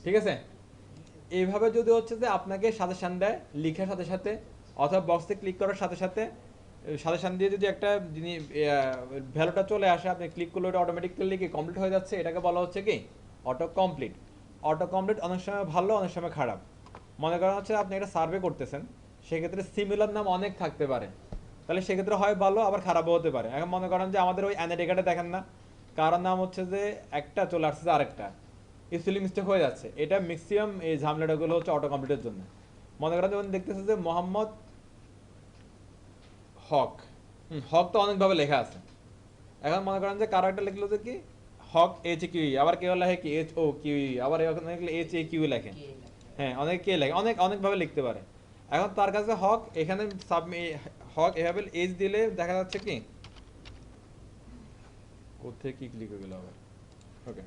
ঠিক আছে? এইভাবে যদি হচ্ছে যে আপনাকে সাজেশন দেয় লিখার সাথে সাথে অথবা বক্সে ক্লিক করার সাথে সাথে সাজেশন দিয়ে যদি একটা জিনিস ভ্যালুটা চলে আসে, আপনি ক্লিক করলে ওটা অটোমেটিক্যালি কি কমপ্লিট হয়ে যাচ্ছে, এটাকে বলা হচ্ছে কি অটো কমপ্লিট। অটো কমপ্লিট অনেক সময় ভালো, অনেক সময় খারাপ। মনে করেন হচ্ছে আপনি একটা সার্ভে করতেছেন, সেক্ষেত্রে সিমিলার নাম অনেক থাকতে পারে, তাহলে সেক্ষেত্রে হয় ভালো, আবার খারাপও হতে পারে। এখন মনে করেন যে আমাদের ওই অ্যানালিটিকাটা দেখেন না, কারোর নাম হচ্ছে যে একটা চলে আসছে আরেকটা, স্পেলিং মিস্টেক হয়ে যাচ্ছে। এটা ম্যাক্সিমাম এই ঝামেলাটাগুলো হচ্ছে অটো কমপ্লিটের জন্য। মনে করেন যেমন দেখতেছে যে মোহাম্মদ হক, হক তো অনেকভাবে লেখা আছে। এখন মনে করেন যে কারো একটা লিখলো যে কি হক এইচ কিউ, আবার কেউ লেখে কি এইচ ও কিউ, আবার এইচ এ কিউ লেখে। কে লেখা হ্যাঁ, অনেকে কে লেখে, অনেকভাবে লিখতে পারে। এখন তার কাছে হক এখানে হক এভাবে এইচ দিলে দেখা যাচ্ছে কি কোথায় কি ক্লিক হয়ে গেল আবার। ওকে,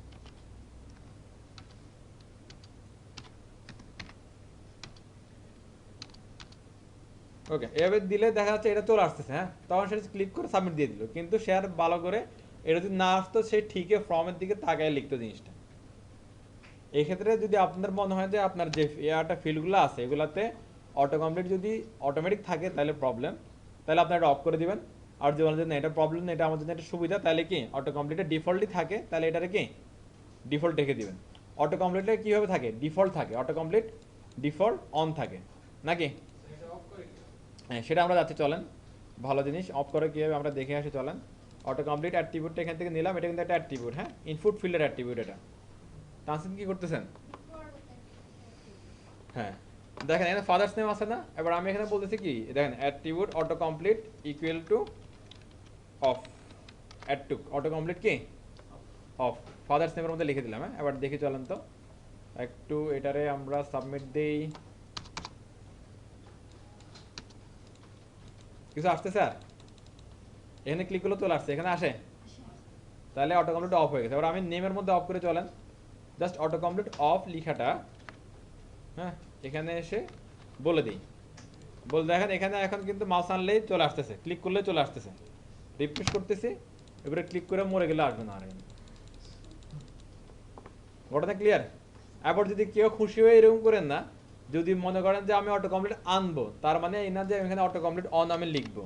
ওকে, এভাবে দিলে দেখা যাচ্ছে এটা চলে আসতেছে। হ্যাঁ, তখন সেটা ক্লিক করে সাবমিট দিয়ে দিল, কিন্তু সে আর ভালো করে এটা যদি না আসতো সে ঠিকই ফর্মের দিকে তাকায় লিখতো জিনিসটা। এই ক্ষেত্রে যদি আপনার মনে হয় যে আপনার যে ইয়াটা ফিল্ডগুলো আছে এগুলাতে অটো কমপ্লিট যদি অটোমেটিক থাকে তাহলে প্রবলেম, তাহলে আপনি এটা অফ করে দিবেন। আর যদি বলেন যে না এটা প্রবলেম না, এটা আমার জন্য একটা সুবিধা, তাহলে কি অটো কমপ্লিটে ডিফল্টই থাকে, তাহলে এটারে কি ডিফল্ট রেখে দিবেন। অটো কমপ্লিটে কীভাবে থাকে, ডিফল্ট থাকে, অটো কমপ্লিট ডিফল্ট অন থাকে নাকি? হ্যাঁ, সেটা আমরা যাচ্ছি, চলেন ভালো জিনিস অফ করে কীভাবে আমরা দেখে আসি, চলেন। অটো কমপ্লিট অ্যাট্রিবিউটটা এখান থেকে নিলাম, এটা কিন্তু একটা অ্যাট্রিবিউট, হ্যাঁ ইনপুট ফিল্ডের অ্যাট্রিবিউট এটা। ট্রান্সলেট কি করতেছেন? হ্যাঁ, দেখেন এখানে ফাদার্স নেম আছে না, এবার আমি এখানে বলতেছি কি দেখেন attribute auto complete equal to of, auto complete কি অফ, ফাদার্স নেমের মধ্যে লিখে দিলাম। হ্যাঁ, এবার দেখি চলেন তো একটু এটারে আমরা সাবমিট দেই, কিছু আসছে স্যার? এখানে ক্লিক করলে চলে আসছে, এখানে আসে, তাহলে অটো কমপ্লিট অফ হয়ে গেছে। এবার আমি নেমের মধ্যে অফ করে চলেন, জাস্ট অটো কমপ্লিট অফ লিখাটা হ্যাঁ এখানে এসে বলে দিই, বল দেখেন এখানে এখন কিন্তু মাউস আনলেই চলে আসতেছে, ক্লিক করলেই চলে আসতেছে। রিফ্রেশ করতেছি, এবারে ক্লিক করে মরে গেলে আসবে না আর এখানে। ঘটনা ক্লিয়ার? এবার যদি কেউ খুশি হয়ে এরকম করেন না, যদি মনে করেন যে আমি অটো কমপ্লিট আনবো, তার মানে এই না যে এখানে অটো কমপ্লিট অন আমি লিখবো।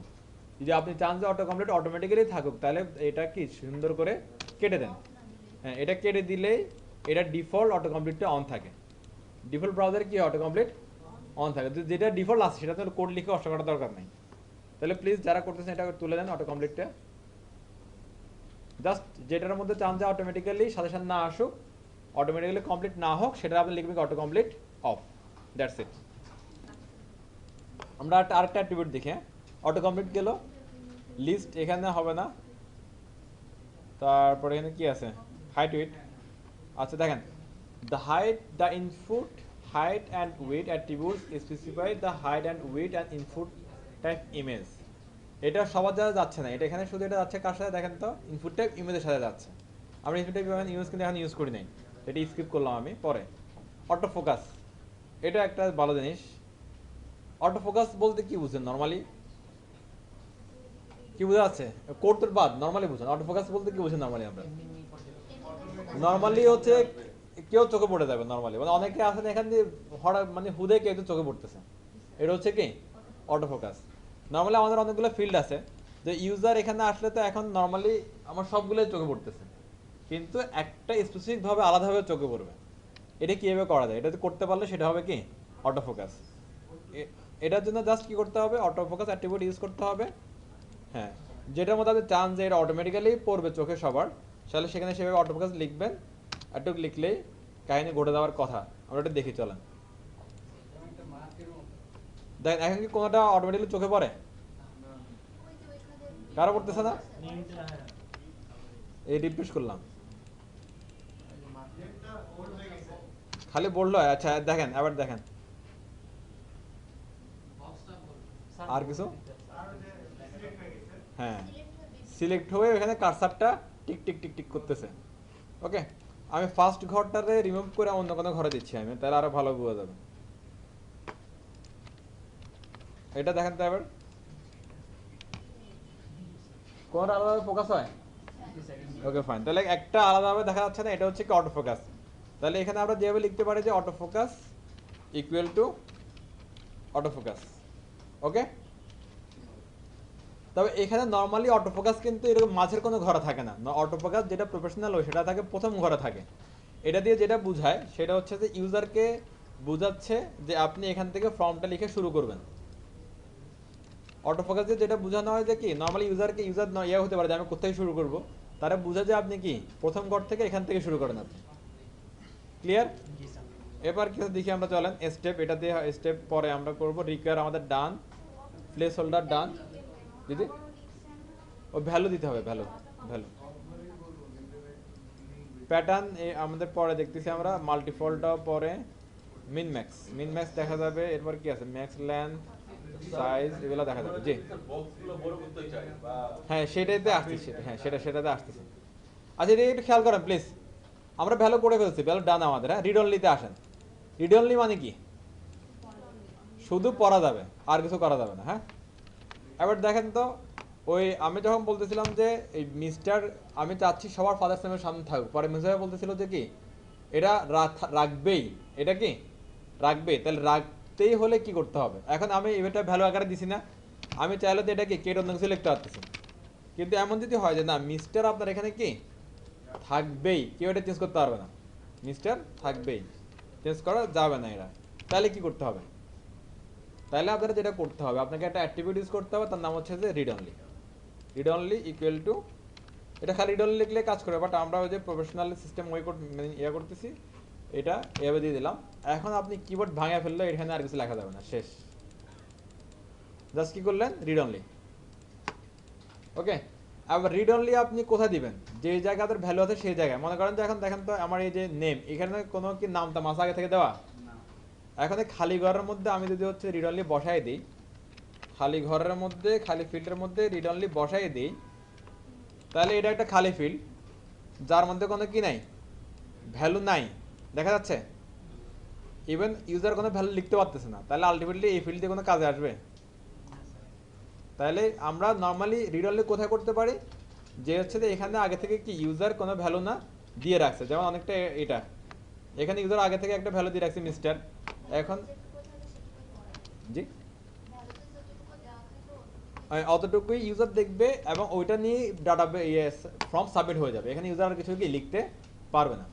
যদি আপনি চান যে অটো কমপ্লিট অটোমেটিক্যালি থাকুক, তাহলে এটা কি সুন্দর করে কেটে দেন। হ্যাঁ, এটা কেটে দিলেই এটা ডিফল্ট অটো কমপ্লিটটা অন থাকে। ডিফল্ট ব্রাউজারে কি অটো কমপ্লিট অন থাকে, যেটা ডিফল্ট আছে সেটা তো কোড লিখে কষ্ট করার দরকার নেই। তাহলে প্লিজ যারা করতেছেন এটা তুলে দেন অটো কমপ্লিটটা, জাস্ট যেটার মধ্যে চান যে অটোমেটিক্যালি সাজেশন না আসুক, অটোমেটিক্যালি কমপ্লিট না হোক, সেটা আপনি লিখবেন auto complete of, that's it. আমরা আরেকটা অ্যাট্রিবিউট দেখি, অটো কমপ্লিট গেল, লিস্ট এখানে হবে না, তারপরে এখানে কি আছে হাইট উইড। আচ্ছা দেখেন the height, the input height and weight attributes specify the height and weight and input type image. এটা সবার দ্বারা যাচ্ছে না, এটা এখানে শুধু এটা যাচ্ছে কার সাথে দেখেন তো, ইনপুট টাইপ ইমেজের সাথে যাচ্ছে। আমরা ইনপুট টাইপ ইমেজ কিন্তু এখন ইউজ করি নাই, এটা স্কিপ করলাম আমি পরে। অটো ফোকাস, এটা একটা ভালো জিনিস। অটো ফোকাস বলতে কি বুঝছেন নর্মালি, কি বোঝা যাচ্ছে? কোড তোর বাদ, নর্মালি বুঝছেন অটো ফোকাস বলতে কি বুঝছেন নর্মালি? আমরা এমনি নর্মালি হচ্ছে কেউ চোখে পড়ে যাবে নর্মালি, মানে অনেকে আসলে এখান দিয়ে হঠাৎ মানে হুদে কেউ তো চোখে পড়তেছে, এটা হচ্ছে কি অটো ফোকাস। নর্মালি আমাদের অনেকগুলো ফিল্ড আছে, যে ইউজার এখানে আসলে তো এখন নর্মালি আমার সবগুলোই চোখে পড়তেছে, কিন্তু একটা স্পেসিফিক ভাবে আলাদাভাবে চোখে পড়বে। এটা কিভাবে করা যায়, এটা করতে পারলে সেটা হবে কি অটো ফোকাস। এটার জন্য জাস্ট কি করতে হবে, অটো ফোকাস অ্যাট্রিবিউট ইউজ করতে হবে। হ্যাঁ, যেটার মধ্যে আপনি চান যে এটা অটোমেটিক্যালি পড়বে চোখে সবার, তাহলে সেখানে সেভাবে অটো ফোকাস লিখবেন। একটু লিখলেই কাহিনী ঘটে যাওয়ার কথা। আমরা এটা দেখি চলেন, দেখেন এখন কি কোনোটা অটোমেটিক্যালি চোখে পড়ে? কারো পড়তেছে না? এই রিফ্রেশ করলাম, খালি বললো। আচ্ছা দেখেন, আবার দেখেন আর কিছু। হ্যাঁ, সিলেক্ট হয়ে এখানে কারসারটা টিক টিক টিক টিক করতেছে। ওকে, আমি ফার্স্ট ঘরটারে রিমুভ করে অন্য কোনো ঘরে দিচ্ছি আমি, তাহলে আরো ভালো বোঝা যাবে। এটা দেখেন তো এবার কোনটা আলাদাভাবে ফোকাস হয়? ওকে ফাইন, তাহলে একটা আলাদাভাবে দেখা যাচ্ছে না, এটা হচ্ছে কি অটো ফোকাস। তাহলে এখানে আমরা যেভাবে লিখতে পারি যে auto focus equal to auto focus. Okay, তবে এখানে নর্মালি অটো ফোকাস কিন্তু এরকম মাঝের কোনো ঘরে থাকে না। অটো ফোকাস যেটা প্রফেশনাল হয় সেটা থাকে প্রথম ঘরে থাকে। এটা দিয়ে যেটা বোঝায় সেটা হচ্ছে যে ইউজারকে বোঝাচ্ছে যে আপনি এখান থেকে ফর্মটা লিখে শুরু করবেন। অটো ফোকাস দিয়ে যেটা বোঝানো হয় যে কি নর্মালি ইউজারকে ইউজার ইয়ে হতে পারে যে আমি কোথায় শুরু করব, তারা বোঝা যে আপনি কি প্রথম ঘর থেকে এখান থেকে শুরু করেন আপনি। ক্লিয়ার? এবার কিছু দেখি আমরা, চলেন স্টেপ, এটা দিয়ে স্টেপ পরে আমরা করব। রিকোয়ার আমাদের ডান, প্লেস হোল্ডার ডান দিদি, ও ভ্যালু দিতে হবে, ভ্যালু ভ্যালু প্যাটার্ন আমাদের পরে দেখতেছি আমরা। মাল্টিফলটাও পরে, মিন ম্যাক্স, মিন ম্যাক্স দেখা যাবে। এরপর কি আছে, ম্যাক্স লেন্থ, সাইজ, এগুলো দেখা যাবে। জি হ্যাঁ, সেটাতে আসতেছে, হ্যাঁ সেটাতে আসতেছে। আচ্ছা এটা একটু খেয়াল করেন প্লিজ, আমরা ভ্যালু করে ফেলছি, ভ্যালু ডান আমাদের। হ্যাঁ, রিড অনলিতে আসেন। রিড অনলি মানে কি, শুধু পড়া যাবে আর কিছু করা যাবে না। হ্যাঁ, এবার দেখেন তো, ওই আমি যখন বলতেছিলাম যে এই মিস্টার আমি চাচ্ছি সবার ফাদার্স নেমের সামনে থাকুক, পরে মিস্টার বলতেছিল যে কি এটা রাখবেই, এটা কি রাখবে, তাহলে রাখতেই হলে কি করতে হবে? এখন আমি এটা ভ্যালু আকারে দিছি না, আমি চাইলে তো এটা কি কেট অন্য কিছু লিখতে পারতেছি, কিন্তু এমন যদি হয় যে না মিস্টার আপনার এখানে কি থাকবেই, কেউ এটা চেঞ্জ করতে পারবে না, মিস্টার থাকবেই, চেঞ্জ করা যাবে না এরা, তাহলে কি করতে হবে? তাহলে আপনারা যেটা করতে হবে, আপনাকে একটা অ্যাট্রিবিউট ইউজ করতে হবে, তার নাম হচ্ছে যে read only. Read only equal to, এটা খালি রিড অনলি লিখলে কাজ করে, বাট আমরা ওই যে প্রফেশনাল সিস্টেম ওই ইয়ে করতেছি, এটা এভাবে দিয়ে দিলাম। এখন আপনি কিবোর্ড ভাঙা ফেললে এখানে আর কিছু লেখা যাবে না, শেষ। জাস্ট কি করলেন, রিড অনলি। ওকে, আবার রিড অনলি আপনি কোথায় দিবেন, যে জায়গাতে ভ্যালু আছে সেই জায়গায়। মনে করেন যে এখন দেখেন তো আমার এই যে নেম, এখানে কোনো কি নামটা মাস আগে থেকে দেওয়া? এখন এই খালি ঘরের মধ্যে আমি যদি হচ্ছে রিড অনলি বসাই দিই, খালি ঘরের মধ্যে খালি ফিল্ডের মধ্যে রিড অনলি বসাই দিই, তাহলে এটা একটা খালি ফিল্ড যার মধ্যে কোনো কি নাই, ভ্যালু নাই, দেখা যাচ্ছে। ইভেন ইউজার কোনো ভ্যালু লিখতে পারতেছে না, তাহলে আলটিমেটলি এই ফিল্ড দিয়ে কোনো কাজে আসবে? তাহলে আমরা নর্মালি রিড অনলি কোথায় করতে পারি, যে হচ্ছে যে এখানে আগে থেকে কি ইউজার কোনো ভ্যালু না দিয়ে রাখছে, যেমন অনেকটা এটা এখানে ইউজার আগে থেকে একটা ভ্যালু দিয়ে রাখছে মিস্টার। এখন জি অতটুকুই ইউজার দেখবে এবং ওইটা নিয়ে ডাটা ফর্ম সাবমিট হয়ে যাবে, এখানে ইউজার আর কিছু কি লিখতে পারবে না।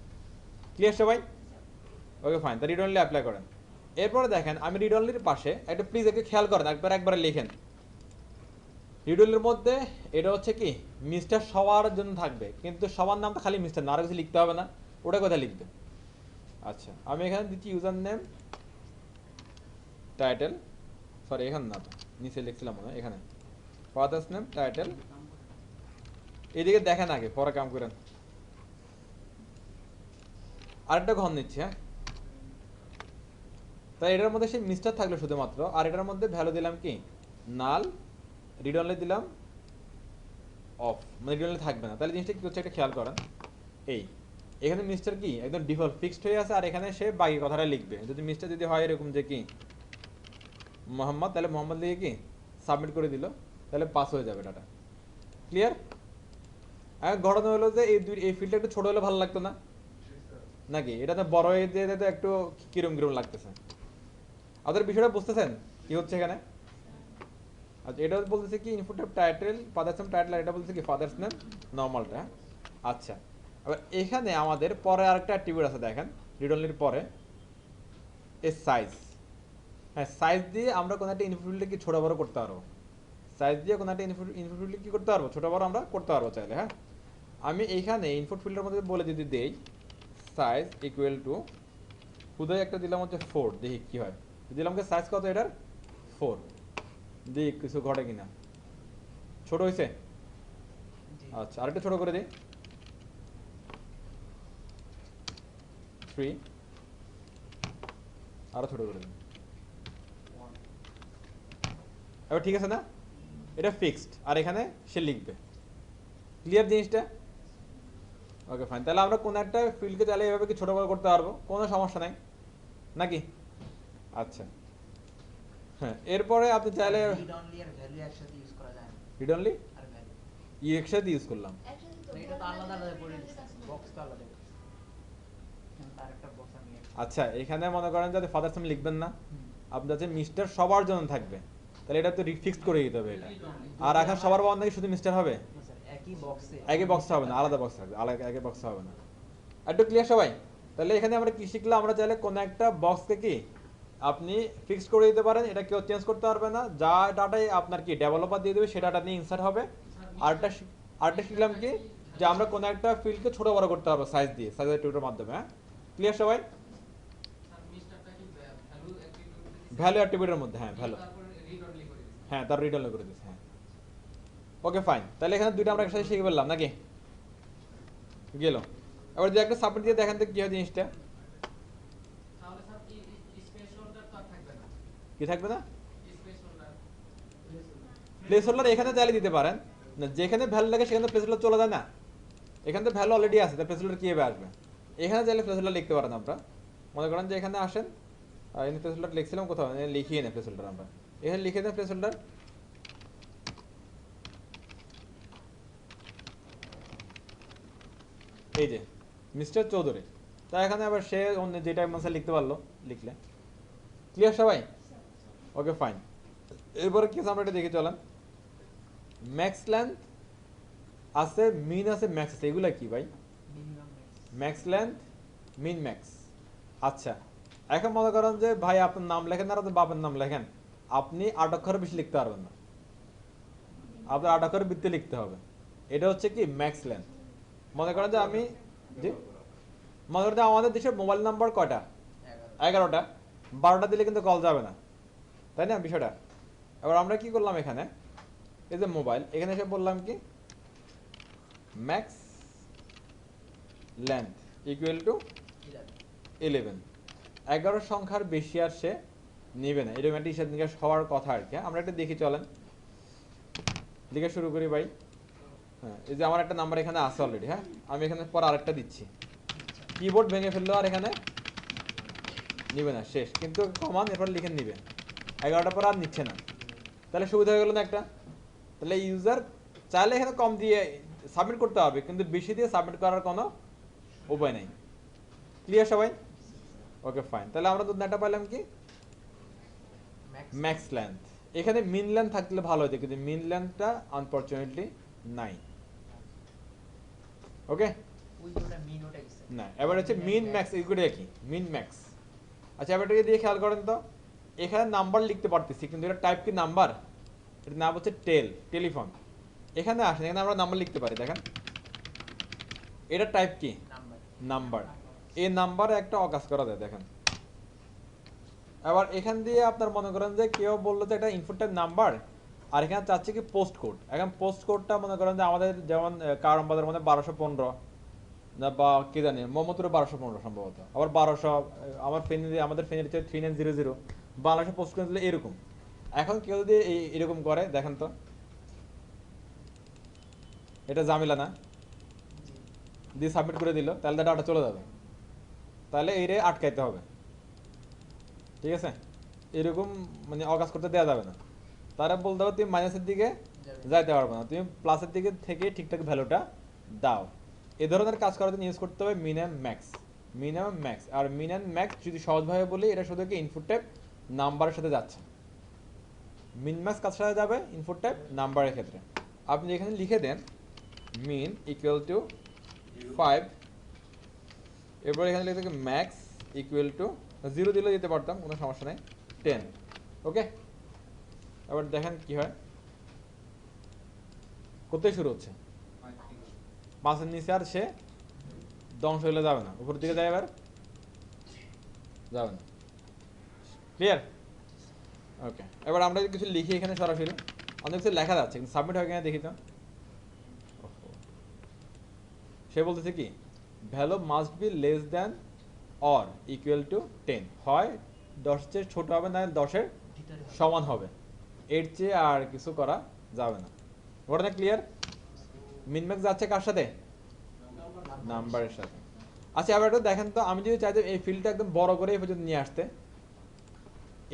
ক্লিয়ার সবাই? ওকে ফাইন, তা রিড অনলি অ্যাপ্লাই করেন। এরপরে দেখেন আমি রিড অনলির পাশে একটা প্লিজ একটু খেয়াল করেন, একবারে লিখেন। রিড অনলির মধ্যে এটা হচ্ছে কি মিস্টার সবার জন্য থাকবে, কিন্তু সবার নামটা খালি মিস্টার না, আর কিছু লিখতে হবে না, ওটা কোথায় লিখবে? আচ্ছা আমি এখানে দিচ্ছি ইউজার নেম টাইটেল, সরি এখানে না, তো নিচে লিখছিলাম মনে হয়, এখানে ফাদার্স নেম টাইটেল। এদিকে দেখেন আগে, পরে কাম করেন। আরেকটা ঘর নিচ্ছি। হ্যাঁ, তাই এটার মধ্যে সেই মিস্টার থাকলো শুধুমাত্র, আর এটার মধ্যে ভ্যালু দিলাম কি নাল রিড অনলি দিলাম অফ, মানে রিড অনলি থাকবে না। তাহলে জিনিসটা কি হচ্ছে একটা খেয়াল করেন, এই এখানে মিস্টার কি একদম ডিফল্ট ফিক্সড হয়ে আছে, আর এখানে সে বাকি কথাটা লিখবে। যদি মিস্টার যদি হয় এরকম যে কি মোহাম্মদ, তাহলে মোহাম্মদ লিখে কি সাবমিট করে দিল, তাহলে পাস হয়ে যাবে ডাটা। ক্লিয়ার? আর ঘটনা হলো যে এই ফিল্ডটা একটু ছোট হলে ভালো লাগতো না নাকি? এটা তো বড় হয়ে দিয়ে তো একটু কিরম কিরম লাগতেছে। আপনাদের বিষয়টা বুঝতেছেন কি হচ্ছে এখানে? আচ্ছা, এটা বলতেছে কি input title father's name title, এটা বলতেছে কি ফাদার্স নেম নর্মালটা। আচ্ছা, এবার এখানে আমাদের পরে আরেকটা অ্যাট্রিবিউট আছে দেখেন, রিড অনলির পরে এর সাইজ। হ্যাঁ, সাইজ দিয়ে আমরা কোনো একটা ইনপুট ফিল্ডে কি ছোট বড় করতে পারবো। সাইজ দিয়ে কোনো একটা ইনপুট ফিল্ডে কি করতে পারবো, ছোট বড় আমরা করতে পারবো চাইলে। হ্যাঁ, আমি এইখানে ইনপুট ফিল্ডের মধ্যে বলে যদি দেই সাইজ ইকুয়াল টু খুদে একটা দিলাম হচ্ছে 4, দেখি কি হয়। দিলাম কি সাইজ কত এটার 4, দেখি কিছু ঘটে কিনা। ছোট হয়েছে? আচ্ছা, আরেকটা ছোট করে দিই 3, আরো ছোট করে দিই। এবার ঠিক আছে না? এটা ফিক্সড, আর এখানে সে লিখবে। ক্লিয়ার জিনিসটা? Okay fine. তাহলে আমরা কোন একটা ফিল্ডকে চাইলে এভাবে কি ছোট বড় করতে পারবো, কোনো সমস্যা নাই নাকি? আচ্ছা, হ্যাঁ, এরপরে আপনি চাইলে রিড অনলি আর ভ্যালু একসাথে ইউজ করা যায় না। রিড অনলি আর ভ্যালু একসাথে ইউজ করলাম। এটা তো আলাদা আলাদা করে বক্স তো আলাদা করে। তার একটা বক্স আমি আচ্ছা, এখানে মনে করেন যদি ফাদার্স নেম লিখবেন না, হুম। আপনার যে মিস্টার সবার জন্য থাকবে, তাহলে এটা তো রিফিক্সড করে দিতে হবে এটা। আর এখন সবার বন্ধ নাকি শুধু মিস্টার হবে? না স্যার, একই বক্সে একই বক্সে হবে না, আলাদা বক্স থাকবে, আলাদা একই বক্সে হবে না। একটু ক্লিয়ার সবাই? তাহলে এখানে আমরা কি শিখলাম, আমরা চাইলে কোনো একটা বক্সকে কি আপনি ফিক্সড করে দিতে পারেন, এটা কেউ চেঞ্জ করতে পারবে না। যা ডাটাই আপনার কি ডেভেলপার দিয়ে দেবে সেটা ডাটা নিয়ে ইনসার্ট হবে। আরেকটা শিখলাম কি, যে আমরা কোনো একটা ফিল্ডকে ছোট বড় করতে পারবো সাইজ দিয়ে, সাইজের টিউটোর মাধ্যমে। হ্যাঁ, ক্লিয়ার সবাই? ভ্যালু অ্যাট্রিবিউটের মধ্যে, হ্যাঁ ভ্যালু, হ্যাঁ তার রিড অনলি করে দিচ্ছে। হ্যাঁ, ওকে ফাইন। তাহলে এখানে দুইটা আমরা একসাথে শিখে ফেললাম নাকি? গেল। এবার যদি একটা সাবমিট দিয়ে দেখেন তো কি হয় জিনিসটা, কি থাকবে না? প্লেস হোল্ডার এখানে চাইলে দিতে পারেন না, যেখানে ভ্যালু লাগে সেখানে প্লেস হোল্ডার চলে যায় না। এখানে তো ভ্যালু অলরেডি আছে, তার প্লেস হোল্ডার কিভাবে আসবে? এখানে চাইলে প্লেস হোল্ডার লিখতে পারেন আপনারা। মনে করেন যে এখানে আসেন, এখানে প্লেস হোল্ডার লিখছিলাম কোথাও, লিখিয়ে নেই প্লেস হোল্ডার আমরা, এখানে লিখে দেন প্লেস হোল্ডার। এই যে মিস্টার চৌধুরী, তা এখানে আবার সে অন্য যেটা মনে লিখতে পারলো লিখলে। ক্লিয়ার সবাই? Okay fine. এরপরে কি আছে আমরা এটা দেখে চলেন। ম্যাক্স লেন্থ আছে, মিন আছে, ম্যাক্স আছে, এগুলা কি ভাই? Minimum max length, min max. আচ্ছা, এখন মনে করেন যে ভাই আপনার নাম লেখেন আর আপনার বাপের নাম লেখেন, আপনি 8 অক্ষরের বেশি লিখতে পারবেন না, আপনার 8 অক্ষরের বৃত্তে লিখতে হবে। এটা হচ্ছে কি ম্যাক্স লেন্থ। মনে করেন যে আমি, জি, মনে করেন যে আমাদের দেশের মোবাইল নাম্বার কয়টা? 11টা। 12টা দিলে কিন্তু কল যাবে না, তাই না বিষয়টা? এবার আমরা কি করলাম এখানে, এই যে মোবাইল, এখানে এসে বললাম কি ম্যাক্স লেন্থ ইকুয়াল টু 11। 11 সংখ্যার বেশি আর সে নেবে না, এরকম একটা হিসাব নিকাশ হওয়ার কথা আর কি। আমরা একটা দেখি চলেন, লিখে শুরু করি ভাই। হ্যাঁ, এই যে আমার একটা নাম্বার এখানে আছে অলরেডি। হ্যাঁ, আমি এখানে পর আরেকটা দিচ্ছি, কিবোর্ড ভেঙে ফেললো আর এখানে নিবে না, শেষ। কিন্তু কমান এরপর লিখে নিবে, 11টার পর আর নিচ্ছে না, তাহলে সুবিধা হয়ে গেল না একটা? তাহলে ইউজার চাইলে এখানে কম দিয়ে সাবমিট করতে হবে, কিন্তু বেশি দিয়ে সাবমিট করার কোনো উপায় নেই। ক্লিয়ার সবাই? Okay fine. তাহলে আমরা দুটো পাইলাম কি ম্যাক্স লেন্থ। এখানে মিন লেন্থ থাকলে ভালো হতো, কিন্তু মিন লেন্থটা আনফরচুনেটলি নাই। ওকে না, এবার হচ্ছে মিন ম্যাক্স, এইগুলো কি মিন ম্যাক্স। আচ্ছা, এবার এটাকে দিয়ে খেয়াল করেন তো, এখানে নাম্বার লিখতে পারতেছি কিন্তু এটা টাইপ কি নাম্বার? এটার নাম হচ্ছে টেলিফোন। এখানে আসেন, এখানে আমরা নাম্বার লিখতে পারি, দেখেন এটা টাইপ কি নাম্বার। এই নাম্বারে একটা অকাজ করা যায়, দেখেন। এবার এখান দিয়ে আপনার মনে করেন যে কেউ বললো যে এটা ইনপুট টাইপ নাম্বার, আর এখানে চাচ্ছে কি পোস্ট কোড। এখন পোস্ট কোডটা মনে করেন যে আমাদের যেমন কারণ বাজার মধ্যে 1215 না, বা কি জানি মোহাম্মদপুরে 1215 সম্ভবত, আবার 1200 আমাদের ফেনীর 3900 বাংলাদেশে পোস্ট করে দিলে এরকম। এখন কেউ যদি এরকম করে দেখেন তো, এটা ঝামেলা না, জি দিয়ে সাবমিট করে দিল, তাহলে ডাটা চলে যাবে, তাহলে এই রে আটকাইতে হবে, ঠিক আছে? এরকম মানে অকাজ করতে দেওয়া যাবে না। তারা বলতে হবে তুমি মাইনাসের দিকে যাবে। যাইতে পারবে না, তুমি প্লাসের দিকে থেকে ঠিকঠাক ভ্যালুটা দাও। এ ধরনের কাজ করার জন্য ইউজ করতে হবে min and max. Min and max, আর মিন অ্যান্ড ম্যাক্স যদি সহজভাবে বলি, এটা শুধু কি ইনপুট টাইপ নাম্বারের সাথে যাচ্ছে। মিন ম্যাক্স কার সাথে যাবে? ইনপুট টাইপ নাম্বারের ক্ষেত্রে। আপনি এখানে লিখে দেন মিন ইকুয়াল টু 5, এরপর এখানে লিখে থাকি ম্যাক্স ইকুয়াল টু 0 দিলে দিতে পারতাম, কোনো সমস্যা নেই, 10। ওকে, এবার দেখেন কি হয়, কোথায় শুরু হচ্ছে? 5-এর নিচে, আর সে ধ্বংস হলে যাবে না, উপরের দিকে যায়, এবার যাবে না। ক্লিয়ার? ওকে, এবার আমরা কিছু লিখি এখানে সরাসরি, অনেক কিছু লেখা যাচ্ছে কিন্তু সাবমিট হয় কিনা দেখি তো। সে বলতেছে কি, value must be less than or equal to 10, হয় 10 চেয়ে ছোট হবে, না 10-এর ভিতরে হবে। সমান হবে, এর চেয়ে আর কিছু করা যাবে না। ওটা না ক্লিয়ার? মিনম্যাক্স যাচ্ছে কার সাথে? নাম্বারের সাথে। আচ্ছা, এবার একটু দেখেন তো, আমি যদি চাইতাম এই ফিল্ডটা একদম বড় করে এই পর্যন্ত নিয়ে আসতে,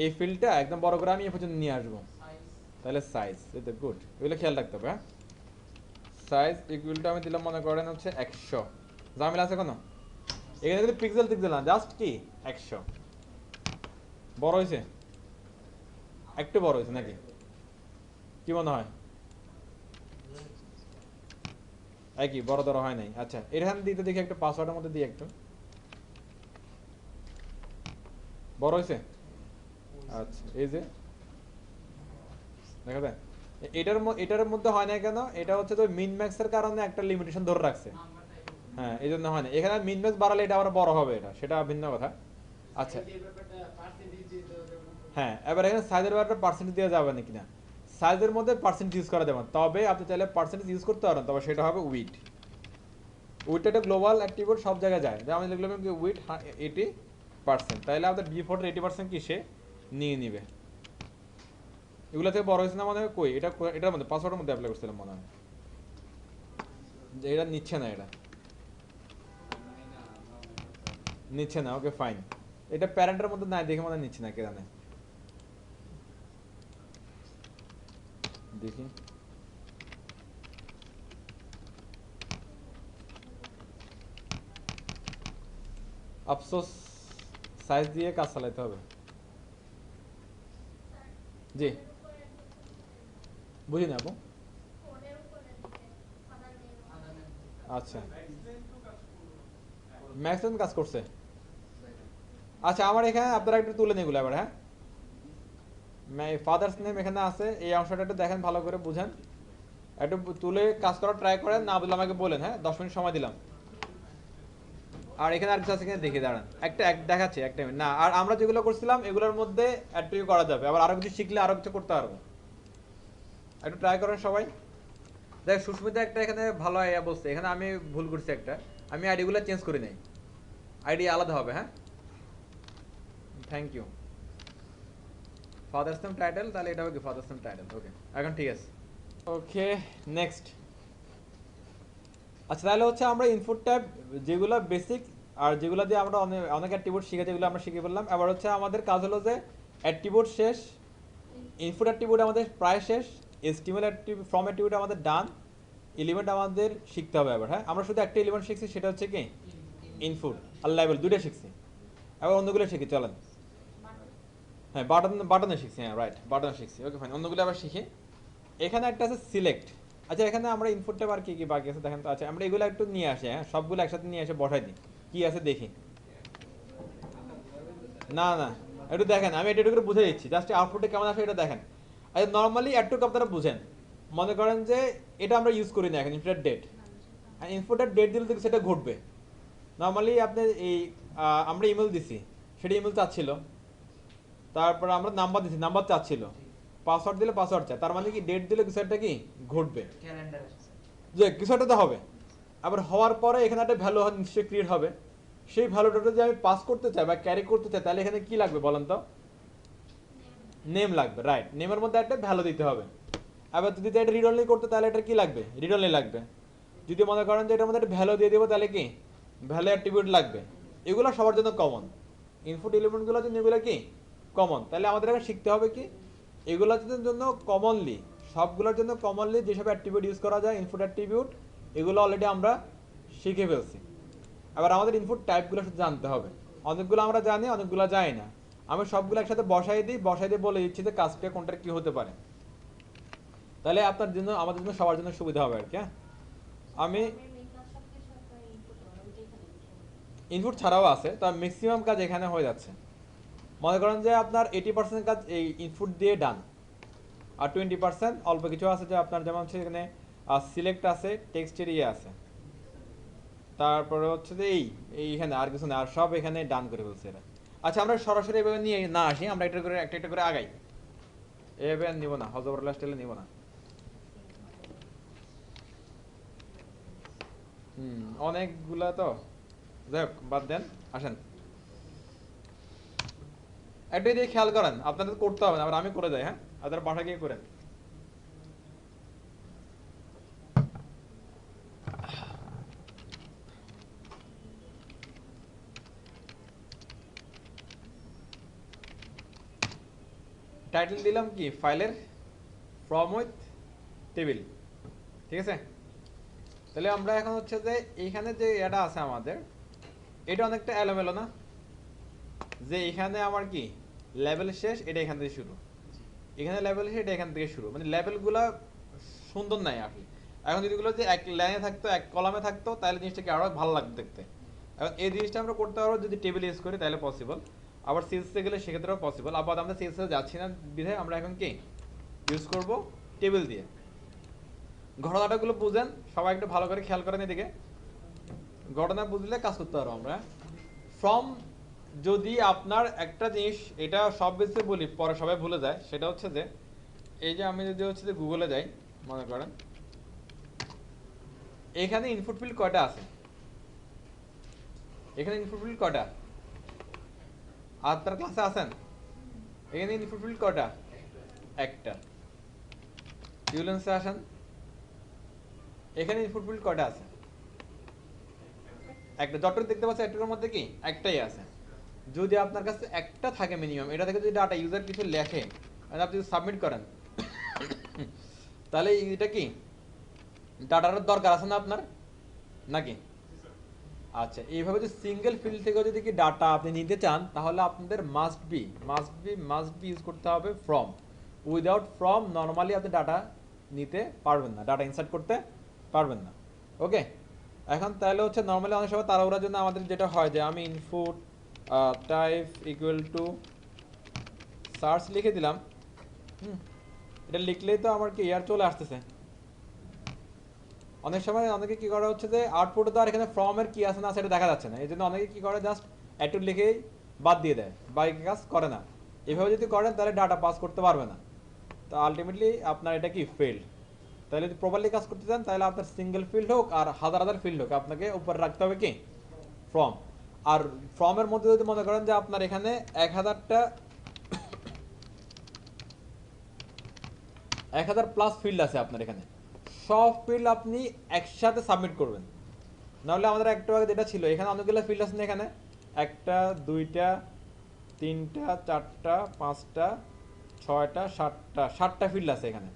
এই ফিল্ডটা একদম বড় করে আমি এই পর্যন্ত নিয়ে আসবো, তাহলে সাইজ, এটা গুড, এগুলো খেয়াল রাখতে হবে। হ্যাঁ, সাইজ ইকুয়াল টু আমি দিলাম মনে করেন হচ্ছে 100, ঝামেলা আছে কোনো? এখানে কিন্তু পিক্সেল টিক্সেল না, জাস্ট কি 100। বড় হয়েছে? একটু বড় হয়েছে নাকি, কি মনে হয়? একই, বড় ধরো হয় নাই। আচ্ছা, এখানে দিতে দেখি একটা পাসওয়ার্ডের মধ্যে দিই একটু, বড় হয়েছে? আচ্ছা, এই যে দেখা যায় এটার মধ্যে হয় না কেন? এটা হচ্ছে তো মিন ম্যাক্সের কারণে একটা লিমিটেশন ধরে রাখছে, হ্যাঁ, এই জন্য হয় না। এখানে মিন ম্যাক্স বাড়ালে এটা আবার বড় হবে, এটা সেটা ভিন্ন কথা। আচ্ছা, হ্যাঁ, এবার এখানে সাইজের ব্যাপারটা পার্সেন্টেজ দেওয়া যাবে না কিনা? সাইজের মধ্যে পার্সেন্টেজ ইউজ করা যাবে না, তবে আপনি চাইলে পার্সেন্টেজ ইউজ করতে পারেন, তবে সেটা হবে উইড। উইডটা একটা গ্লোবাল অ্যাট্রিবিউট, সব জায়গায় যায়, যে আমি লিখলাম কি উইড 80%, তাইলে আপনার ডিফল্ট 80% কি সে নিয়ে নিবে। এগুলো থেকে বড় হয়েছে না মনে হয়? কই এটা, এটার মধ্যে পাসওয়ার্ডের মধ্যে অ্যাপ্লাই করছিলাম মনে হয়, যে এটা নিচ্ছে না, এটা নিচ্ছে না। ওকে ফাইন, এটা প্যারেন্টের মধ্যে নাই দেখে মনে হয় নিচ্ছে না, কে জানে। দেখি, আফসোস, সাইজ দিয়ে কাজ চালাতে হবে। জি, বুঝি না আপু। আচ্ছা, ম্যাক্সিমাম কাজ করছে। আচ্ছা, আমার এখানে আপনারা একটু তুলে নিয়ে এগুলো এবার। হ্যাঁ, ফাদার্স নেম এখানে আছে, এই অংশটা একটু দেখেন, ভালো করে বুঝেন, একটু তুলে কাজ করার ট্রাই করেন, না বুঝলে আমাকে বলেন। হ্যাঁ, 10 মিনিট সময় দিলাম। আর এখানে আর কিছু আছে কিনা দেখে দাঁড়ান, একটা দেখাচ্ছি, একটা মিনিট না। আর আমরা যেগুলো করছিলাম এগুলোর মধ্যে অ্যাড করা যাবে, আবার আরো কিছু শিখলে আরো কিছু করতে পারবো। একটু ট্রাই করেন সবাই। দেখ, সুস্মিতা একটা এখানে ভালো আইডিয়া বলছে, এখানে আমি ভুল করছি একটা, আমি আইডিগুলো চেঞ্জ করি নাই, আইডি আলাদা হবে। হ্যাঁ, thank you. Father's name title, তাহলে এটা হবে কি ফাদার্স নেম টাইটেল। ওকে, এখন ঠিক আছে। ওকে, নেক্সট। আচ্ছা, তাহলে হচ্ছে আমরা ইনপুট ট্যাব যেগুলো বেসিক, আর যেগুলো দিয়ে আমরা অনেক অনেক অ্যাট্রিবিউট শিখে, যেগুলো আমরা শিখে ফেললাম। এবার হচ্ছে আমাদের কাজ হলো যে অ্যাট্রিবিউট শেষ, ইনপুট অ্যাট্রিবিউট আমাদের প্রায় শেষ, এস্টিমেল অ্যাট্রিবিউট ফ্রম অ্যাট্রিবিউট আমাদের ডান, এলিমেন্ট আমাদের শিখতে হবে এবার। হ্যাঁ, আমরা শুধু একটা এলিমেন্ট শিখছি, সেটা হচ্ছে কি ইনপুট, আর লেভেল দুইটা শিখছি। এবার অন্যগুলো শিখি, চলেন। হ্যাঁ, বাটনে শিখছি, হ্যাঁ রাইট, বাটনে শিখছি। ওকে ফাইন, অন্যগুলো আবার শিখি। এখানে একটা আছে সিলেক্ট। আচ্ছা, এখানে আমরা ইনপুটটা আর কি কি বাকি আছে দেখেন তো। আচ্ছা, আমরা এগুলো একটু নিয়ে আসি, হ্যাঁ, সবগুলো একসাথে নিয়ে এসে বসাই দিই, কি আছে দেখি। না না, একটু দেখেন, আমি এটা একটু করে বুঝে দিচ্ছি, জাস্ট আউটপুটে কেমন আসে এটা দেখেন। আচ্ছা, নর্মালি একটু আপনারা বুঝেন, মনে করেন যে এটা আমরা ইউজ করি না এখন, ইনপুটের ডেট, আর ইনপুটের ডেট দিলে তো সেটা ঘটবে। নর্মালি আপনি এই আমরা ইমেল দিছি, সেটা ইমেল চাচ্ছিল, তারপর আমরা নাম্বার দিছি, নাম্বার চাচ্ছিল, পাসওয়ার্ড দিলে পাসওয়ার্ড চায়, তার মানে কি ডেট দিলে কিছু একটা কি ঘটবে, ক্যালেন্ডার আছে। যে কিছু একটা তো হবে। আবার হওয়ার পরে এখানে একটা ভ্যালু নিশ্চয়ই ক্রিয়েট হবে, সেই ভ্যালুটা যদি আমি পাস করতে চাই বা ক্যারি করতে চাই, তাহলে এখানে কি লাগবে বলেন তো? নেম লাগবে, রাইট, নেমের মধ্যে একটা ভ্যালু দিতে হবে। আবার যদি এটা রিড অনলি করতে, তাহলে এটা কি লাগবে? রিড অনলি লাগবে। যদি মনে করেন যে এটার মধ্যে একটা ভ্যালু দিয়ে দেবো তাহলে কি ভ্যালু অ্যাট্রিবিউট লাগবে, এগুলো সবার জন্য কমন। ইনপুট এলিমেন্টগুলোর জন্য এগুলো কি কমন, তাহলে আমাদের এখন শিখতে হবে কি এগুলোর জন্য কমনলি, সবগুলোর জন্য কমনলি যেসব অ্যাট্রিবিউট ইউজ করা যায় ইনপুট অ্যাট্রিবিউট, এগুলো অলরেডি আমরা শিখে ফেলছি। এবার আমাদের ইনপুট টাইপগুলো শুধু জানতে হবে, অনেকগুলো আমরা জানি অনেকগুলো জানি না। আমি সবগুলো একসাথে বসাই দিয়ে বলে দিচ্ছি যে কাজটা কোনটার কি হতে পারে, তাহলে আপনার জন্য আমাদের জন্য সবার জন্য সুবিধা হবে আর কি। হ্যাঁ, আমি ইনপুট ছাড়াও আছে, তো ম্যাক্সিমাম কাজ এখানে হয়ে যাচ্ছে। মনে করেন যে আপনার 80% কাজ এই ইনপুট দিয়ে ডান, আর 20% অল্প কিছু আছে যে আপনার যেমন হচ্ছে এখানে সিলেক্ট আছে, টেক্সটের ইয়ে আছে, তারপরে হচ্ছে যে এইখানে আর কিছু না, আর সব এখানে ডান করে ফেলছে এরা। আচ্ছা, আমরা সরাসরি এভাবে নিয়ে না আসি, আমরা একটা করে একটা করে আগাই, এভাবে আর নিব না, হজবরুল্লাহ স্টাইলে নিব না। অনেকগুলা তো যাই হোক, বাদ দেন, আসেন একটাই দিয়ে খেয়াল করেন, আপনাদের করতে হবে না, আবার আমি করে যাই। হ্যাঁ, আপনার বাসা গিয়ে করেন। টাইটেল দিলাম কি ফাইলের ফ্রম উইথ টেবিল, ঠিক আছে। তাহলে আমরা এখন হচ্ছে যে এইখানে যে এটা আছে আমাদের, এটা অনেকটা এলোমেলো না, যে এখানে আমার কি লেভেল শেষ, এটা এখান থেকে শুরু, এখানে লেভেল শেষ, এটা এখান থেকে শুরু, মানে লেভেলগুলো সুন্দর নাই আসলে। এখন যদি এগুলো যে এক লাইনে থাকতো, এক কলামে থাকতো, তাহলে জিনিসটা কি আরো ভালো লাগতো দেখতে। এখন এই জিনিসটা আমরা করতে পারবো যদি টেবিল ইউজ করি, তাহলে পসিবল। আবার সিএসএসে গেলে সেক্ষেত্রেও পসিবল। আবার আমরা সিএসএসে যাচ্ছি না বিধায় আমরা এখন কি ইউজ করব টেবিল দিয়ে। ঘটনাটাগুলো বুঝেন, সবাই একটু ভালো করে খেয়াল করেন এদিকে, ঘটনা বুঝলে কাজ করতে পারবো আমরা। ফ্রম, যদি আপনার একটা জিনিস, এটা সব বেসে বলি পরে সবাই ভুলে যায়, সেটা হচ্ছে যে এই যে আমি যদি হচ্ছে যে গুগলে যাই, মনে করেন এখানে ইনপুট ফিল্ড কয়টা আছে, এখানে ইনপুট ফিল্ড কয়টা, আর তার ক্লাসে আছেন, এখানে ইনপুট ফিল্ড কয়টা, একটা। ইউলেন্সে আসেন, এখানে ইনপুট ফিল্ড কয়টা আছে, একটা। যতটুকু দেখতে পাচ্ছেন একটার মধ্যে কি একটাই আছে। যদি আপনার কাছে একটা থাকে মিনিমাম, এটা থেকে যদি ডাটা ইউজার কিছু লেখে আর আপনি যদি সাবমিট করেন, তাহলে এটা কি ডাটার দরকার আছে না আপনার, নাকি? আচ্ছা, এইভাবে যদি সিঙ্গেল ফিল্ড থেকে যদি কি ডাটা আপনি নিতে চান, তাহলে আপনাদের মাস্ট বি ইউজ করতে হবে ফ্রম। উইদাউট ফ্রম নর্মালি আপনি ডাটা নিতে পারবেন না, ডাটা ইনসার্ট করতে পারবেন না। ওকে, এখন তাহলে হচ্ছে নর্মালি অনেক সময় তাড়াহুড়ার জন্য আমাদের যেটা হয় যে আমি input type equal to search লিখে দিলাম। এটা লিখলেই তো আমার কি ইয়ার চলে আসতেছে। অনেক সময় অনেকে কি করা হচ্ছে যে আউটপুটে তো আর এখানে ফর্মের কি আছে না সেটা দেখা যাচ্ছে না, এই জন্য অনেকে কি করে জাস্ট একটু লিখেই বাদ দিয়ে দেয়, বাকি কাজ করে না। এভাবে যদি করেন তাহলে ডাটা পাস করতে পারবে না, তো আলটিমেটলি আপনার এটা কি ফেল্ড। তাহলে যদি প্রপারলি কাজ করতে চান তাহলে আপনার সিঙ্গেল ফিল্ড হোক আর হাজার হাজার ফিল্ড হোক, আপনাকে উপরে রাখতে হবে কি ফর্ম। আর ফর্মের মধ্যে যদি মনে করেন যে আপনার এখানে 1000 প্লাস ফিল্ড আছে আপনার এখানে, সব ফিল্ড আপনি একসাথে সাবমিট করবেন। নাহলে আমাদের একটু আগে যেটা ছিল, এখানে অনেকগুলো ফিল্ড আছে না, এখানে 1টা 2টা 3টা 4টা 5টা 6টা 7টা ফিল্ড আছে এখানে।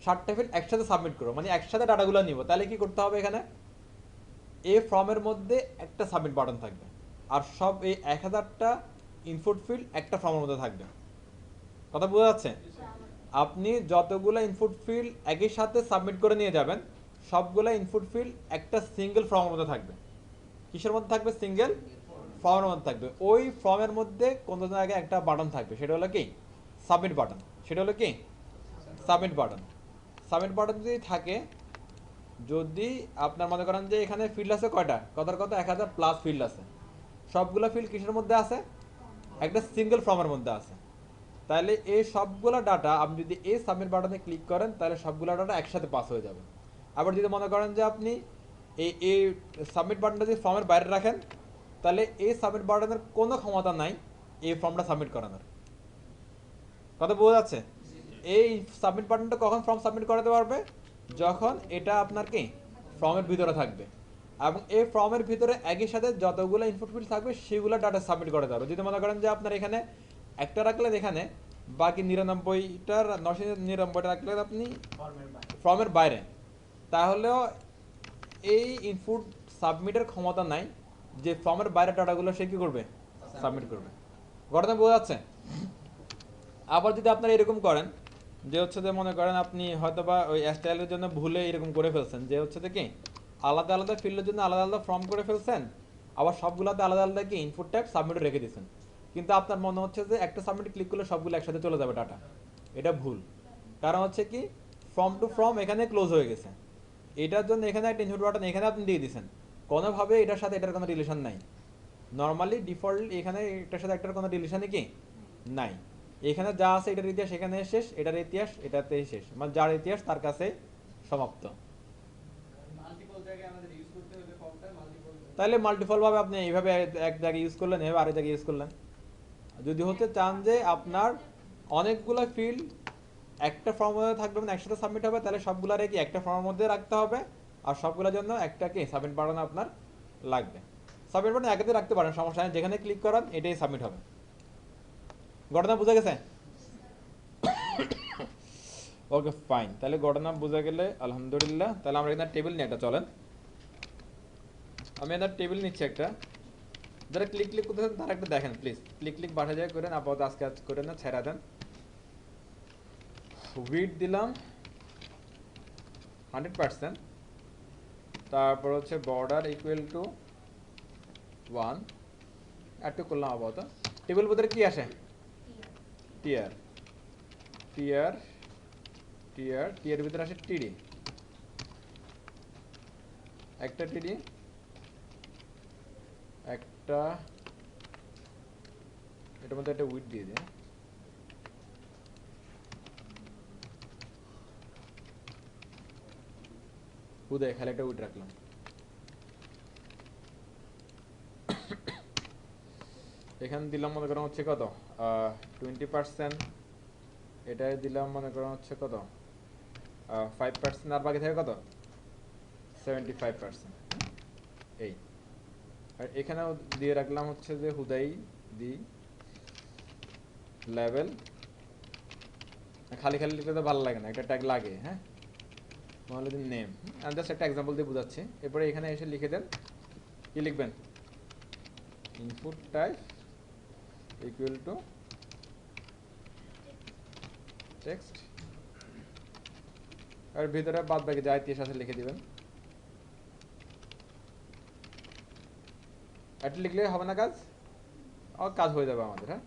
7টা ফিল্ড একসাথে সাবমিট করো, মানে একসাথে ডাটাগুলো নিব। তাহলে কি করতে হবে, এখানে এই ফর্মের মধ্যে একটা সাবমিট বাটন থাকবে, আর সব এই 1000টা ইনপুট ফিল্ড একটা ফর্মের মধ্যে থাকবে। কথা বোঝা যাচ্ছে? আপনি যতগুলো ইনপুট ফিল্ড একই সাথে সাবমিট করে নিয়ে যাবেন, সবগুলো ইনপুট ফিল্ড একটা সিঙ্গেল ফর্মের মধ্যে থাকবে। কিসের মধ্যে থাকবে? সিঙ্গেল ফর্মের মধ্যে থাকবে। ওই ফর্মের মধ্যে কোনো আগে একটা বাটন থাকবে, সেটা হলো কি সাবমিট বাটন। সেটা হলো কি সাবমিট বাটন। সাবমিট বাটন যদি থাকে, যদি আপনার মনে করেন যে এখানে ফিল্ড আছে কয়টা, কত 1000 প্লাস ফিল্ড আছে, সবগুলো ফিল্ড কিসের মধ্যে আছে? একটা সিঙ্গেল ফর্মের মধ্যে আছে। তাহলে এই সবগুলো ডাটা আপনি যদি এই সাবমিট বাটনে ক্লিক করেন, তাহলে সবগুলো ডাটা একসাথে পাস হয়ে যাবে। আবার যদি মনে করেন যে আপনি এই সাবমিট বাটনটা যদি ফর্মের বাইরে রাখেন, তাহলে এই সাবমিট বাটনের কোনো ক্ষমতা নাই এই ফর্মটা সাবমিট করানোর। কথা বোঝা যাচ্ছে? এই সাবমিট বাটনটা কখন ফর্ম সাবমিট করাতে পারবে? যখন এটা আপনার কি ফর্মের ভিতরে থাকবে এবং এই ফর্মের ভিতরে একই সাথে যতগুলো ইনপুট ফিল্ড থাকবে সেগুলো ডাটা সাবমিট করে দেওয়া হবে। যদি মনে করেন যে আপনার এখানে একটা রাখলেন এখানে, বাকি 99টা রাখলেন আপনি ফর্মের বাইরে, তাহলেও এই ইনপুট সাবমিটের ক্ষমতা নাই যে ফর্মের বাইরে ডাটাগুলো সে কী করবে, সাবমিট করবে। ঘটনা বোঝা যাচ্ছে? আবার যদি আপনারা এরকম করেন যে হচ্ছে যে মনে করেন আপনি হয়তো বা ওই স্টাইলের জন্য ভুলে এরকম করে ফেলছেন যে হচ্ছে যে কি আলাদা আলাদা ফিল্ডের জন্য আলাদা আলাদা ফর্ম করে ফেলছেন, আবার সবগুলোতে আলাদা আলাদা কি ইনপুট ট্যাগ সাবমিট রেখে দিয়েছেন, কিন্তু আপনার মনে হচ্ছে যে একটা সাবমিট ক্লিক করলে সবগুলো একসাথে চলে যাবে ডাটা। এটা ভুল। কারণ হচ্ছে কি ফর্ম টু ফর্ম এখানে ক্লোজ হয়ে গেছে, এটার জন্য এখানে একটা ইনপুট বাটন এখানে আপনি দিয়ে দিয়েছেন, কোনোভাবে এটার সাথে এটার কোনো রিলেশন নাই। নর্মালি ডিফল্ট এখানে এটার সাথে একটার কোনো রিলেশনই কি নাই। এখানে যা আছে এটার ইতিহাস এখানে শেষ, এটার ইতিহাস এটাতেই শেষ, মানে যার ইতিহাস তার কাছে সমাপ্ত। তাহলে মাল্টিপল ভাবে আপনি এইভাবে এক জায়গায় ইউজ করলেন, এভাবে আরেক জায়গায় ইউজ করলেন। যদি হতে চান যে আপনার অনেকগুলো ফিল্ড একটা ফর্মের মধ্যে থাকবে মানে একসাথে সাবমিট হবে, তাহলে সবগুলো রেখে একটা ফর্মের মধ্যে রাখতে হবে, আর সবগুলোর জন্য একটা কি সাবমিট বাটন আপনার লাগবে। সাবমিট বাটন একাতে রাখতে পারেন, সমস্যা নেই, যেখানে ক্লিক করেন এটাই সাবমিট হবে। ঘটনা বুঝে গেছে? ওকে ফাইন, তাহলে ঘটনা বুঝে গেলে আলহামদুলিল্লাহ। তাহলে আমরা এখানে টেবিল নিয়ে একটা চলেন, আমি এখানে টেবিল নিচ্ছি একটা। যারা ক্লিক ক্লিক করতেছেন তারা একটা দেখেন প্লিজ, ক্লিক ক্লিক বাসা যায় করেন, আপাতত আজকে আজ করে না, ছেড়া দেন। উইডথ দিলাম 100%, তারপর হচ্ছে বর্ডার ইকুয়াল টু 1, একটু করলাম আপাতত। টেবিল ভিতরে কি আসে? টিয়ার, টিয়ার, টিয়ার, টিয়ার ভিতরে আসে টিডি, একটা টিডি, একটা, এটার মধ্যে একটা উইড দিয়ে দিই। উদয় খালি একটা উইড রাখলাম। এখানে দিলাম মনে করেন হচ্ছে কত 20%, এটাই দিলাম মনে করেন হচ্ছে কত 5%, আর বাকি থাকে কত 75%। এই আর এখানেও দিয়ে রাখলাম হচ্ছে যে হুদাই দি লেভেল, খালি খালি লিখতে তো ভালো লাগে না, একটা ট্যাগ লাগে। হ্যাঁ, তাহলে দিন নেম, আমি জাস্ট একটা এক্সাম্পল দিয়ে বোঝাচ্ছি। এরপরে এখানে এসে লিখে দেন, কি লিখবেন, input type equal to text, আর ভিতরে বাদ বাকি যা ইতিহাস আছে লিখে দিবেন। এটা লিখলে হবে না কাজ, কাজ হয়ে যাবে আমাদের। হ্যাঁ,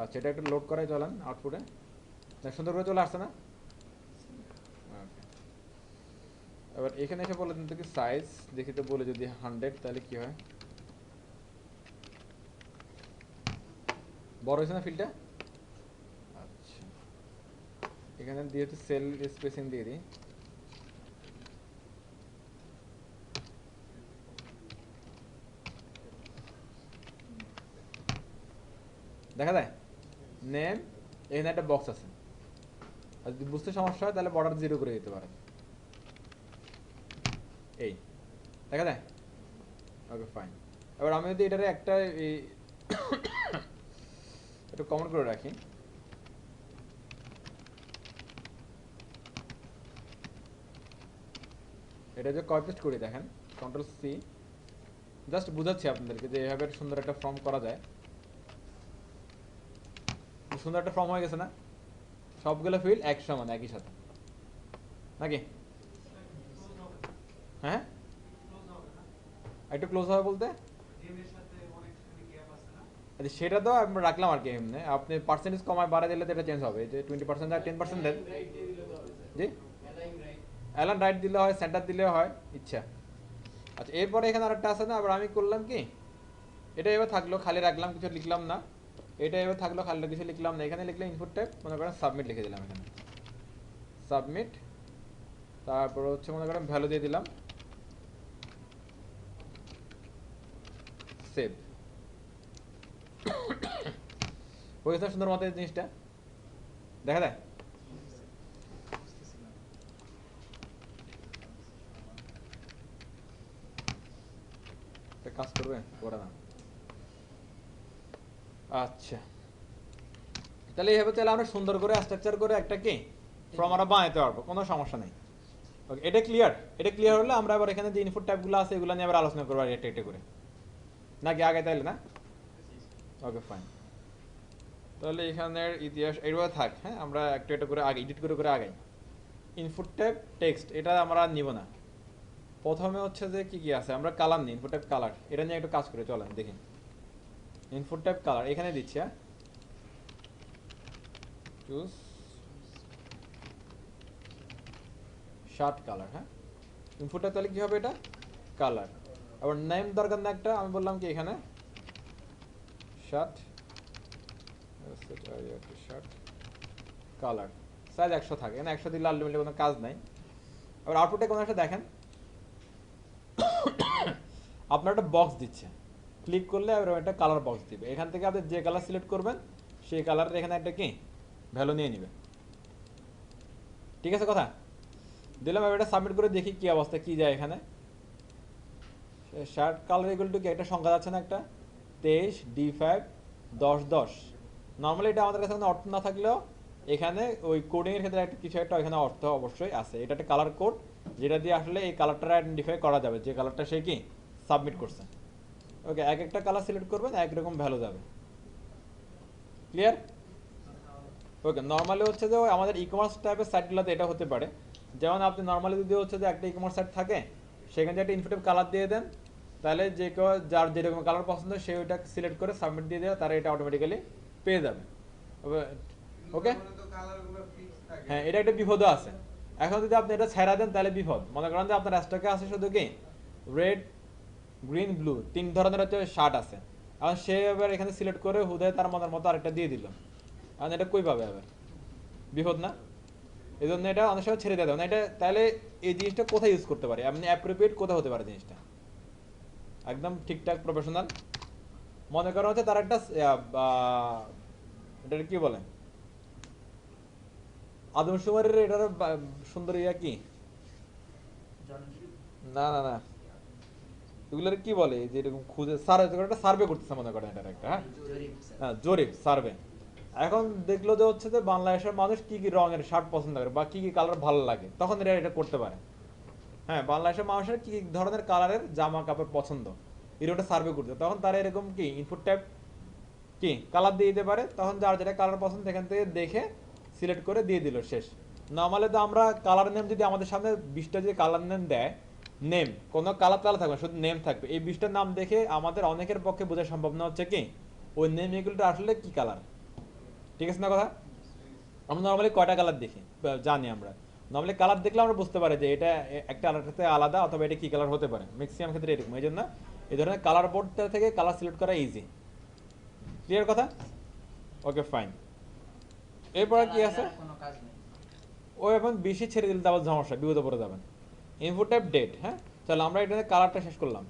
আচ্ছা, এটা একটু লোড করাই চলেন আউটপুটে, সুন্দর করে চলে আসছে না? এবার এখানে এসে বলে দিন তো কি সাইজ দেখিতে বলে, যদি 100 তাহলে কি হয়, বড় হয়েছে না ফিল্ডটা? আচ্ছা, এখানে দিয়ে হচ্ছে সেল স্পেসিং দিয়ে দিই। দেখা যায় নেম, এখানে একটা বক্স আছে, আর যদি বুঝতে সমস্যা হয় তাহলে বর্ডার 0 করে দিতে পারেন। এই দেখা যায়? Okay fine. এবার আমি যদি এটারে একটা একটু কমেন্ট করে রাখি, এটা যে কপি পেস্ট করি, দেখেন কন্ট্রোল সি, জাস্ট বুঝাচ্ছি আপনাদেরকে যে এভাবে সুন্দর একটা ফর্ম করা যায়। সুন্দর একটা ফর্ম হয়ে গেছে না? সবগুলো ফিল্ড এক সমান একই সাথে, নাকি? হ্যাঁ, একটু ক্লোজ হবে বলতে সেটা তো আমরা রাখলাম আর কি। এমনি আপনি পার্সেন্টেজ কমায় বাড়া দিলে তো এটা চেঞ্জ হবে, যে 20% আর 10% দেন। জি, অ্যালান রাইট দিলে হয়, সেন্টার দিলে হয়, ইচ্ছা। আচ্ছা, এরপরে এখানে আরেকটা আছে না, আবার আমি করলাম কি, এটা এবার থাকলো খালি রাখলাম, কিছু লিখলাম না। এটা এবার থাকলো খালি, কিছু লিখলাম না। এখানে লিখলে ইনপুট টাইপ মনে করেন সাবমিট লিখে দিলাম, এখানে সাবমিট, তারপর হচ্ছে মনে করেন ভ্যালু দিয়ে দিলাম, সেভ। হয়েছে সুন্দর মতো জিনিসটা দেখা যায়। কাজ করবে করে না। আচ্ছা তাহলে এইভাবে তাহলে আমরা সুন্দর করে স্ট্রাকচার করে একটা কি ফর্ম আমরা বানাতে পারবো, কোনো সমস্যা নেই। ওকে এটা ক্লিয়ার? এটা ক্লিয়ার হলে আমরা আবার এখানে যে ইনপুট টাইপগুলো আছে এগুলো নিয়ে আবার আলোচনা করবো একটা একটা করে, নাকি আগে তাইলে না? ওকে ফাইন, তাহলে এখানের ইতিহাস এইভাবে থাক। হ্যাঁ আমরা একটা একটা করে আগে এডিট করে করে আগাই। ইনপুট টাইপ টেক্সট এটা আমরা নিব না। প্রথমে হচ্ছে যে কি কি আছে, আমরা কালার নিই, ইনপুট টাইপ কালার, এটা নিয়ে একটু কাজ করে চলেন দেখি। ইনপুট টাইপ কালার এখানে দিচ্ছি, হ্যাঁ চুজ শার্ট কালার। হ্যাঁ ইনপুটটা তাহলে কি হবে, এটা কালার। আবার নেম দরকার না একটা, আমি বললাম কি এখানে শার্ট শার্ট কালার, সাইজ 100 থাকে, এখানে 100 দিলে আলটিমেটলি কোনো কাজ নাই। আবার আউটপুটে কোনো একটা দেখেন আপনার একটা বক্স দিচ্ছে, ক্লিক করলে এবার একটা কালার বক্স দিবে, এখান থেকে আপনি যে কালার সিলেক্ট করবেন সেই কালারের এখানে একটা কি ভ্যালু নিয়ে নিবে। ঠিক আছে কথা দিলাম, এবার এটা সাবমিট করে দেখি কি অবস্থা, কি যায় এখানে। শার্ট কালার ইকুয়াল টু কি একটা সংখ্যা যাচ্ছে না, একটা 23 D5 10 10। নর্মালি এটা আমাদের কাছে কোনো অর্থ না থাকলেও এখানে ওই কোডিং এর ক্ষেত্রে একটা কিছু একটা এখানে অর্থ অবশ্যই আছে। এটা একটা কালার কোড যেটা দিয়ে আসলে এই কালারটা আইডেন্টিফাই করা যাবে যে কালারটা সে কি সাবমিট করছে। ওকে এক একটা কালার সিলেক্ট করবেন একরকম ভ্যালু যাবে। ক্লিয়ার? ওকে নর্মালি হচ্ছে যে আমাদের ই কমার্স টাইপের সাইটগুলোতে এটা হতে পারে। যেমন আপনি নর্মালি যদি হচ্ছে যে একটা ই কমার্স সাইট থাকে সেখানে একটা ইনপুট কালার দিয়ে দেন, তাহলে যে কেউ যার যেরকম কালার পছন্দ সে ওইটা সিলেক্ট করে সাবমিট দিয়ে দেবে, তারা এটা অটোমেটিক্যালি পেয়ে যাবে। ওকে হ্যাঁ এটা একটা বিপদও আছে। এখন যদি আপনি এটা ছেড়া দেন তাহলে বিপদ। মনে করেন যে আপনার স্টকে আছে শুধু কি রেড গ্রিন ব্লু 3 ধরনের হচ্ছে শার্ট আছে, এখন সে এবার এখানে সিলেক্ট করে হুদায় তার মনের মতো আরেকটা দিয়ে দিল, এখন এটা কই পাবে আবার, বিপদ না? এই জন্য এটা অনেক সময় ছেড়ে দেয় না এটা। তাহলে এই জিনিসটা কোথায় ইউজ করতে পারে, আপনি অ্যাপ্রোপ্রিয়েট কোথায় হতে পারে জিনিসটা একদম ঠিকঠাক প্রফেশনাল। মনে করা হচ্ছে তার একটা এটা কি বলে আদমশুমারির এটার সুন্দর ইয়া কি, না না না এগুলোর কি বলে যে এরকম খুঁজে একটা সার্ভে করতেছে মনে করেন এটার একটা, হ্যাঁ জরিপ সার্ভে। এখন দেখলো যে হচ্ছে যে বাংলাদেশের মানুষ কি কি রঙের শার্ট পছন্দ করে বা কি কি কালার ভালো লাগে, তখন এরা এটা করতে পারে। হ্যাঁ বাংলাদেশের মানুষের কি ধরনের কালারের জামা কাপড় পছন্দ এরকম সার্ভে করতে, তখন তারা এরকম কি ইনপুট টাইপ কি কালার দিয়ে দিতে পারে, তখন যার যেটা কালার পছন্দ এখান থেকে দেখে সিলেক্ট করে দিয়ে দিল, শেষ। নর্মালি তো আমরা কালার নেম যদি আমাদের সামনে 20টা যদি কালার নেম দেয়, নেম কোনো কালার থাকবে শুধু নেম থাকবে, এই 20টার নাম দেখে আমাদের অনেকের পক্ষে বোঝা সম্ভব না হচ্ছে কি ওই নেম এগুলোটা আসলে কি কালার। ঠিক আছে না কথা? আমরা নর্মালি কয়টা কালার দেখি জানি, আমরা নর্মালি কালার দেখলে আমরা বুঝতে পারি যে এটা একটা আলাদাতে আলাদা অথবা এটা কি কালার হতে পারে, ম্যাক্সিমাম ক্ষেত্রে এরকম। এই জন্য এই ধরনের কালার বোর্ডটা থেকে কালার সিলেক্ট করা ইজি। ক্লিয়ার কথা? Okay fine. এরপরে কি আছে, ও এখন বেশি ছেড়ে দিলে আবার সমস্যা, বিপদে পড়ে যাবেন। ইনপুট টাইপ ডেট, হ্যাঁ তাহলে আমরা এটাতে কালারটা শেষ করলাম।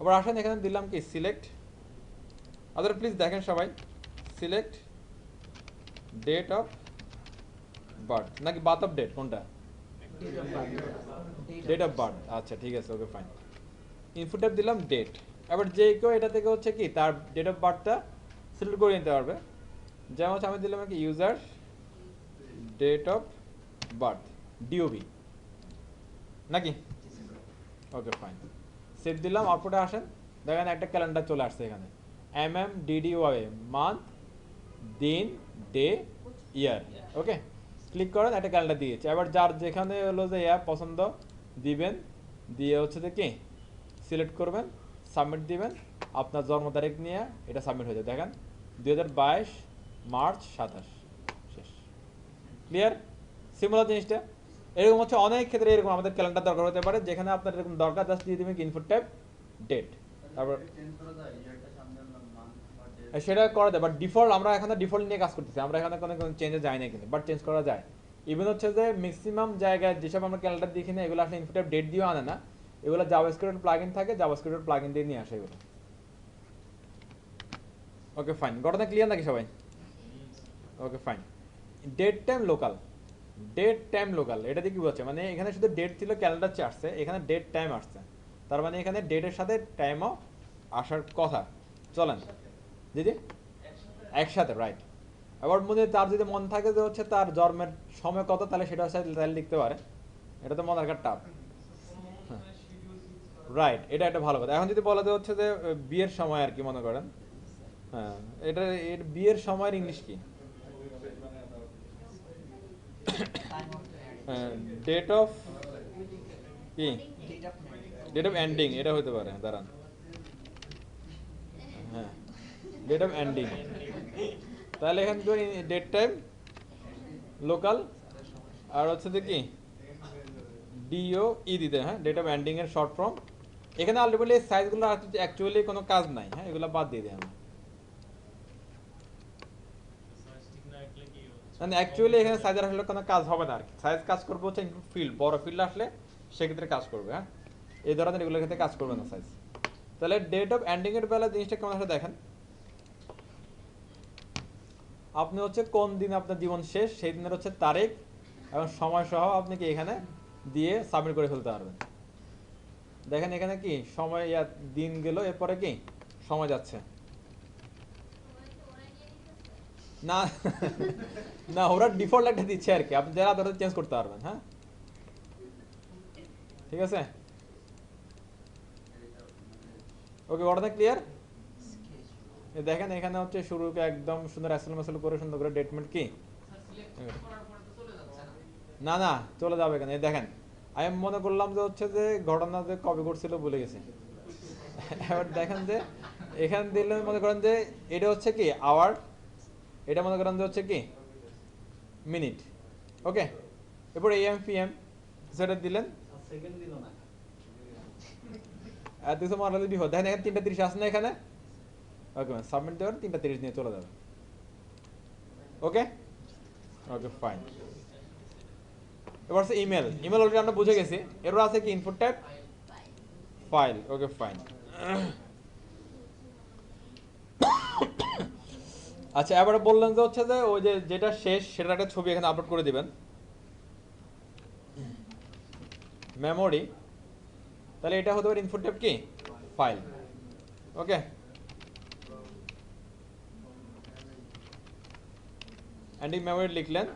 আবার আসেন এখানে দিলাম কি সিলেক্ট, আপনারা প্লিজ দেখেন সবাই, সিলেক্ট ডেট অফ বার্থ নাকি বার্থ অফ ডেট কোনটা, ডেট অফ বার্থ। আচ্ছা ঠিক আছে ওকে ফাইন। ইনপুট টাইপ দিলাম ডেট, এবার যে কেউ এটা থেকে হচ্ছে কি তার ডেট অফ বার্থটা সিলেক্ট করে নিতে পারবে। যেমন হচ্ছে আমি দিলাম কি user date of birth DOB নাকি, ওকে ফাইন সেভ দিলাম। আউটপুটে আসেন দেখেন একটা ক্যালেন্ডার চলে আসছে এখানে, MMDDY মান্থ দিন ডে ইয়ার। ওকে ক্লিক করেন একটা ক্যালেন্ডার দিয়েছে। এবার যার যেখানে হলো যে অ্যাপ পছন্দ দিবেন, দিয়ে হচ্ছে যে কি সিলেক্ট করবেন সাবমিট দিবেন, আপনার জন্ম তারিখ নিয়ে এটা সাবমিট হয়ে যায়। দেখেন 2022 মার্চ 27 শেষ। ক্লিয়ার? সিমিলার জিনিসটা এরকম হচ্ছে অনেক ক্ষেত্রে এরকম আমাদের ক্যালেন্ডার দরকার হতে পারে, যেখানে আপনার এরকম দরকার জাস্ট দিয়ে দিবেন ইনপুট টাইপ ডেট, তারপর সেটা করা যায়। বাট ডিফল্ট আমরা এখানে ডিফল্ট নিয়ে কাজ করতেছি, আমরা এখানে কোনো চেঞ্জে যাই না কিন্তু, বাট চেঞ্জ করা যায়। ইভেন হচ্ছে যে ম্যাক্সিমাম জায়গায় যেসব আমরা ক্যালেন্ডার দেখি না এগুলো আসলে ইনপুট টাইপ ডেট দিয়েও আনে না, এগুলো জাভাস্ক্রিপ্ট প্লাগইন থাকে, জাভাস্ক্রিপ্ট প্লাগইন দিয়ে নিয়ে আসে এগুলো। ওকে ফাইন, ঘটনা ক্লিয়ার নাকি সবাই? Okay fine. Date time local, date time local এটা দিয়ে কি বলছে, মানে এখানে শুধু ডেট ছিল ক্যালেন্ডার আসছে, এখানে ডেট টাইম আসছে, তার মানে এখানে ডেটের সাথে টাইমও আসার কথা। চলেন দিদি একসাথে, রাইট। আবার মনে তার যদি মন থাকে যে হচ্ছে তার জন্মের সময় কত, তাহলে সেটা হচ্ছে তাহলে লিখতে পারে। এটা তো মনে রাখার টাফ। রাইট, এটা একটা ভালো কথা। এখন যদি বলা যে হচ্ছে যে বিয়ের সময় আর কি মনে করেন, হ্যাঁ, এটা এর বিয়ের সময়ের ইংলিশ কি? টাইম অফ ডেট অফ কি? Date of date of ending, এটা হতে পারে, দাঁড়ান। হ্যাঁ, ডেট অফ এন্ডিং। তাহলে এখান থেকে ডেট টাইম লোকাল আর হচ্ছে যে কি ডিও ই দিতে, হ্যাঁ, ডেট অফ এন্ডিং এর শর্ট ফর্ম। এখানে আলটিমেটলি সাইজগুলো অ্যাকচুয়ালি কোনো কাজ নাই, হ্যাঁ, এগুলো বাদ দিয়ে দিই আমি। মানে অ্যাকচুয়ালি এখানে সাইজের আসলে কোনো কাজ হবে না আর কি। সাইজ কাজ করবে হচ্ছে ইনপুট ফিল্ড, বড় ফিল্ড আসলে সেক্ষেত্রে কাজ করবে, হ্যাঁ, এই ধরনের এগুলোর ক্ষেত্রে কাজ করবে না সাইজ। তাহলে ডেট অফ এন্ডিং এর বেলা জিনিসটা কেমন আসলে দেখেন, আপনি হচ্ছে কোন দিন আপনার জীবন শেষ সেই দিনের হচ্ছে তারিখ এবং সময় সহ আপনি কি এখানে দিয়ে সাবমিট করে ফেলতে পারবেন। দেখেন এখানে কি সময় দিন গেল, এরপরে কি সময় যাচ্ছে না। না, ওরা ডিফল্ট একটা দিচ্ছে আর কি, আপনি যারা ধরে চেঞ্জ করতে পারবেন, হ্যাঁ, ঠিক আছে। ওকে, ওটা ক্লিয়ার? দেখেন এখানে হচ্ছে শুরুকে একদম সুন্দর অ্যাসেল করে সুন্দর করে ডেটমেন্ট কি না না চলে যাবে এখানে। দেখেন আমি মনে করলাম যে হচ্ছে যে ঘটনা যে কবে ঘটছিল ভুলে গেছি। এবার দেখেন যে এখানে দিলে মনে করেন যে এটা হচ্ছে কি আওয়ার, এটা মনে করেন যে হচ্ছে কি মিনিট। ওকে, এরপর এএম পিএম সেটা দিলেন, সেকেন্ড দিল না। আর 200 মারলে বিপদ। দেখেন এখানে 3:30 আসে না এখানে। ওকে, সাবমিট দেবেন, 3:30 নিয়ে চলে যাবে। ওকে ওকে ফাইন। এবার হচ্ছে ইমেল। ইমেল অলরেডি আমরা বুঝে গেছি। এরপর আছে কি input type file. Okay fine. আচ্ছা, এবারে বললেন যে হচ্ছে যে ওই যে যেটা শেষ সেটা একটা ছবি এখানে আপলোড করে দিবেন মেমোরি। তাহলে এটা হতে পারে ইনপুট টাইপ কি ফাইল। ওকে, এন্ডিং মেমোরি লিখলেন।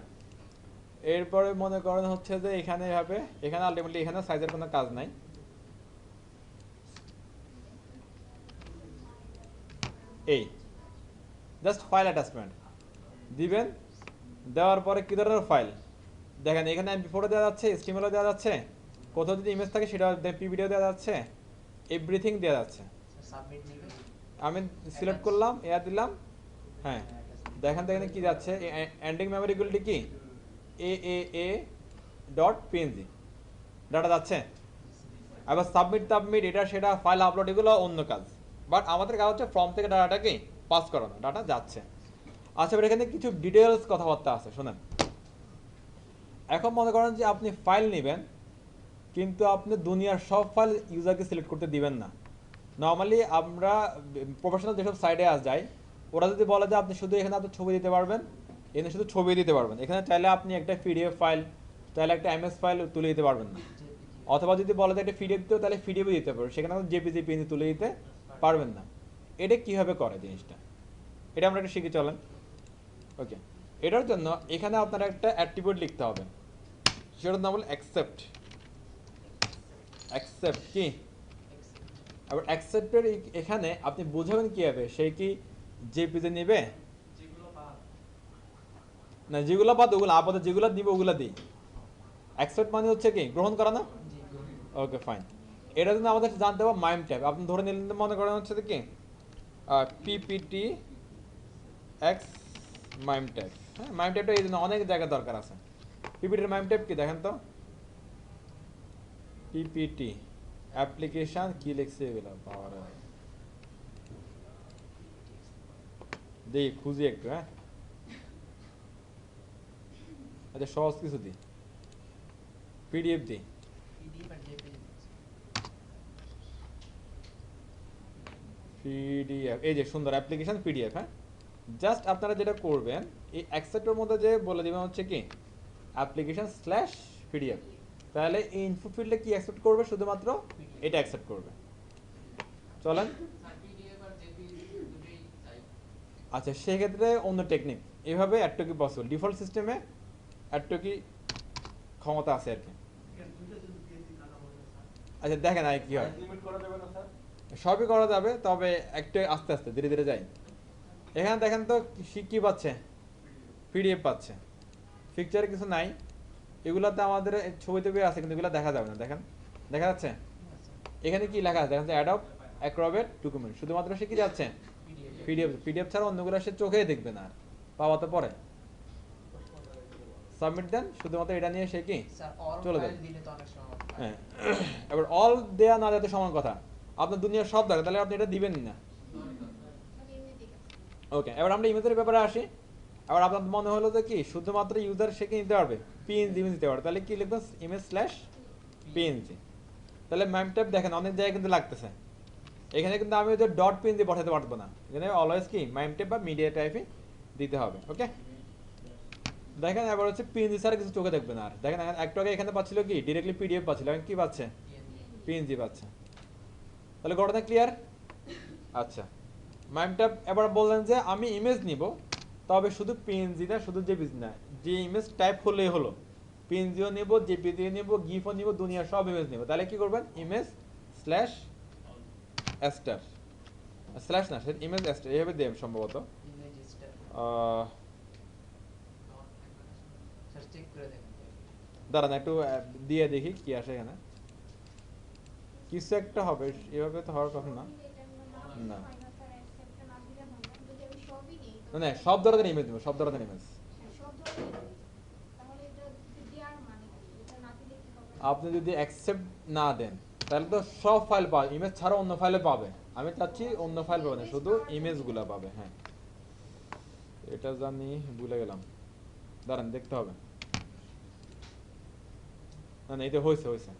এরপরে মনে করেন হচ্ছে যে এখানে হবে, এখানে আলটিমেটলি এখানে সাইজের কোনো কাজ নাই। এই জাস্ট ফাইল অ্যাটাচমেন্ট দিবেন। দেওয়ার পরে কি ধরনের ফাইল দেখেন, এখানে MP4 দেওয়া যাচ্ছে, HTML দেওয়া যাচ্ছে, কোথাও যদি ইমেজ থাকে সেটা PPT দেওয়া যাচ্ছে, এভরিথিং দেওয়া যাচ্ছে। সাবমিট নেবে। আমি সিলেক্ট করলাম, এয়া দিলাম, হ্যাঁ, দেখেন তো এখানে কি যাচ্ছে, এন্ডিং মেমোরিগুলি কি AAA.png ডাটা যাচ্ছে। আবার সাবমিট এটা সেটা ফাইল আপলোড এগুলো অন্য কাজ, বাট আমাদের কাজ হচ্ছে ফর্ম থেকে ডাটাটা কি পাস করানো, ডাটা যাচ্ছে। আচ্ছা, এবার এখানে কিছু ডিটেলস কথাবার্তা আছে, শোনেন। এখন মনে করেন যে আপনি ফাইল নেবেন, কিন্তু আপনি দুনিয়ার সব ফাইল ইউজারকে সিলেক্ট করতে দিবেন না। নর্মালি আমরা প্রফেশনাল যেসব সাইডে যাই, ওরা যদি বলে যে আপনি শুধু এখানে আপনার ছবি দিতে পারবেন, এখানে শুধু ছবি দিতে পারবেন, এখানে চাইলে আপনি একটা PDF ফাইল, চাইলে একটা MS ফাইল তুলে দিতে পারবেন না। অথবা যদি বলে যে একটা PDF দিতেও, তাহলে PDF দিতে পারবেন, সেখানে JPG PNG তুলে দিতে পারবেন না। এটা কিভাবে করে জিনিসটা, এটা আমরা একটু শিখে চলেন। ওকে, এটার জন্য এখানে আপনার একটা অ্যাট্রিবিউট লিখতে হবে, সেটার নাম হলো অ্যাকসেপ্ট। অ্যাকসেপ্ট কি, আবার অ্যাকসেপ্টের এখানে আপনি বুঝাবেন কিভাবে, সে কি জেপিজি নেবে না, যেগুলো বাদ ওগুলো আপাতত যেগুলো নিবে ওগুলো দিই। অ্যাকসেপ্ট মানে হচ্ছে কি গ্রহণ করা না। Okay fine. এটা জন্য আমাদের জানতে হবে মাইম ট্যাব। আপনি ধরে নিলেন, মনে করেন হচ্ছে কি PPT X মাইম ট্যাব। হ্যাঁ, মাইম ট্যাবটা এই জন্য অনেক জায়গায় দরকার আছে। PPTর মাইম ট্যাব কি দেখেন তো, PPT অ্যাপ্লিকেশন কি লিখছে এগুলো, পাওয়ার দেখি খুঁজি একটু। হ্যাঁ, আচ্ছা সহজ কিছু দিই, PDF দিই। পিডিএফ আর জেপিজি। PDF, এই যে সুন্দর অ্যাপ্লিকেশন PDF। হ্যাঁ, জাস্ট আপনারা যেটা করবেন, এই অ্যাকসেপ্টের মধ্যে যে বলে দিবেন হচ্ছে কি অ্যাপ্লিকেশন /PDF। তাহলে ইনপুট ফিল্ডে কি অ্যাকসেপ্ট করবে? শুধুমাত্র এটা অ্যাকসেপ্ট করবে। চলেন, আচ্ছা সেক্ষেত্রে অন্য টেকনিক, এভাবে এতটুকু পসিবল, ডিফল্ট সিস্টেমে এতটুকু ক্ষমতা আছে আর কি। আচ্ছা দেখেন আর কি হয়, সবই করা যাবে, তবে একটু আস্তে আস্তে ধীরে ধীরে যাই। এখানে দেখেন তো কি পাচ্ছে, পিডিএফ পাচ্ছে, পিকচারে কিছু নাই। এগুলাতে আমাদের ছবি টবি আছে কিন্তু এগুলো দেখা যাবে না। দেখেন দেখা যাচ্ছে এখানে কি লেখা আছে, দেখেন অ্যাডব অ্যাক্রোবেট ডকুমেন্ট, শুধুমাত্র সে কি যাচ্ছে পিডিএফ। পিডিএফ ছাড়া অন্যগুলো সে চোখেই দেখবে না, আর পাওয়া তো পরে সাবমিট দেন, শুধুমাত্র এটা নিয়ে সে কি চলে যাবে। হ্যাঁ, এবার অল দেয়া না যাতে সমান কথা, আপনার দুনিয়ার সব দেখা, তাহলে আপনি এটা দিবেন না। ওকে, এবার আমরা ইমেজের ব্যাপারে আসি। আবার আপনার মনে হলো যে কি শুধুমাত্র ইউজার সে কি নিতে পারবে, পিএনজি ইমেজ দিতে পারবে, তাহলে কি লিখবেন ইমেজ স্ল্যাশ পিএনজি। তাহলে ম্যাম ট্যাব দেখেন অনেক জায়গায় কিন্তু লাগতেছে, এখানে কিন্তু আমি ওদের ডট পিএনজি পাঠাতে পারবো না, এখানে অলওয়েজ কি ম্যাম ট্যাব বা মিডিয়া টাইপে দিতে হবে। ওকে, দেখেন এবার হচ্ছে পিএনজি ছাড়া কিছু চোখে দেখবে না। আর দেখেন একটু আগে এখানে পাচ্ছিল কি ডিরেক্টলি পিডিএফ পাচ্ছিল, এখন কি পাচ্ছে পিএনজি পাচ্ছে। তাহলে ঘটনা ক্লিয়ার? আচ্ছা, ম্যাম ট্যাব এবার বললেন যে আমি ইমেজ নিব, তবে শুধু পিএনজি না, শুধু জেপিজি না, যে ইমেজ টাইপ হলেই হলো, পিএনজিও নিব, জেপিজিও নিব, গিফও নিব, দুনিয়ার সব ইমেজ নিব। তাহলে কি করবেন ইমেজ স্ল্যাশ এস্টার, স্ল্যাশ না সেটা ইমেজ এস্টার এইভাবে দেব সম্ভবত। দাঁড়ান একটু দিয়ে দেখি কি আসে এখানে, কিছু একটা হবে, এভাবে তো হওয়ার কথা না। না না, সব ধরনের ইমেজ নেব, সব ধরনের ইমেজ। আপনি যদি অ্যাকসেপ্ট না দেন তাহলে তো সব ফাইল পাবে, ইমেজ ছাড়া অন্য ফাইলে পাবে। আমি চাচ্ছি অন্য ফাইল পাবে না, শুধু ইমেজগুলো পাবে। হ্যাঁ এটা জানি, ভুলে গেলাম, দাঁড়ান দেখতে হবে। না না এটা হয়েছে হয়েছে,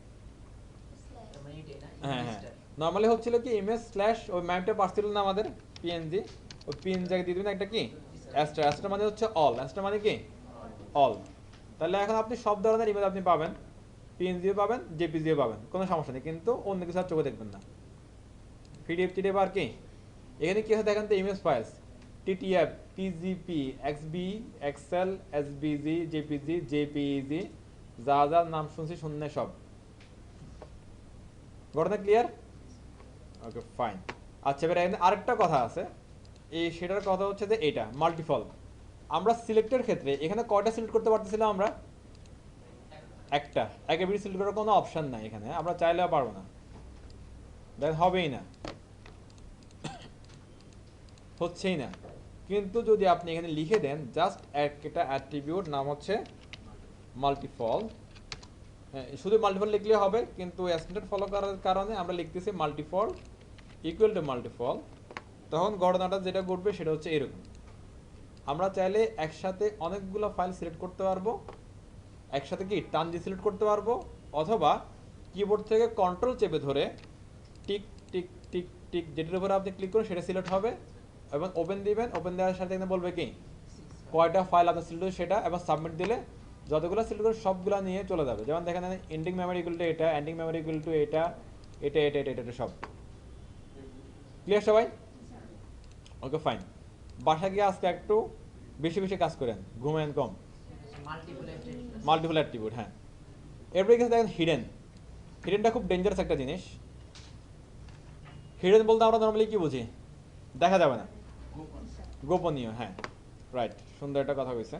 হ্যাঁ হ্যাঁ নর্মালি হচ্ছিল কি ইমেজ স্ল্যাশ ওই ম্যাপটা পাচ্ছিল না আমাদের পিএনজি, ওই পিএনজি জায়গায় দিয়ে দিবেন একটা কি অ্যাস্টার। অ্যাস্টার মানে হচ্ছে অল, অ্যাস্টার মানে কি অল। তাহলে এখন আপনি সব ধরনের ইমেজ আপনি পাবেন, পিএনজিও পাবেন, জেপিজিও পাবেন, কোনো সমস্যা নেই, কিন্তু অন্য কিছু আর চোখে দেখবেন না। পিডিএফ টিডিএফ আর কি এখানে কি আছে দেখেন তো, image files TTF, PGP, XB, XL, SBG, JPG, JPEG, যা যা নাম শুনছি শূন্য সব। ঘটনা ক্লিয়ার? Okay fine. আচ্ছা এবার এখানে আরেকটা কথা আছে, এই সেটার কথা হচ্ছে যে এটা মাল্টিফল। আমরা সিলেক্টের ক্ষেত্রে এখানে কয়টা সিলেক্ট করতে পারতেছিলাম আমরা? একটা, একেবারে সিলেক্ট করার কোনো অপশন নাই এখানে, আমরা চাইলেও পারবো না, দেন হবেই না, হচ্ছেই না। কিন্তু যদি আপনি এখানে লিখে দেন জাস্ট একটা অ্যাট্রিবিউট নাম হচ্ছে মাল্টিফল, শুধু মাল্টিফল লিখলে হবে, কিন্তু স্ট্যান্ডার্ড ফলো করার কারণে আমরা লিখতেছি মাল্টিফল ইকুয়াল টু মাল্টিফল। তখন ঘটনাটা যেটা ঘটবে সেটা হচ্ছে এরকম, আমরা চাইলে একসাথে অনেকগুলো ফাইল সিলেক্ট করতে পারবো, একসাথে কি টান দিয়ে সিলেক্ট করতে পারবো, অথবা কিবোর্ড থেকে কন্ট্রোল চেপে ধরে টিক টিক টিক টিক যেটার উপরে আপনি ক্লিক করুন সেটা সিলেক্ট হবে, এবং ওপেন দিবেন, ওপেন দেওয়ার সাথে এখানে বলবে কি কয়টা ফাইল আপনি সিলেক্ট করবেন সেটা, এবং সাবমিট দিলে যতগুলো সিলেক্ট করে সবগুলো নিয়ে চলে যাবে। যেমন দেখেন এন্ডিং মেমোরি ইকুয়াল টু এটা, এন্ডিং মেমোরি ইকুয়াল টু এটা, এটা এটা এটা এটা সব ক্লিয়ার সবাই? Okay fine. বাসা গিয়ে আজকে একটু বেশি বেশি কাজ করেন, ঘুমেন কম, মাল্টিপল অ্যাট্রিবিউট। হ্যাঁ এরপরে গেছে দেখেন হিডেন। হিডেনটা খুব ডেঞ্জারাস একটা জিনিস। হিডেন বলতে আমরা নর্মালি কি বুঝি, দেখা যাবে না, গোপনীয়। হ্যাঁ রাইট, সুন্দর একটা কথা কইছে,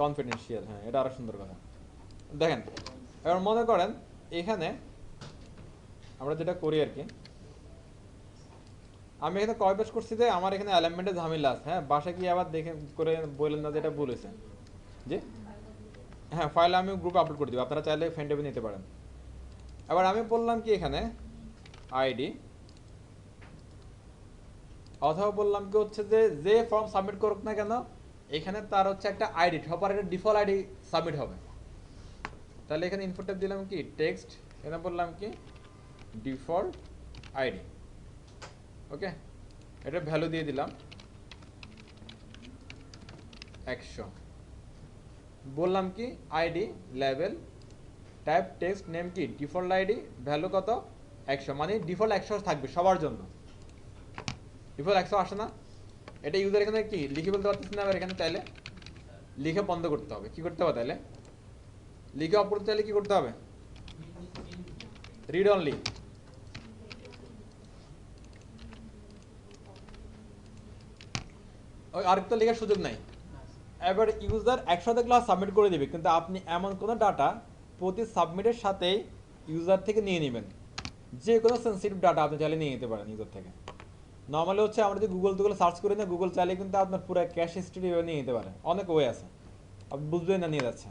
কনফিডেন্সিয়াল, হ্যাঁ এটা আরো সুন্দর কথা। দেখেন এবার মনে করেন এখানে আমরা যেটা করি আর কি, আমি এখানে কয় পেজ করছি যে আমার এখানে অ্যালাইনমেন্টের ঝামেলা আছে। হ্যাঁ বাসায় গিয়ে আবার দেখে করে বললেন না যেটা ভুল হয়েছে, জি হ্যাঁ ফাইল আমি গ্রুপে আপলোড করে দিব, আপনারা চাইলে ফ্রেন্ড টেপে নিতে পারেন। এবার আমি বললাম কি এখানে আইডি, অথবা বললাম কি হচ্ছে যে যে ফর্ম সাবমিট করুক না কেন এখানে তার হচ্ছে একটা আইডি, সবার একটা ডিফল্ট আইডি সাবমিট হবে। তাহলে এখানে ইনপুট ট্যাব দিলাম কি টেক্সট, এখানে বললাম কি ডিফল্ট আইডি। ওকে এটা ভ্যালু দিয়ে দিলাম 100, বললাম কি ID level type text name কি ডিফল্ট আইডি ভ্যালু কত 100, মানে ডিফল্ট 100 থাকবে সবার জন্য। ডিফল্ট 100 আসে না, এটা ইউজার এখানে কি লিখে বলতে পারতেছি না, আবার এখানে চাইলে লিখে বন্ধ করতে হবে। কি করতে হবে তাহলে, লিখে অফ করতে চাইলে কি করতে হবে, রিড অনলি। ওই আরেকটা লেখার সুযোগ নাই। এবার ইউজার একসাথে ক্লাস সাবমিট করে দিবে, কিন্তু আপনি এমন কোনো ডাটা প্রতি সাবমিটের সাথেই ইউজার থেকে নিয়ে নেবেন। যে কোনো সেন্সিটিভ ডাটা আপনি চাইলে নিয়ে নিতে পারেন ইউজার থেকে। নর্মালি হচ্ছে আমরা যদি গুগল সার্চ করি না, গুগল চাইলে কিন্তু আপনার পুরো ক্যাশ হিস্ট্রি নিয়ে নিতে পারে, অনেক ওয়ে আছে, আপনি বুঝবেন না নিয়ে যাচ্ছে।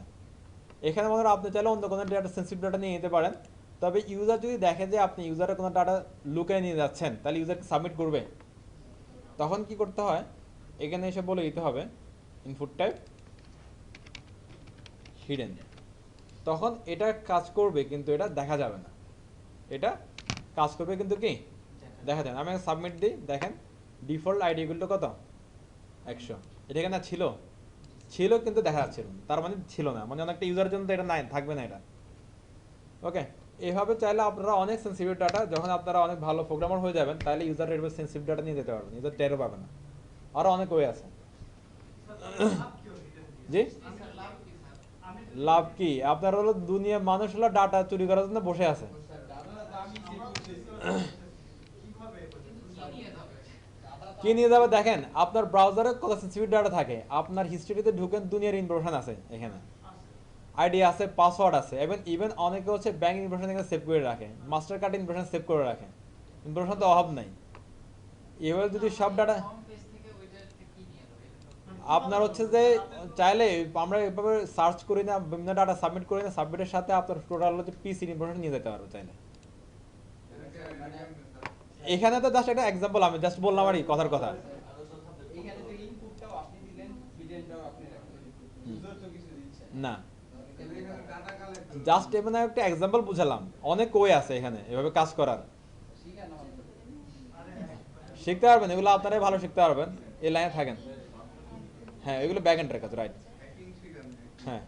এখানে মনে হয় আপনি চাইলে অন্য কোনো ডাটা সেন্সিটিভ ডাটা নিয়ে নিতে পারেন, তবে ইউজার যদি দেখে যে আপনি ইউজারের কোনো ডাটা লুকিয়ে নিয়ে যাচ্ছেন, তাহলে ইউজারকে সাবমিট করবে। তখন কি করতে হয়, এখানে এসে বলে দিতে হবে ইনপুট টাইপ হিডেন। তখন এটা কাজ করবে কিন্তু এটা দেখা যাবে না, এটা কাজ করবে কিন্তু কি দেখা যায় না। আমি সাবমিট দিই, দেখেন ডিফল্ট আইডি গুলো কত 100, এটা এখানে ছিল কিন্তু দেখা যাচ্ছে না, তার মানে ছিল না, মানে অনেকটা ইউজারের জন্য তো এটা নাই, থাকবে না এটা। ওকে, এইভাবে চাইলে আপনারা অনেক সেন্সিটিভ ডাটা, যখন আপনারা অনেক ভালো প্রোগ্রামার হয়ে যাবেন, তাহলে ইউজার এর সেন্সিটিভ ডাটা নিয়ে যেতে পারবেন, ইউজার টেরও পাবে না। আরো অনেক ওয়ে আছে। জি, লাভ কি আপনার হলো, দুনিয়া মানুষ হলো ডাটা চুরি করার জন্য বসে আছে। কি নিয়ে যাবে দেখেন, আপনার ব্রাউজারে কত সেন্সিটিভ ডাটা থাকে, আপনার হিস্ট্রিতে ঢুকেন দুনিয়ার ইনফরমেশন আছে এখানে, আইডি আছে, পাসওয়ার্ড আছে, ইভেন অনেকে হচ্ছে ব্যাংক ইনফরমেশন এখানে সেভ করে রাখে, মাস্টার কার্ড ইনফরমেশন সেভ করে রাখে, ইনফরমেশন তো অভাব নাই। এবার যদি সব ডাটা আপনার হচ্ছে যে চাইলে আমরা এভাবে সার্চ করি না, বিভিন্ন ডাটা সাবমিট করি না, সাবমিটের সাথে আপনার টোটাল হচ্ছে পিসি ইনফরমেশন নিয়ে যেতে পারবো চাইলে। এখানে তো জাস্ট একটা এক্সাম্পল, আমি জাস্ট বললাম আর কথার কথা। না, জাস্ট এখানে একটা এক্সাম্পল বুঝালাম, অনেক ওয়ে আছে এখানে এভাবে কাজ করার। শিখতে পারবেন এগুলো, আপনারাই ভালো শিখতে পারবেন, এই লাইনে থাকেন। হ্যাঁ, এগুলো ব্যাক এন্ডের কাজ, রাইট। হ্যাঁ,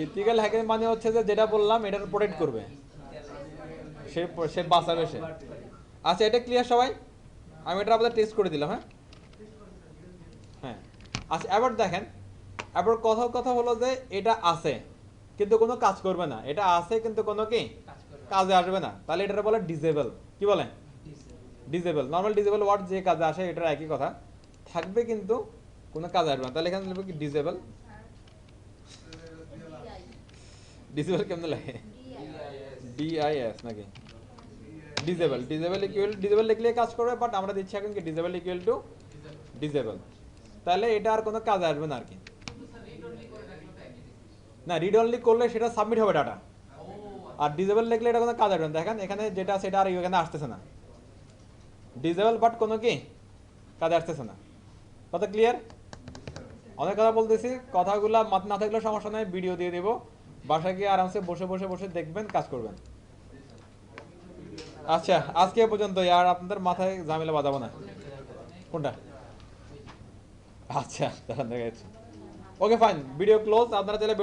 ইথিক্যাল হ্যাকিং মানে হচ্ছে যে যেটা বললাম এটার প্রোটেক্ট করবে, সে বাঁচাবে সে। আচ্ছা, এটা ক্লিয়ার সবাই? আমি এটা আপনাদের টেস্ট করে দিলাম। হ্যাঁ হ্যাঁ, আচ্ছা এবার দেখেন, এবার কথা হলো যে এটা আছে কিন্তু কোনো কাজ করবে না, এটা আছে কিন্তু কোনো কি কাজে আসবে না, তাহলে এটা বলে ডিসেবল। কি বলে? ডিসেবল। নর্মাল ডিসেবল ওয়ার্ড যে কাজে আসে এটার একই কথা, থাকবে কিন্তু কোনো কাজে আসবে না, তাহলে এখানে লিখব কি ডিসেবল। ডিসেবল কেমন লাগে? ডিআইএস নাকি ডিসেবল? ডিসেবল লিখলে কাজ করবে, বাট আমরা দিচ্ছি এখন কি ডিসেবল ইকুয়াল টু ডিসেবল, তাহলে এটা আর কোনো কাজে আসবে না আর কি। না, রিড অনলি করলে সেটা সাবমিট হবে ডাটা, আর ডিসেবল লিখলে এটা কোনো কাজ আসবে না। দেখেন এখানে যেটা সেটা আর এখানে আসতেছে না, ডিসেবল বাট কোনো কি কাজে আসতেছে না। কথা ক্লিয়ার? অনেক কথা বলতেছি, কথাগুলো মাথা না থাকলে সমস্যা নেই, ভিডিও দিয়ে দেবো, বাসায় গিয়ে আরামসে বসে বসে বসে দেখবেন, কাজ করবেন। আচ্ছা, আজকে পর্যন্ত, আর আপনাদের মাথায় ঝামেলা বাঁধাবো না। কোনটা? আচ্ছা, দেখা যাচ্ছে। Okay fine, video close. আপনারা চাইলে